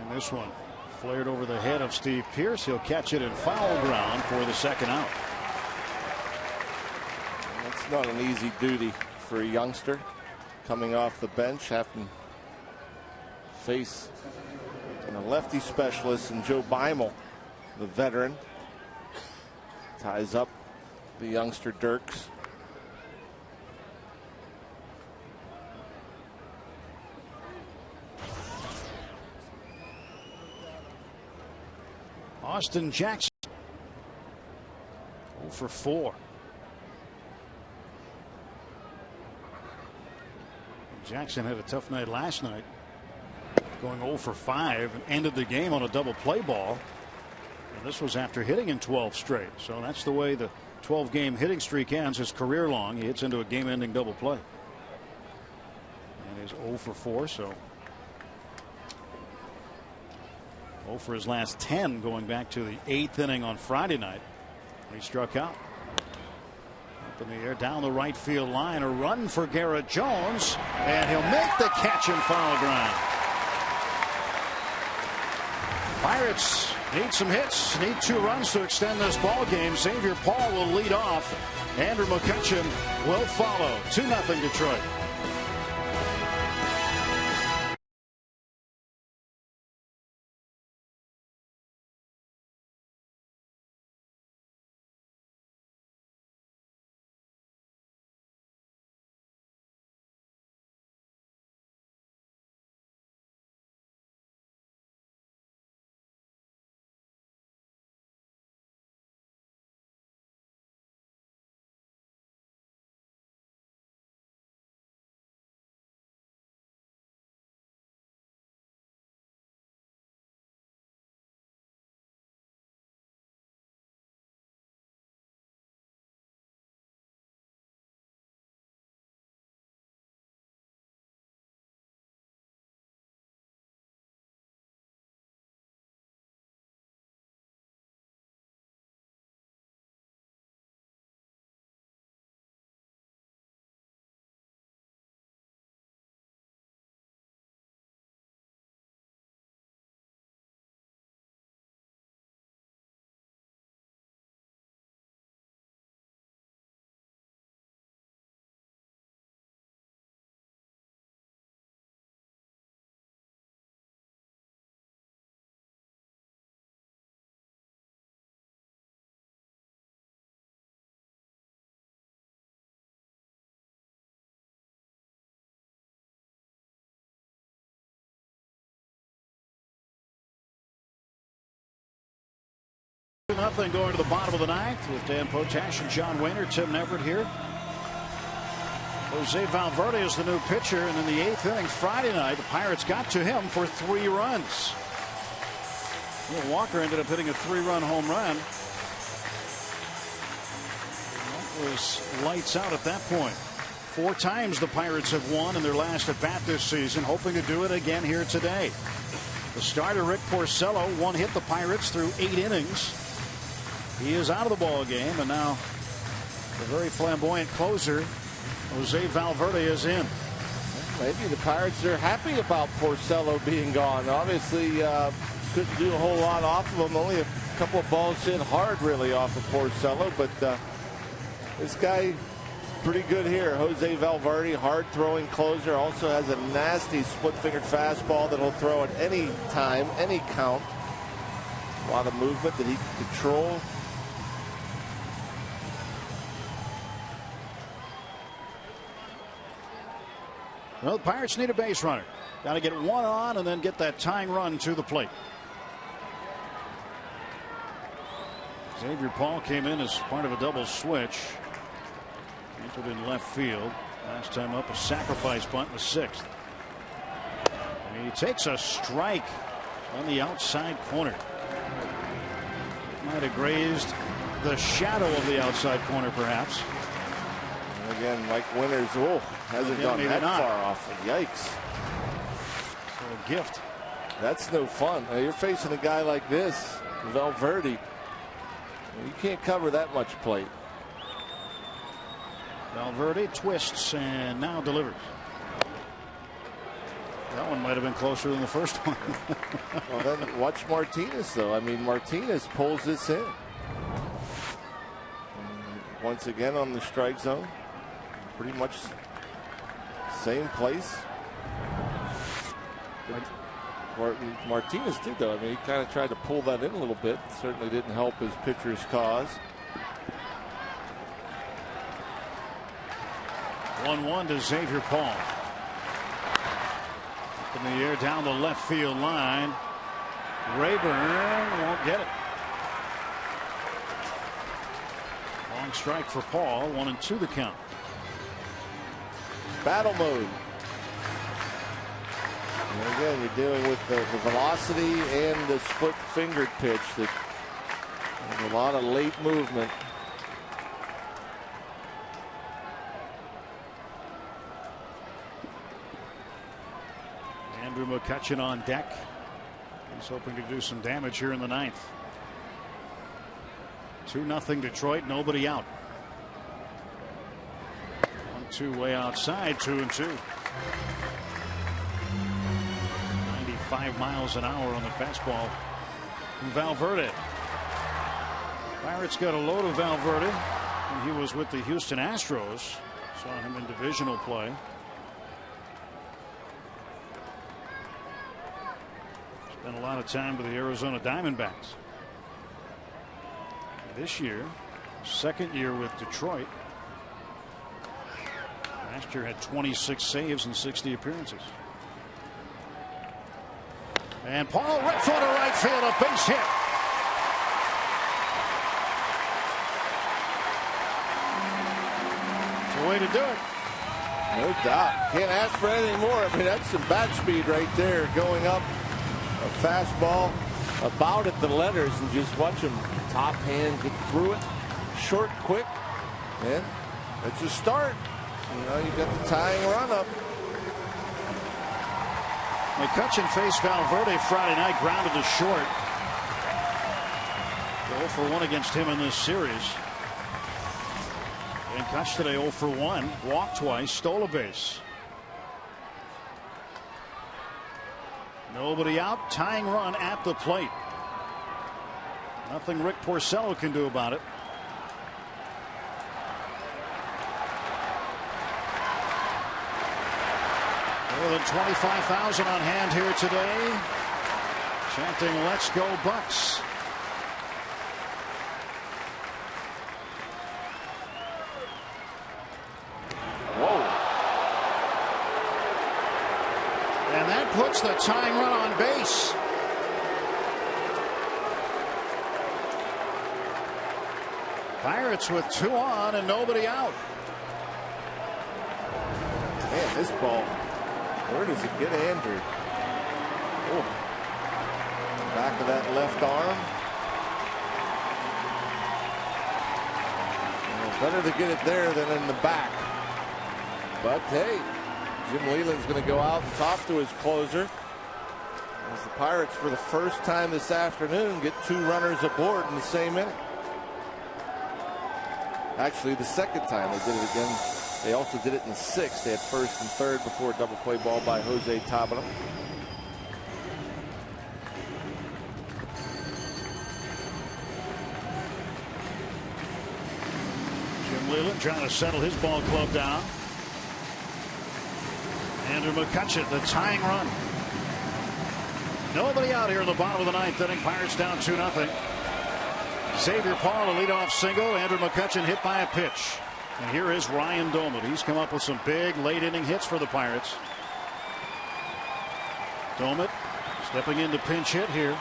And this one flared over the head of Steve Pearce. He'll catch it in foul ground for the 2nd out. It's not an easy duty for a youngster coming off the bench, having to face a lefty specialist in Joe Beimel, the veteran. Ties up the youngster Dirks. Austin Jackson 0 for 4. Jackson had a tough night last night, going 0 for 5 and ended the game on a double play ball. And this was after hitting in 12 straight. So that's the way the 12-game hitting streak ends. His career long. He hits into a game-ending double play. And he's 0 for 4. So 0 for his last 10 going back to the 8th inning on Friday night. He struck out. Up in the air down the right field line. A run for Garrett Jones. And he'll make the catch in foul ground. Pirates need some hits. Need 2 runs to extend this ball game. Xavier Paul will lead off. Andrew McCutchen will follow. 2-0 Detroit. Nothing going to the bottom of the 9th with Dan Potash and John Wayner. Tim Everett here. Jose Valverde is the new pitcher, and in the 8th inning Friday night, the Pirates got to him for 3 runs. Will Walker ended up hitting a 3-run home run. That was lights out at that point. 4 times the Pirates have won in their last at bat this season, hoping to do it again here today. The starter Rick Porcello one hit the Pirates through 8 innings. He is out of the ball game, and now the very flamboyant closer, Jose Valverde, is in. Maybe the Pirates are happy about Porcello being gone. Obviously, couldn't do a whole lot off of him. Only a couple of balls hit hard, really, off of Porcello. But this guy, pretty good here. Jose Valverde, hard-throwing closer. Also has a nasty split-fingered fastball that he'll throw at any time, any count. A lot of movement that he can control. Well, the Pirates need a base runner. Got to get one on and then get that tying run to the plate. Xavier Paul came in as part of a double switch. Entered in left field. Last time up, a sacrifice bunt in the 6th. And he takes a strike on the outside corner. Might have grazed the shadow of the outside corner, perhaps. And again, Mike Winters, hasn't gone that far off. Yikes. So a gift. That's no fun. Now, you're facing a guy like this, Valverde. You can't cover that much plate. Valverde twists and now delivers. That one might have been closer than the first one. Well, then watch Martinez, though. I mean, Martinez pulls this in. And once again on the strike zone. Pretty much same place. But Martinez did, though. I mean, he kind of tried to pull that in a little bit. Certainly didn't help his pitcher's cause. 1-1 to Xavier Paul. Up in the air down the left field line. Rayburn won't get it. Long strike for Paul. 1-2 the count. Battle mode. And again, you're dealing with the velocity and the split-fingered pitch. There's a lot of late movement. Andrew McCutchen on deck. He's hoping to do some damage here in the 9th. 2-0 Detroit. Nobody out. 1-2 way outside. 2-2. 95 miles an hour on the fastball from Valverde. Pirates got a load of Valverde when he was with the Houston Astros. Saw him in divisional play. Spent a lot of time with the Arizona Diamondbacks. This year, second year with Detroit. Last year had 26 saves and 60 appearances. And Paul rips one to right field, a base hit. It's a way to do it. No doubt. Can't ask for anything more. I mean, that's some bat speed right there. Going up a fastball about at the letters and just watch him top hand get through it. Short, quick. And it's a start. You know, you got the tying run up. McCutchen faced Valverde Friday night, grounded to short. 0-for-1 against him in this series. And Kutch today 0-for-1, walked twice, stole a base. Nobody out, tying run at the plate. Nothing Rick Porcello can do about it. More than 25,000 on hand here today, chanting "Let's go Bucks." Whoa. And that puts the tying run on base. Pirates with 2 on and nobody out. Man, this ball, where does it get Andrew? Oh, back of that left arm. Well, better to get it there than in the back. But hey, Jim Leyland's going to go out and talk to his closer. As the Pirates, for the first time this afternoon, get 2 runners aboard in the same inning. Actually, the second time they did it again. They also did it in the 6th. They had first and third before a double play ball by Jose Tabata. Jim Leland trying to settle his ball club down. Andrew McCutcheon, the tying run. Nobody out here in the bottom of the 9th inning. Pirates down 2-0. Xavier Paul, a leadoff single. Andrew McCutcheon hit by a pitch. And here is Ryan Doman. He's come up with some big late inning hits for the Pirates. Doman stepping into pinch hit here.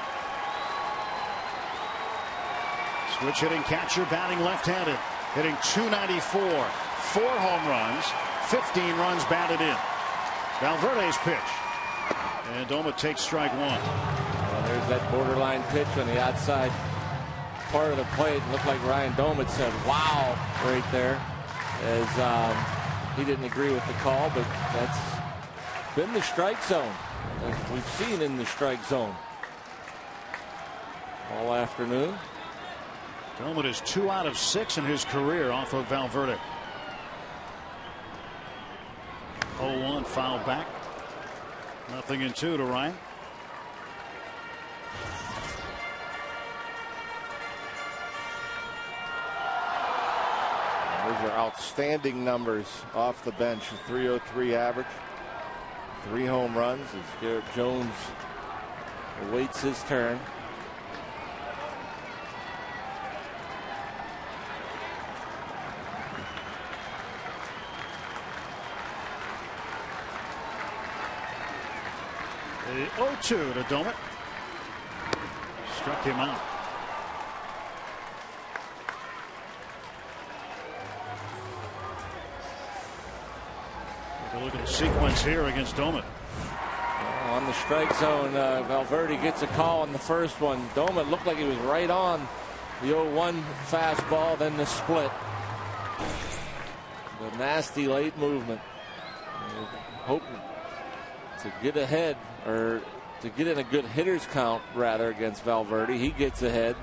Switch hitting catcher, batting left-handed. Hitting .294. 4 home runs. 15 runs batted in. Valverde's pitch. And Doman takes strike 1. Well, there's that borderline pitch on the outside part of the plate. It looked like Ryan Doman said, wow, right there. As he didn't agree with the call, but that's been the strike zone, as we've seen in the strike zone all afternoon. Doman is 2 out of 6 in his career off of Valverde. 0-1 foul back. 0-2 to Ryan. Those are outstanding numbers off the bench. A .303 average. 3 home runs as Garrett Jones awaits his turn. The 0-2 to Doman. Struck him out. Look at the sequence here against Doman. On the strike zone, Valverde gets a call on the first one. Doman looked like he was right on the 0-1 fastball, then the split. The nasty late movement. Hoping to get ahead, or to get in a good hitter's count rather, against Valverde. He gets ahead.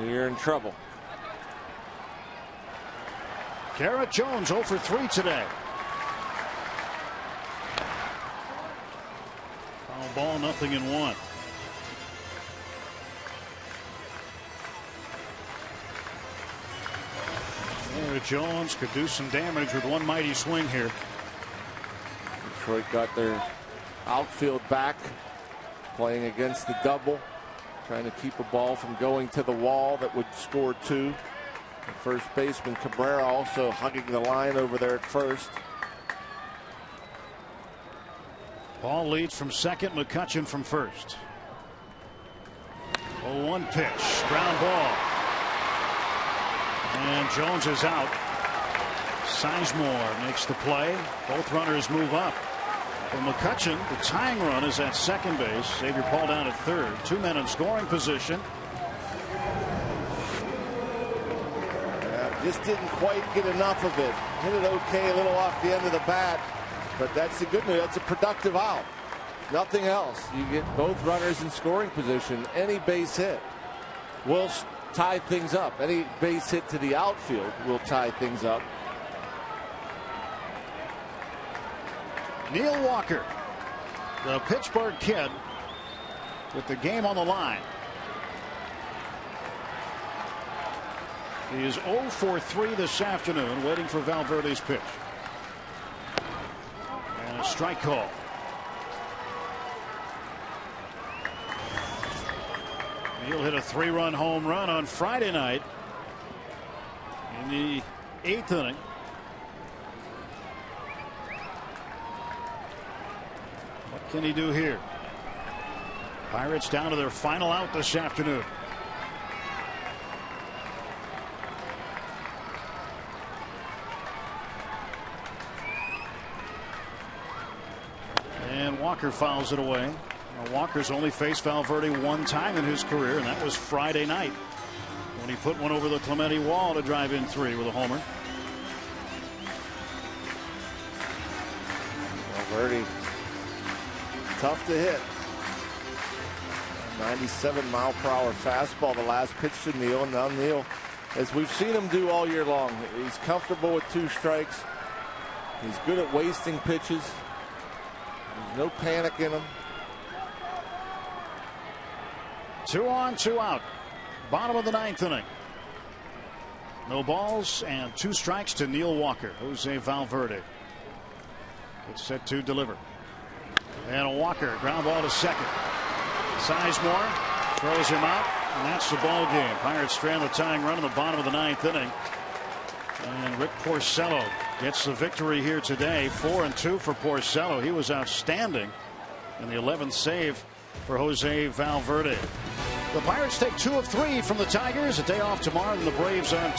You're in trouble. Garrett Jones 0 for 3 today. Foul ball, 0-1. Garrett Jones could do some damage with one mighty swing here. Detroit got their outfield back, playing against the double, trying to keep a ball from going to the wall that would score 2. The first baseman Cabrera also hugging the line over there at first. Paul leads from second, McCutcheon from first. 0-1 pitch, ground ball. And Jones is out. Sizemore makes the play. Both runners move up. For McCutcheon, the tying run is at second base. Xavier Paul down at third. 2 men in scoring position. Just didn't quite get enough of it. Hit it okay, a little off the end of the bat. But that's the good news. That's a productive out. Nothing else. You get both runners in scoring position. Any base hit will tie things up. Any base hit to the outfield will tie things up. Neil Walker, the Pittsburgh kid, with the game on the line. He is 0 for 3 this afternoon, waiting for Valverde's pitch. And a strike call. Neil hit a 3-run home run on Friday night in the 8th inning. What can he do here? Pirates down to their final out this afternoon. And Walker fouls it away. Now, Walker's only faced Valverde 1 time in his career, and that was Friday night when he put one over the Clemente wall to drive in 3 with a homer. Valverde, tough to hit. 97-mile-per-hour fastball, the last pitch to Neil. Now Neil as we've seen him do all year long. He's comfortable with 2 strikes. He's good at wasting pitches. There's no panic in him. 2 on, 2 out. Bottom of the 9th inning. No balls and 2 strikes to Neil Walker. Jose Valverde. It's set to deliver. And a Walker ground ball to second. Sizemore throws him out, and that's the ball game. Pirates strand the tying run in the bottom of the 9th inning. And Rick Porcello gets the victory here today. 4-2 for Porcello. He was outstanding in the 11th save for Jose Valverde. The Pirates take 2 of 3 from the Tigers. A day off tomorrow, and the Braves on 2.